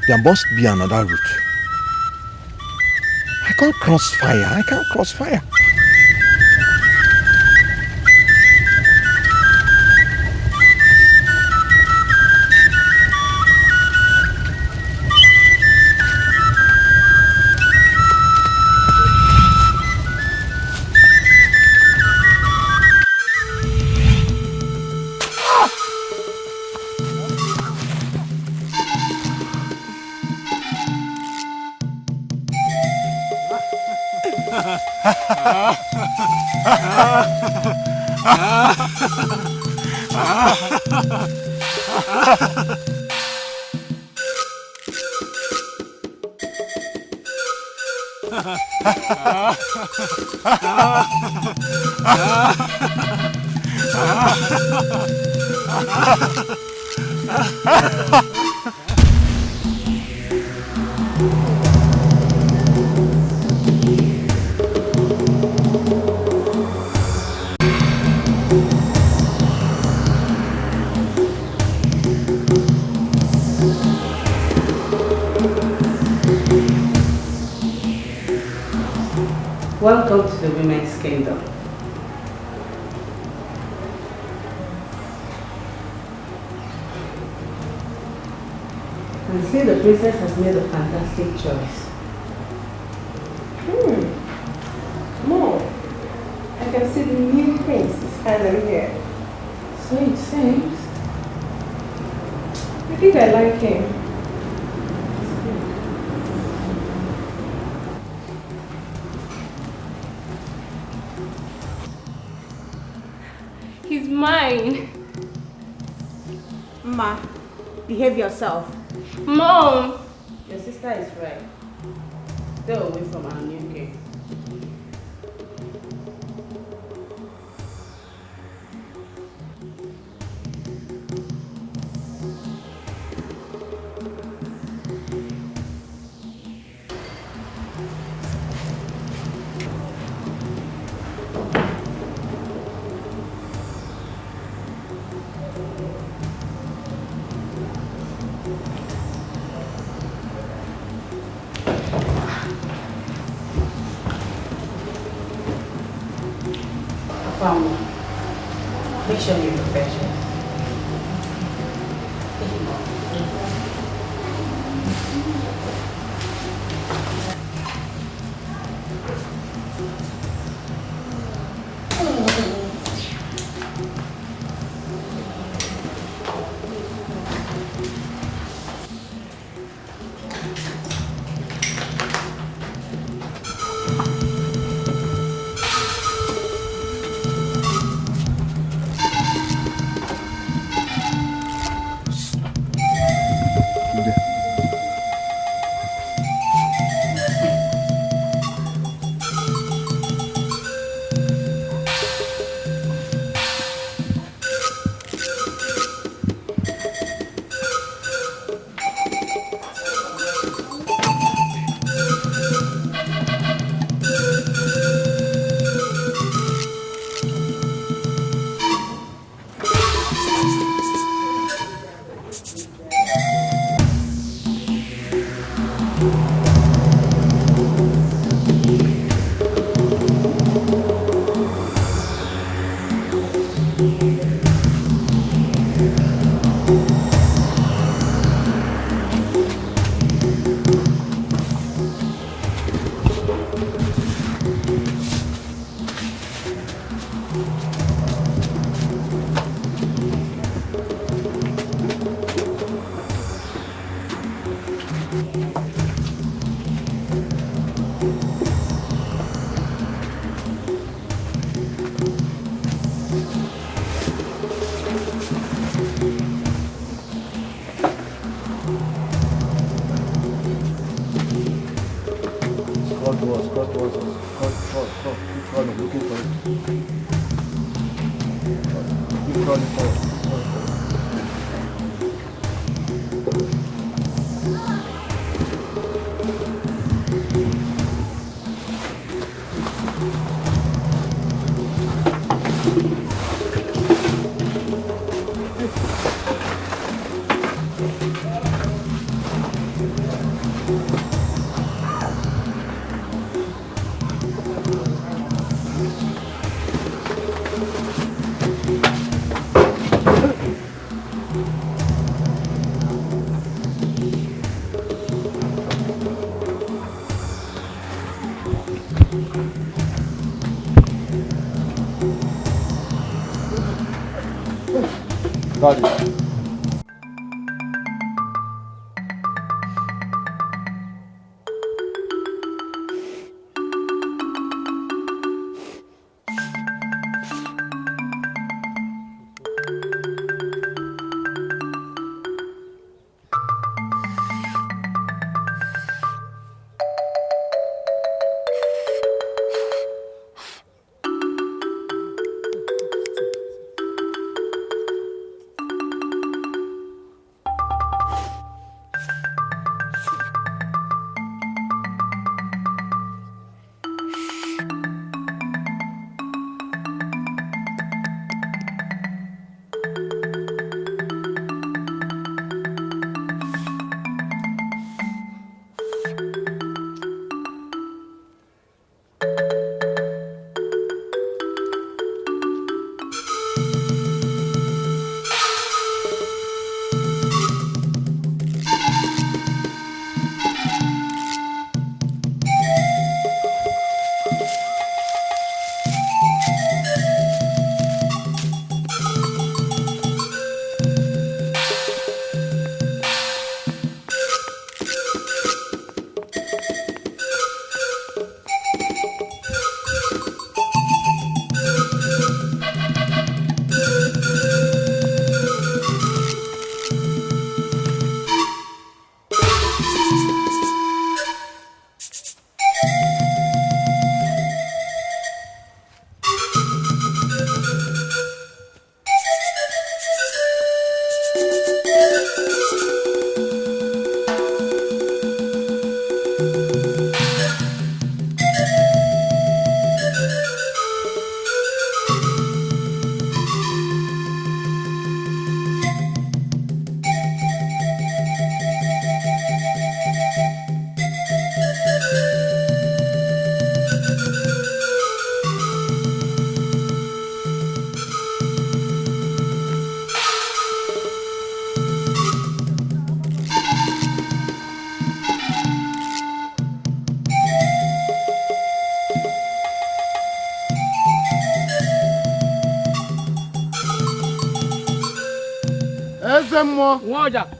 There must be another route. I can't cross fire. I can't cross fire. Welcome to the Women's Kingdom. And see, the princess has made a fantastic choice. Mom, I can see the new prince is finally here. So it seems. I think I like him. He's mine. Ma, behave yourself. Mom! Your sister is right. Stay away from our new king. Make sure you refresh it. Got it.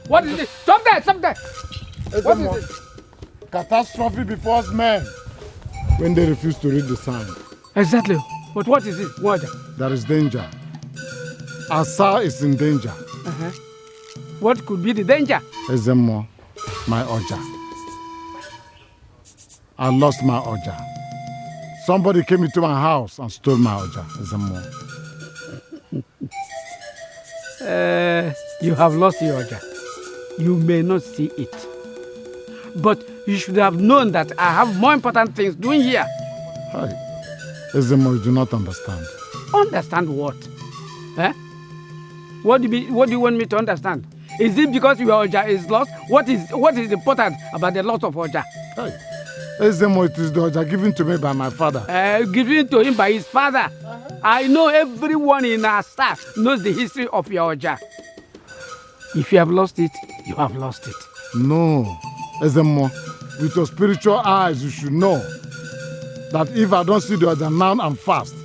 What is it? Stop there! Stop there! What is it? Catastrophe befalls men when they refuse to read the sign. Exactly. But what is it? What? There is danger. Asa is in danger. What could be the danger? Ezemo, my Oja. I lost my Oja. Somebody came into my house and stole my Oja. Ezemo. You have lost your Oja. You may not see it. But you should have known that I have more important things doing here. Hi. Ezemo, you do not understand. Understand what? Eh? What do you want me to understand? Is it because your Oja is lost? What is important about the loss of Oja? Hey. Ezemo, it is the Oja given to me by my father. Given to him by his father? I know everyone in our staff knows the history of your Oja. If you have lost it, you have lost it. No. Ezemo, with your spiritual eyes, you should know that if I don't see the Oja now and fast,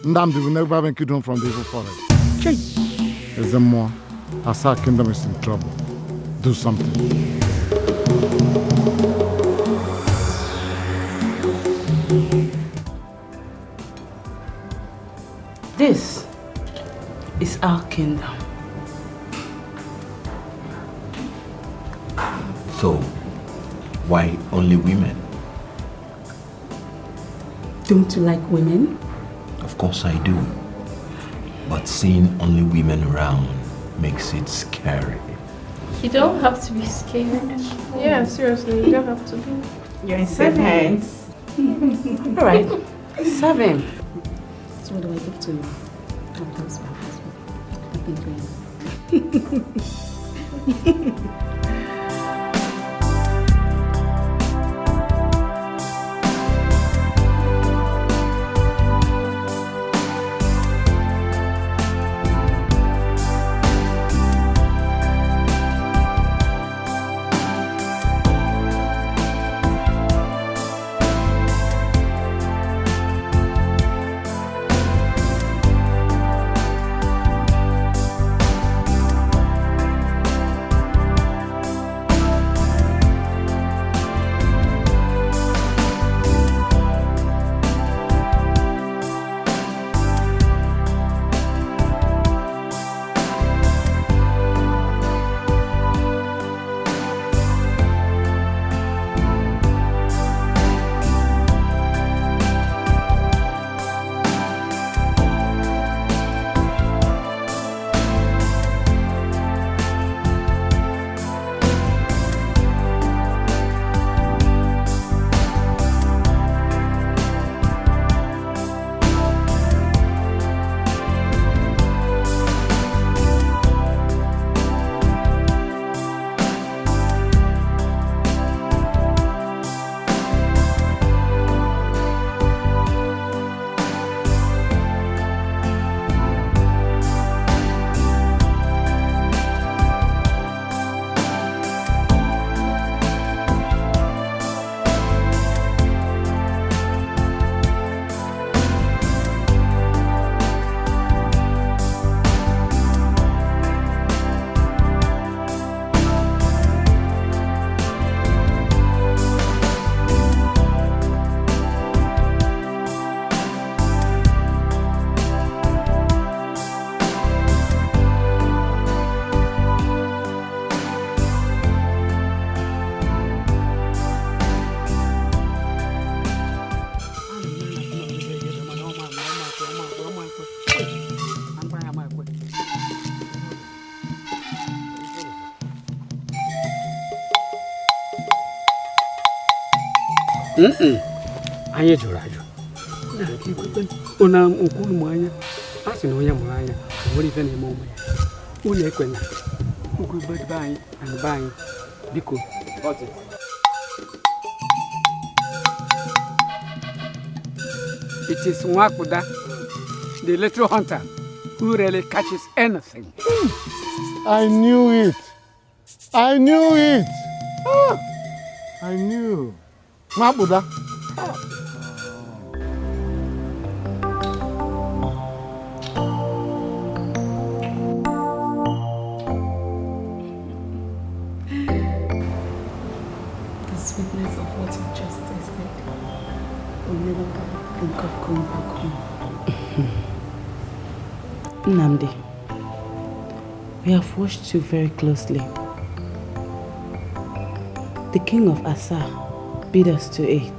Ndamdi will never make it home from the evil forest. Ezemo, Asa Kingdom is in trouble. Do something. This is our kingdom. So, why only women? Don't you like women? Of course I do. But seeing only women around makes it scary. You don't have to be scared. Yeah, seriously, you don't have to be. You're in safe hands. All right, serve him. So what do I give to you? I'll close my husband. Anya jụrụ ajụ. Ụna nkwulu m anya. A sị na onye mụrụ anya, nwere ife na-eme ụmụ ya. Unu ekwena. Ugwu be anyị na be anyị. Biko. It is Nwakuda, the little hunter, who really catches anything. I knew it. I knew it. Ah, I knew. Nwakuda. The sweetness of what you just tasted will never think of going back home. Nnamdi, we have watched you very closely. The king of Asa beat us to it,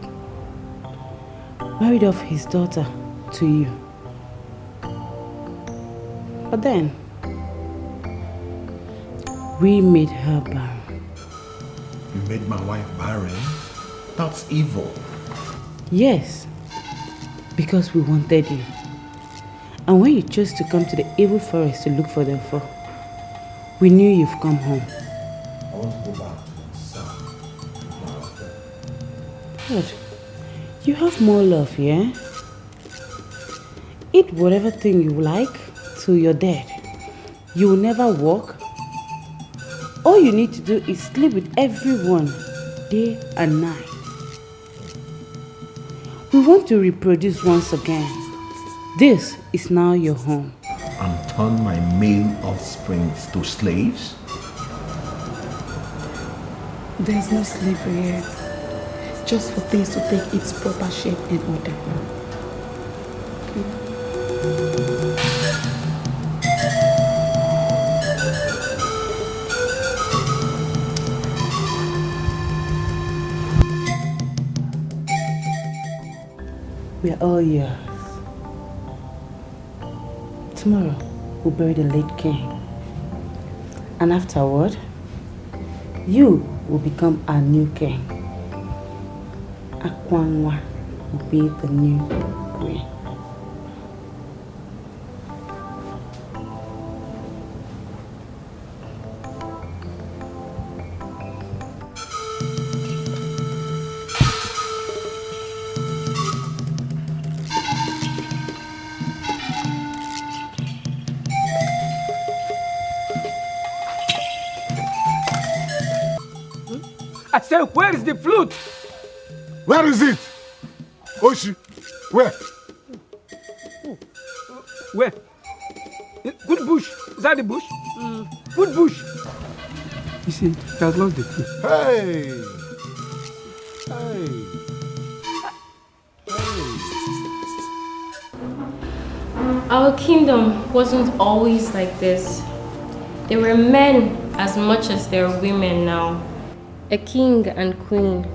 married off his daughter to you. But then, we made her barren. You made my wife barren? That's evil. Yes, because we wanted you. And when you chose to come to the evil forest to look for them for, we knew you've come home. I want to go back to my son. Good. You have more love, yeah? Eat whatever thing you like till you're dead. You will never walk. All you need to do is sleep with everyone, day and night. We want to reproduce once again. This is now your home. And turn my male offspring to slaves? There's no slavery here. Just for things to take its proper shape and order. We are all yours. Tomorrow, we'll bury the late king. And afterward, you will become our new king. Akwangwa will be the new queen. I said, where is the flute? Where is it? Oshi, where? Where? Good bush. Is that the bush? Good bush. You see, he has lost the flute. Hey! Our kingdom wasn't always like this. There were men as much as there are women now. A king and queen.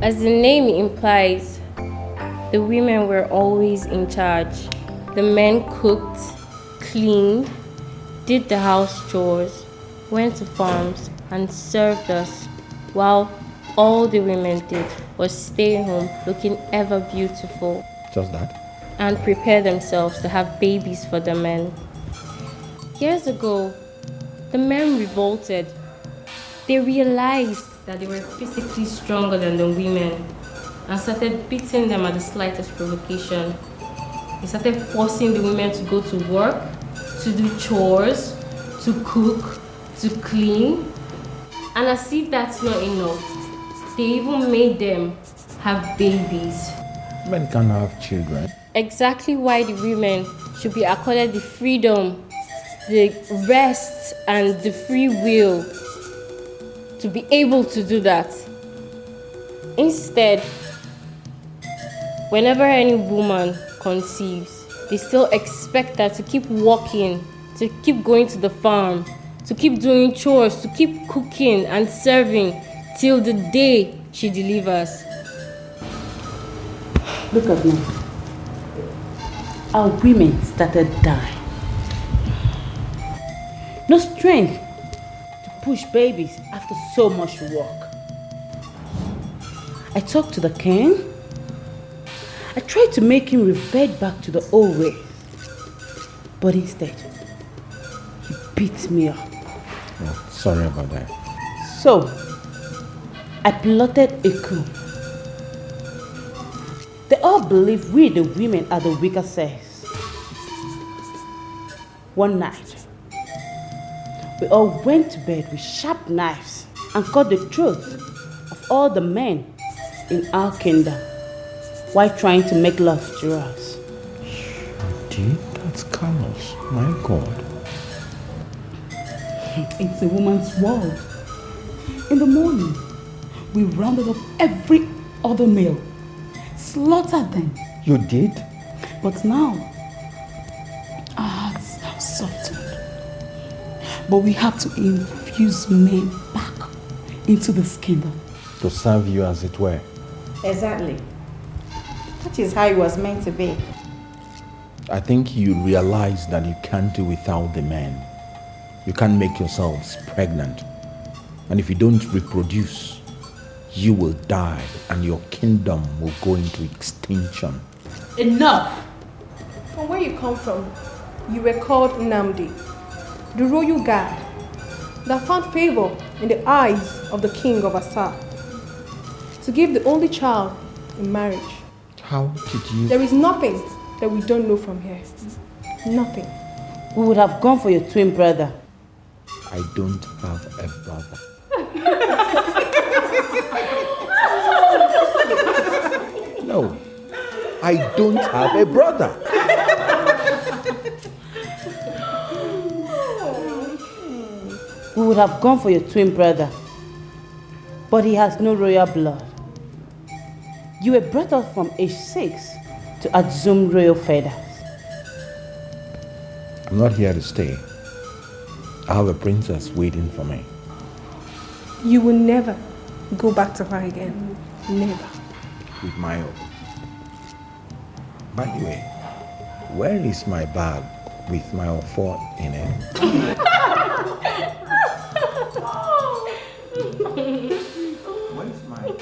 As the name implies, the women were always in charge. The men cooked, cleaned, did the house chores, went to farms, and served us, while all the women did was stay home looking ever beautiful. Just that? And prepare themselves to have babies for the men. Years ago, the men revolted. They realized that they were physically stronger than the women and started beating them at the slightest provocation. They started forcing the women to go to work, to do chores, to cook, to clean. And as if that's not enough, they even made them have babies. Men can have children. Exactly why the women should be accorded the freedom, the rest, and the free will to be able to do that. Instead, whenever any woman conceives, they still expect her to keep working, to keep going to the farm, to keep doing chores, to keep cooking and serving till the day she delivers. Look at me. Our women started dying. No strength to push babies after so much work. I talked to the king. I tried to make him revert back to the old way. But instead, he beat me up. Oh, sorry about that. So, I plotted a coup. They all believe we, the women, are the weaker sex. One night, we all went to bed with sharp knives and cut the throats of all the men in our kingdom while trying to make love to us. Dude, that's callous. My God. It's a woman's world. In the morning, we rounded up every other male, slaughtered them. You did? But now, our hearts have softened. But we have to infuse men back into this kingdom. To serve you as it were. Exactly. That is how it was meant to be. I think you realize that you can't do without the men. You can't make yourselves pregnant. And if you don't reproduce, you will die and your kingdom will go into extinction. Enough! From where you come from, you were called Nnamdi, the royal guard that found favor in the eyes of the king of Asa to give the only child in marriage. How did you... There is nothing that we don't know from here. Nothing. We would have gone for your twin brother. I don't have a brother. No, I don't have a brother. We would have gone for your twin brother, but he has no royal blood. You were brought up from age 6 to assume royal feathers. I'm not here to stay. I have a princess waiting for me. You will never go back to her again. Never. With my own. By the way, where is my bag? with my effort in it. Where's my...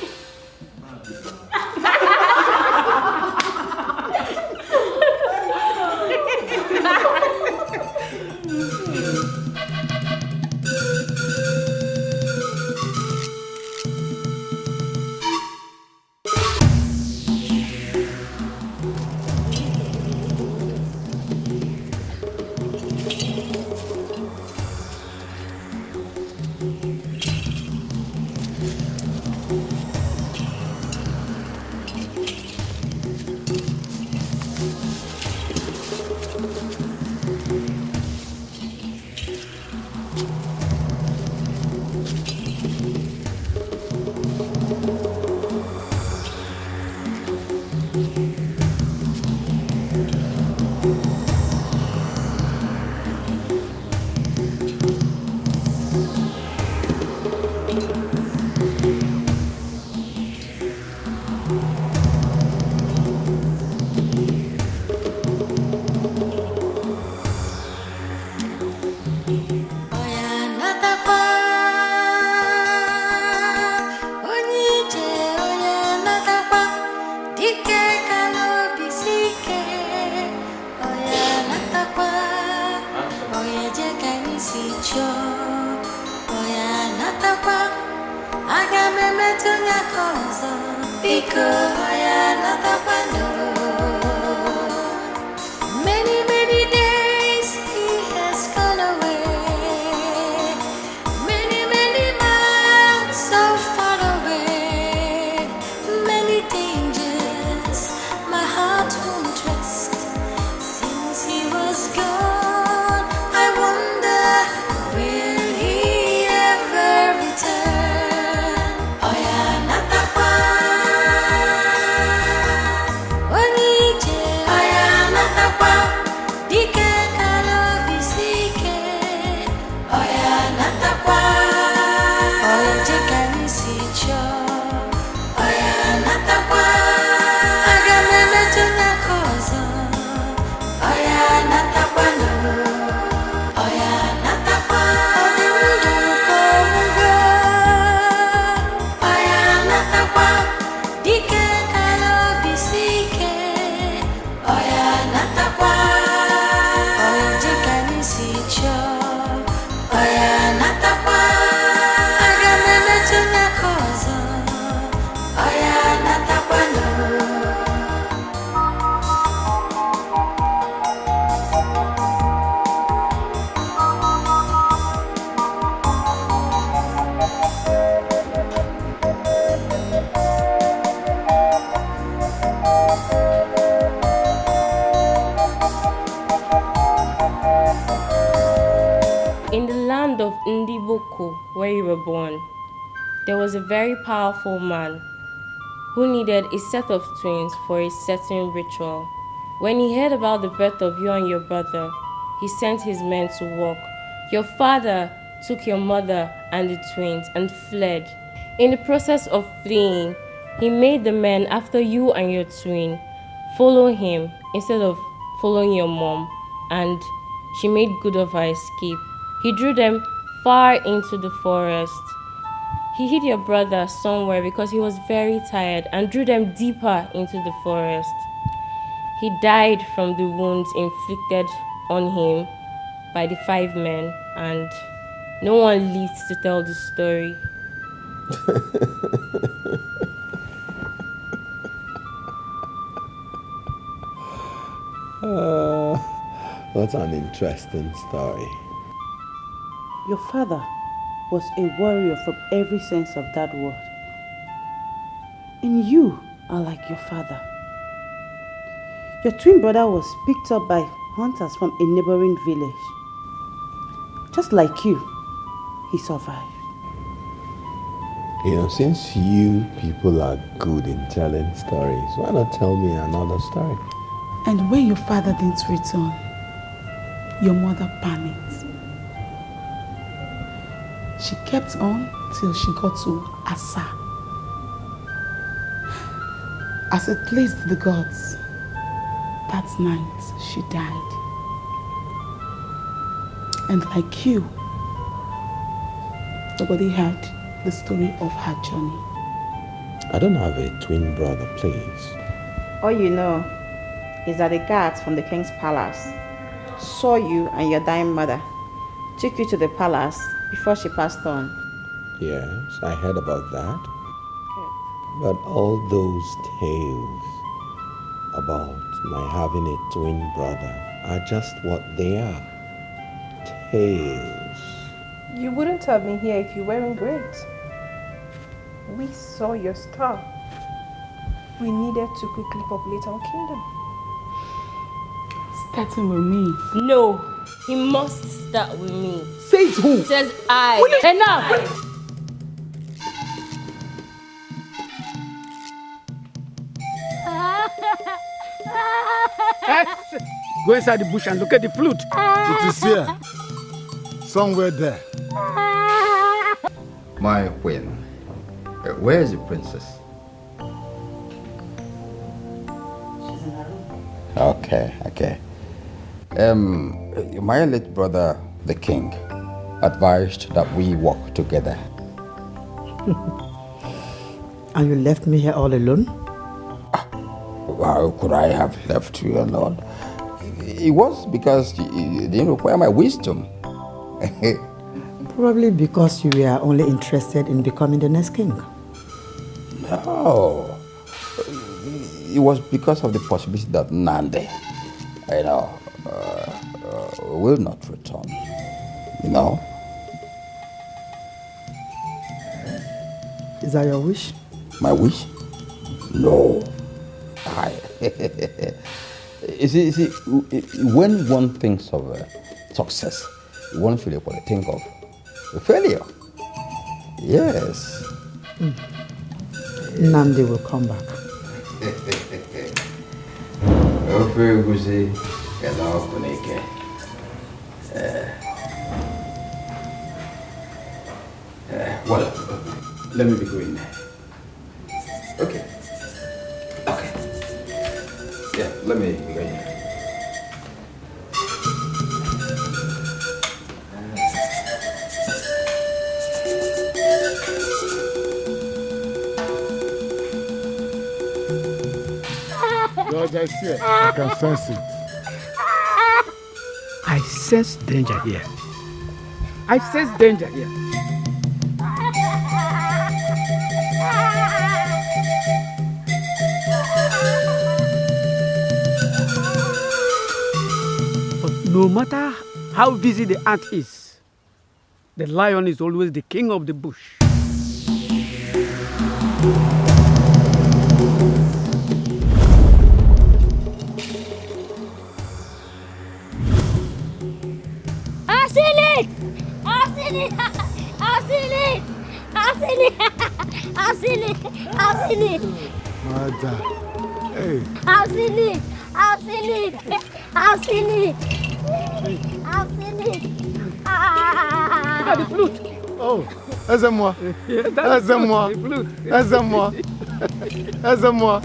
Where you were born, there was a very powerful man who needed a set of twins for a certain ritual. When he heard about the birth of you and your brother, he sent his men to work. Your father took your mother and the twins and fled. In the process of fleeing, he made the men after you and your twin follow him instead of following your mom, and she made good of her escape. He drew them far into the forest. He hid your brother somewhere because he was very tired and drew them deeper into the forest. He died from the wounds inflicted on him by the 5 men, and no one lived to tell the story. What an interesting story. Your father was a warrior from every sense of that word. And you are like your father. Your twin brother was picked up by hunters from a neighboring village. Just like you, he survived. You know, since you people are good in telling stories, why not tell me another story? And when your father didn't return, your mother panicked. She kept on till she got to Asa. As it pleased the gods, that night she died. And like you, nobody heard the story of her journey. I don't have a twin brother, please. All you know is that the guards from the king's palace saw you and your dying mother, took you to the palace before she passed on. Yes, I heard about that. But all those tales about my having a twin brother are just what they are. Tales. You wouldn't have been here if you weren't great. We saw your star. We needed to quickly populate our kingdom. Starting with me. No, he must start with me. Says who? Says I. Enough! Go inside the bush and look at the flute. It is here. Somewhere there. My queen, where is the princess? Okay. My late brother, the king, advised that we work together. And you left me here all alone? How could I have left you alone? It was because you didn't require my wisdom. Probably because you were only interested in becoming the next king. No. It was because of the possibility that Nandi, will not return. Is that your wish? My wish? No. You see, when one thinks of success, one should think of failure. Yes. Nandi will come back. Well, let me be going. Okay. Yeah, let me be going. George, I see it. I can sense it. I sense danger here. I sense danger here. But no matter how busy the ant is, the lion is always the king of the bush. I've seen it! I've seen it! I've seen it! I've seen it! I've seen it! I've seen it! Mother. Hey. I've seen it! I've seen it! I've seen it! I've seen it! Look at the flute! Oh, aide-moi! Aide-moi! Aide-moi! Aide-moi!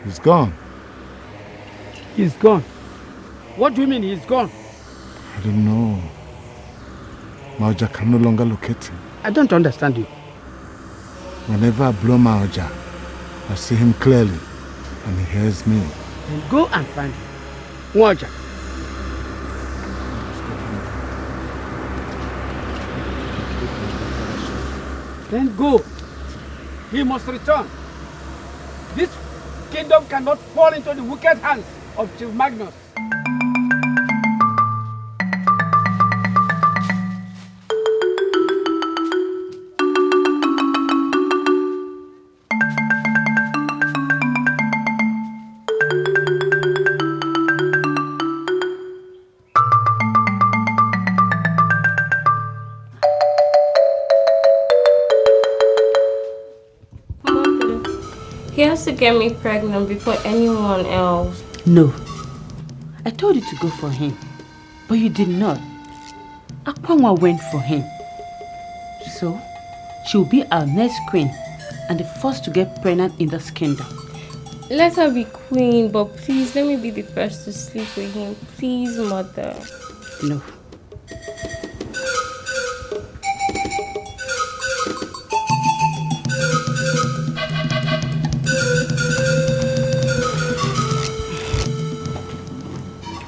He's gone. He's gone. What do you mean he's gone? I don't know. Mauja can no longer locate him. I don't understand you. Whenever I blow Mauja, I see him clearly and he hears me. Then go and find him. Mwaja. Then go. He must return. This kingdom cannot fall into the wicked hands of Chief Magnus. wants to get me pregnant before anyone else. No. I told you to go for him, but you did not. Okonkwo went for him. So, she will be our next queen and the first to get pregnant in this kingdom. Let her be queen, but please let me be the first to sleep with him. Please, mother. No.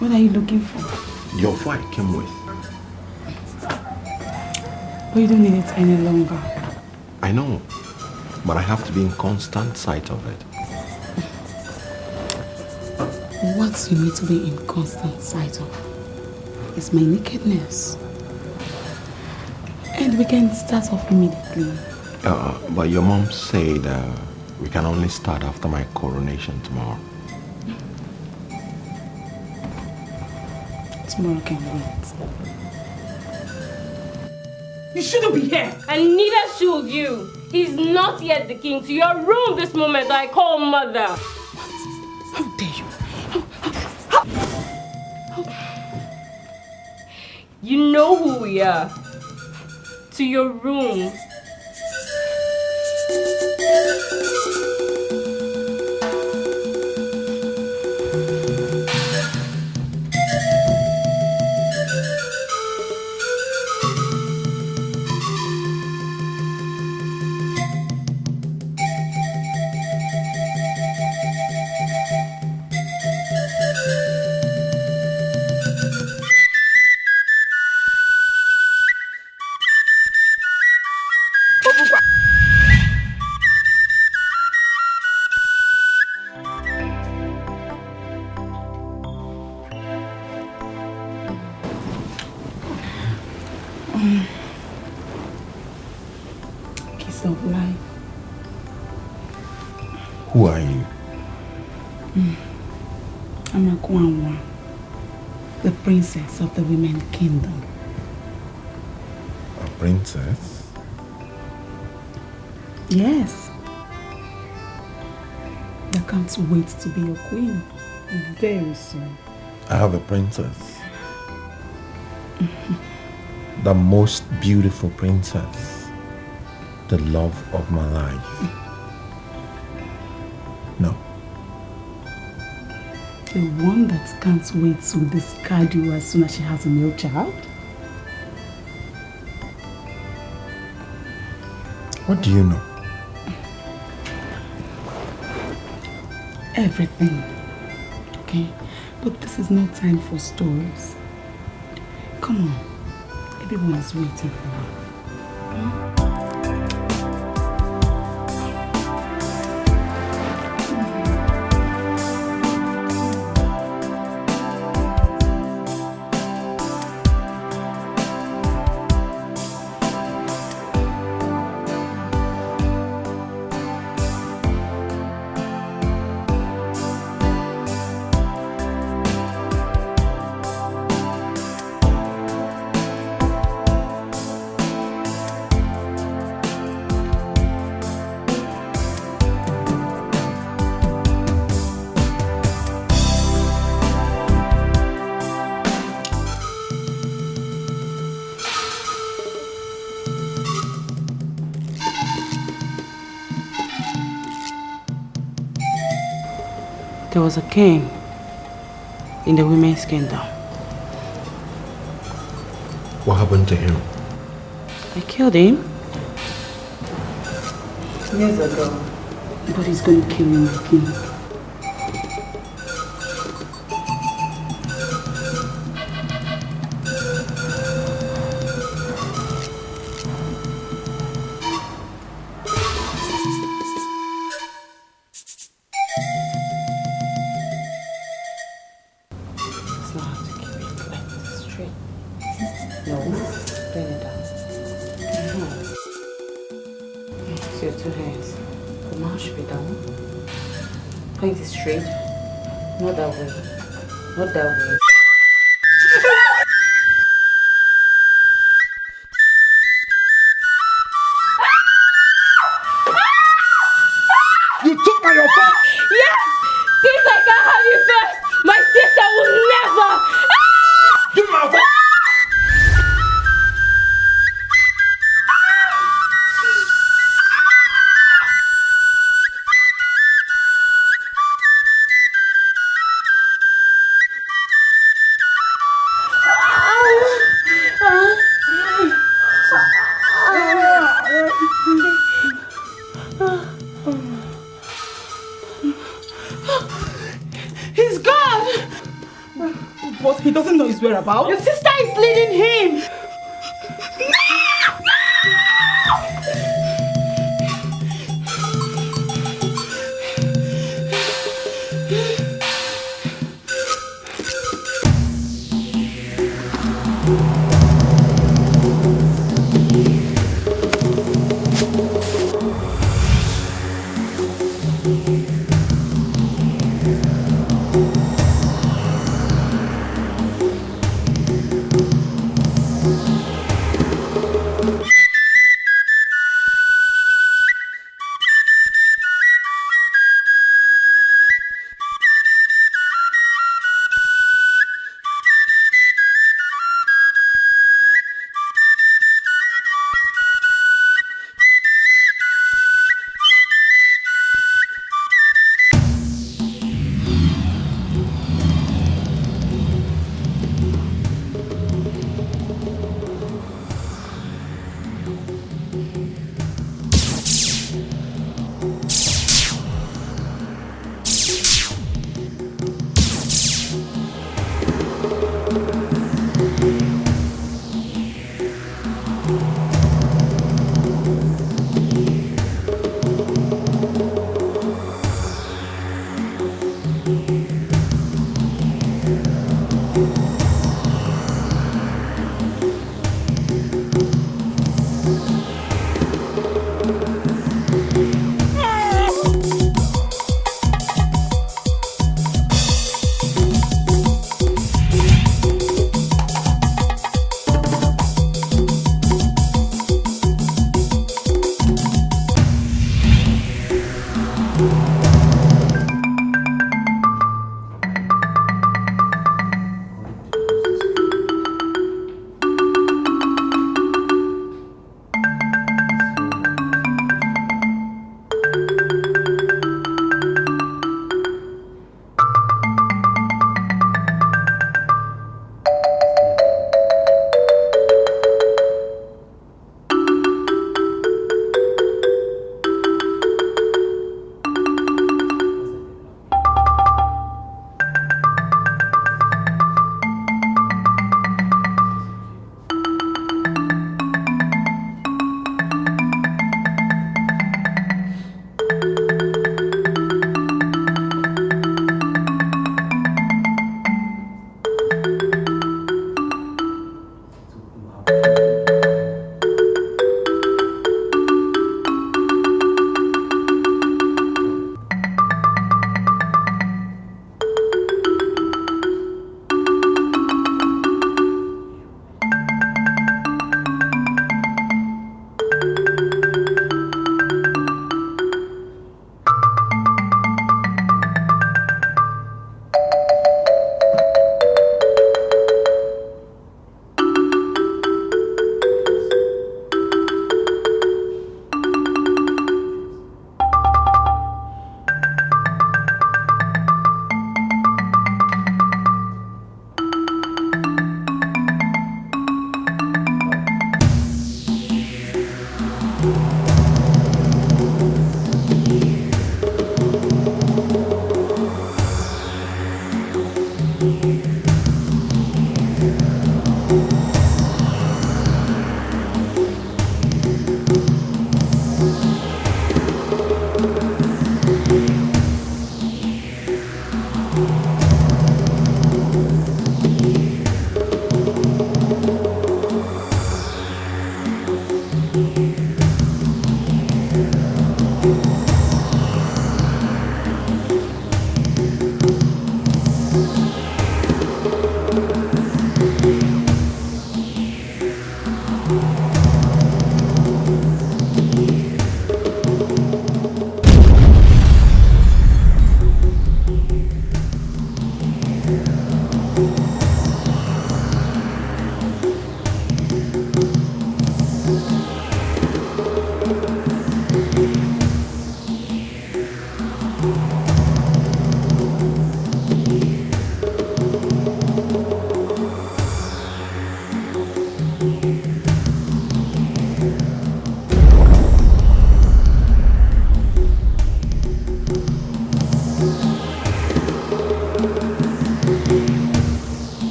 What are you looking for? Your flight came with. But you don't need it any longer. I know, but I have to be in constant sight of it. What you need to be in constant sight of is my nakedness. And we can start off immediately. But your mom said we can only start after my coronation tomorrow. Tomorrow can wait. You shouldn't be here. And neither should you. He's not yet the king. To your room this moment I call mother. How dare you? You know who we are. To your room. Kiss of life. Who are you? I'm Okonkwo, the princess of the women kingdom. A princess? Yes. I can't wait to be your queen very soon. I have a princess. The most beautiful princess. The love of my life. No. The one that can't wait to discard you as soon as she has a male child? What do you know? Everything. Okay? But this is no time for stories. Come on. Everyone is waiting for you. There was a king in the women's kingdom. What happened to him? I killed him years ago. But he's going to kill you, my king. Point it straight. Not that way. Not that way. You took my your phone! Yes! Since I can't have you first, my sister will never! Give me my phone! He's gone! But he doesn't know his whereabouts. Your sister is leading him!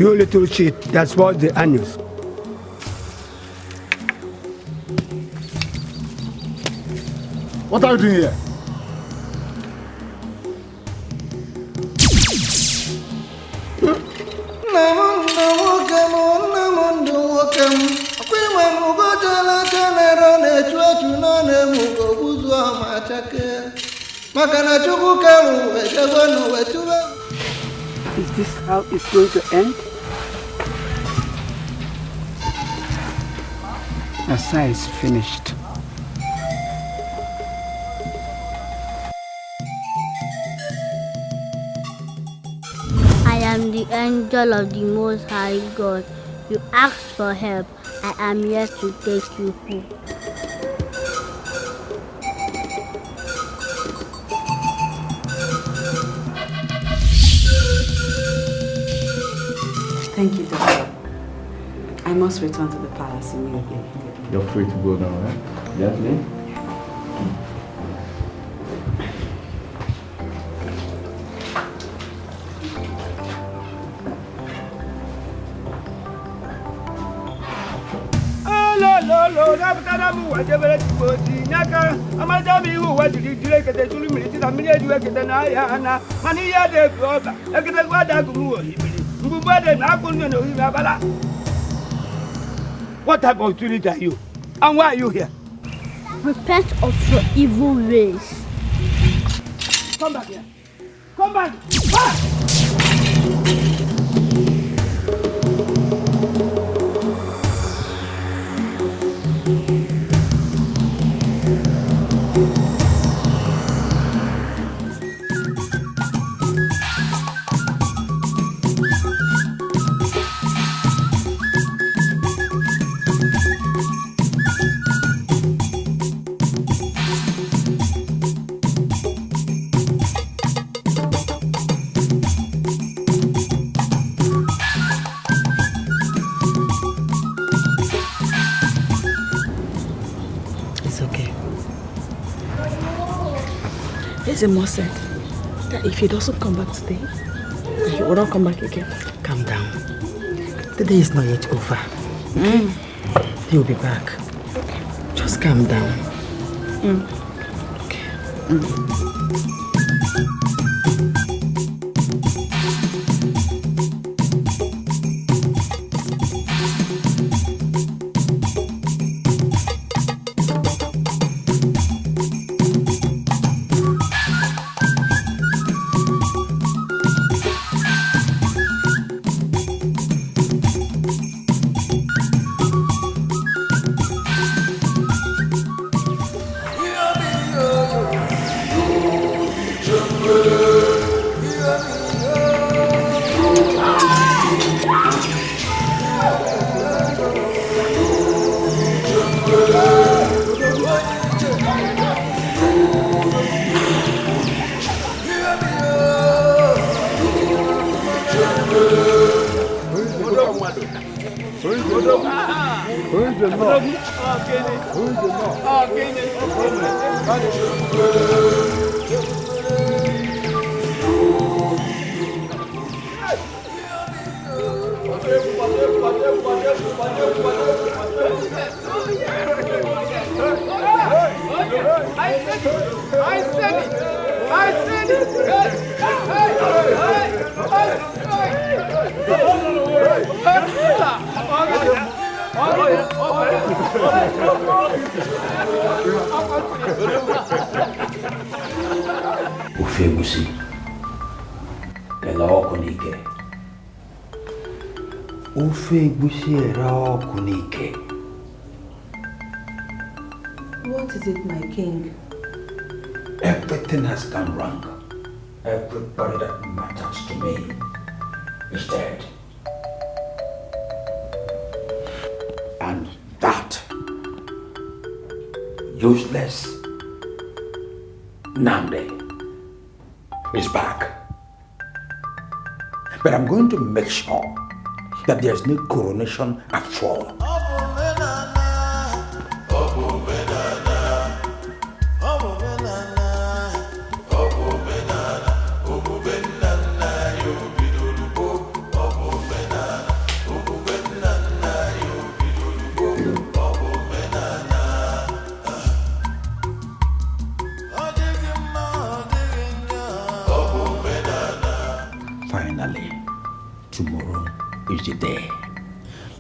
You little shit that spoils the annuals. What are you doing here? Is this how it's going to end? Asa is finished. I am the angel of the Most High God. You asked for help. I am here to take you home. Thank you, Doctor. I must return to the palace immediately. You're free to go now, right? Gently. What type of opportunity are you? And why are you here? Repent of your evil ways. Come back here. Come back. Back! Zemo said that if he doesn't come back today, he will not come back again. Calm down. The day is not yet over. He will be back. Just calm down. Okay. Ufegusi, ela okunike. Ufegusi era okunike. What is it, my king? Everything has gone wrong. Everybody that matters to me is dead. And that useless Namde is back. But I'm going to make sure that there's no coronation at all.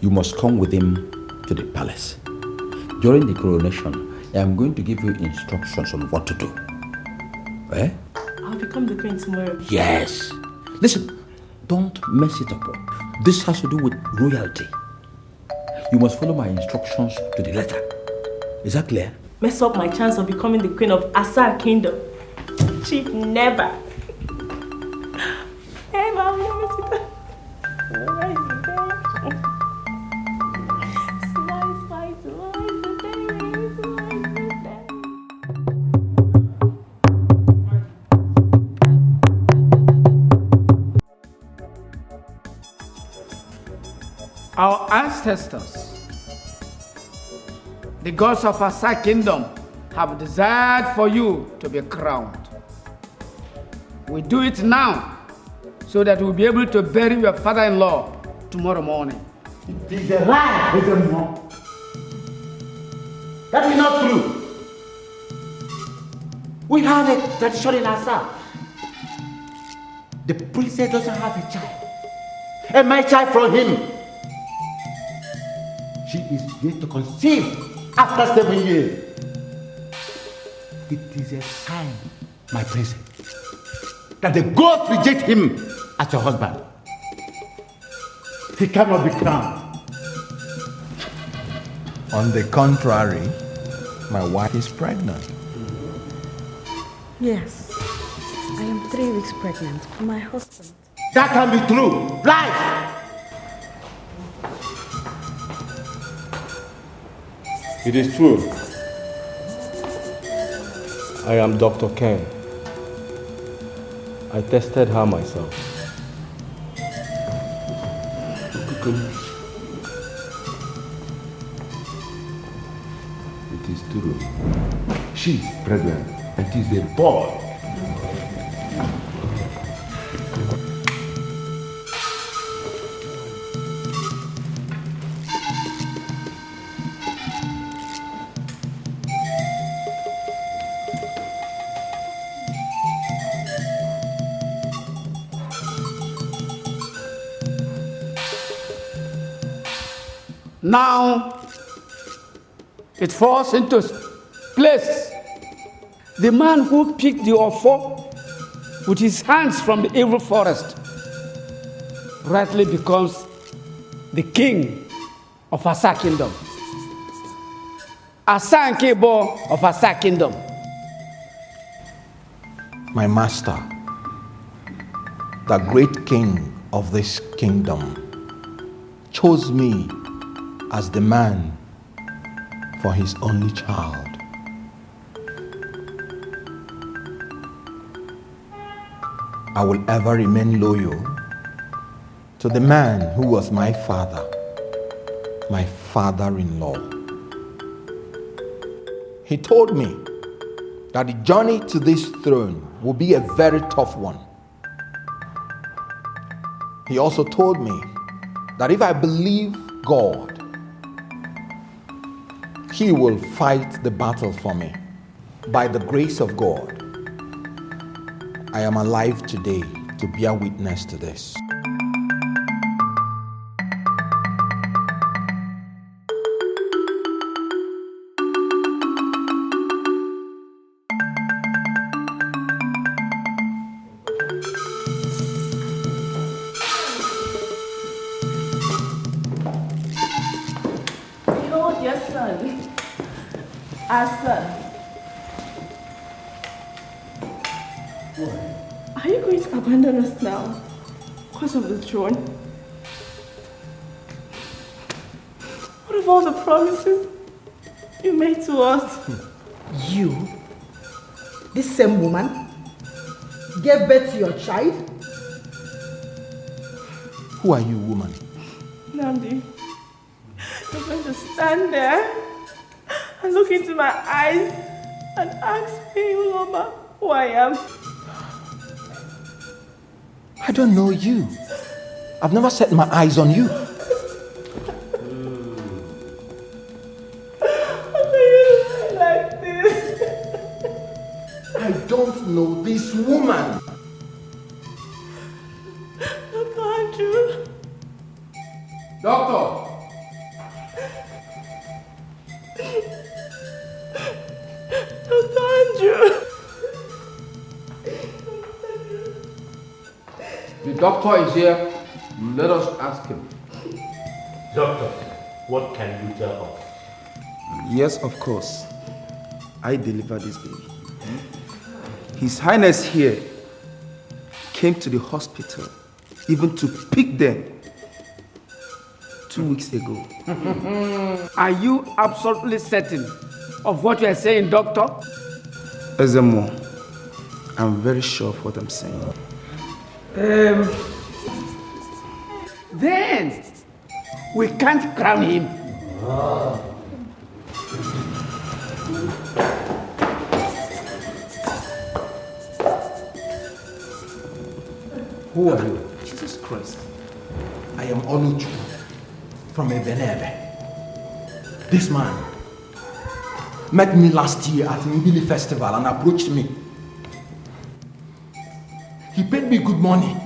You must come with him to the palace. During the coronation, I am going to give you instructions on what to do. Eh? I'll become the queen tomorrow. Yes. Listen, don't mess it up. This has to do with royalty. You must follow my instructions to the letter. Is that clear? Mess up my chance of becoming the queen of Asa Kingdom. Chief, never. Hey, Mom, let me see that. Where is it there? Slice, slice, Our ancestors, the gods of Asa Kingdom, have desired for you to be crowned. We do it now so that we'll be able to bury your father-in-law tomorrow morning. It is a lie, Ezemo. That is not true. We have a tradition in Asa. The princess doesn't have a child. And my child from him. She is yet to conceive after 7 years. It is a sign, my princess, that the gods reject him as your husband. He cannot be crowned. On the contrary, my wife is pregnant. Yes, I am 3 weeks pregnant for my husband. That can be true. Lie! It is true. I am Dr. Ken. I tested her myself. It is true. She is pregnant and it is a boy. Now, it falls into place. The man who picked the offer with his hands from the evil forest rightly becomes the king of Asa Kingdom. Asa Nkebo of Asa Kingdom. My master, the great king of this kingdom, chose me as the man for his only child. I will ever remain loyal to the man who was my father, my father-in-law. He told me that the journey to this throne will be a very tough one. He also told me that if I believe God, He will fight the battle for me. By the grace of God, I am alive today to bear witness to this. Behold your son, our son. Are you going to abandon us now because of the throne? What of all the promises you made to us? You, this same woman, gave birth to your child? Who are you, woman? Namdi, you're going to stand there and look into my eyes and ask me, Uloma, who I am. I don't know you. I've never set my eyes on you. Like this. I don't know this woman. Dr. Andrew. Doctor, you. The doctor is here. Let us ask him. Doctor, what can you tell us? Yes, of course. I delivered this baby. His Highness here came to the hospital even to pick them 2 weeks ago. Are you absolutely certain of what you are saying, doctor? Ezemo, I'm very sure of what I'm saying. Then we can't crown him. Who are you? Jesus Christ. I am Onuchu from Ebenebe. This man met me last year at Mbili Festival and approached me. He paid me good money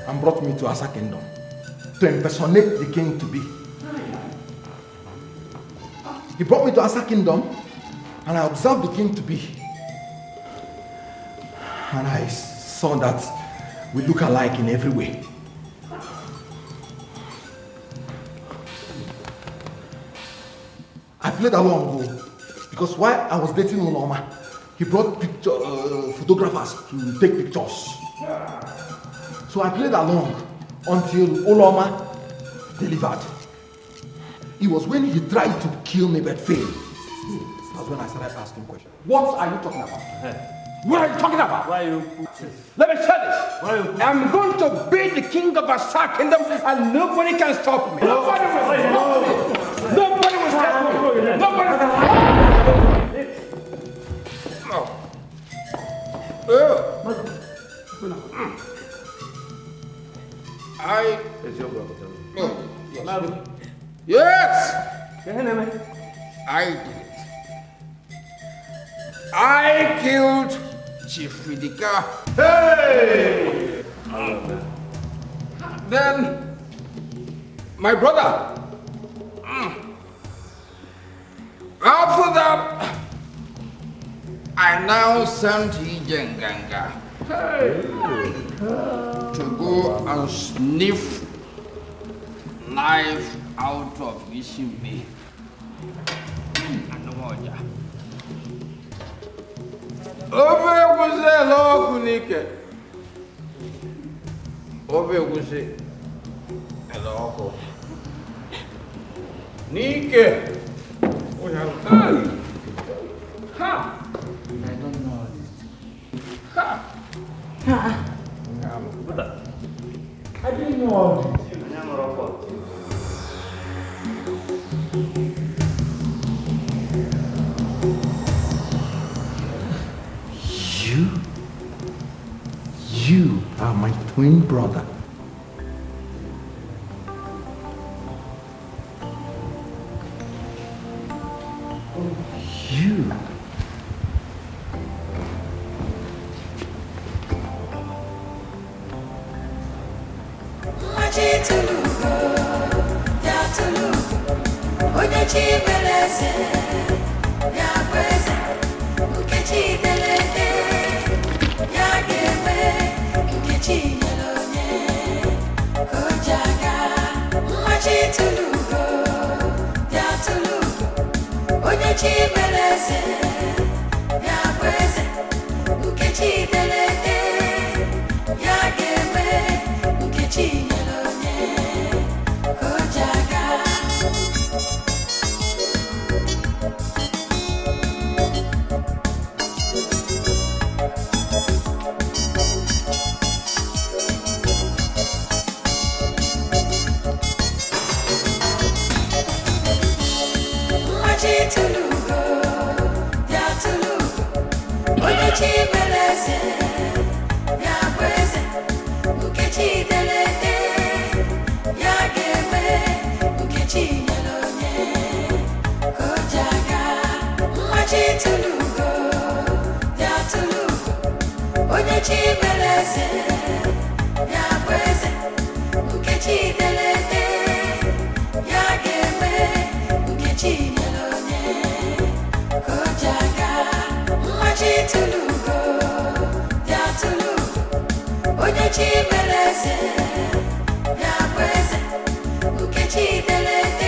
and brought me to Asa Kingdom to impersonate the king to be. He brought me to Asa Kingdom and I observed the king to be. And I saw that we look alike in every way. I played along though, because while I was dating Uloma, he brought photographers to take pictures. So I played along until Uloma delivered. It was when he tried to kill me but failed. That's when I started asking questions. What are you talking about? What are you talking about? Why you? Let me say this. I'm going to be the king of Asa Kingdom and nobody can stop me. Nobody will stop me. Nobody will stop me. Nobody will stop me. Yes! I did it. I killed Chief Widika. Hey! Then, my brother. After that, I now sent Ijenganga to go and sniff life out of Gishimbe. Ofe Egwusi Eloku Nike. Ofe Egwusi Eloku Nike. Ha! I don't know this. Ha! I didn't know all this. You are my twin brother. You. Ukechi Beleze, Yakweze, Ukechi Delete.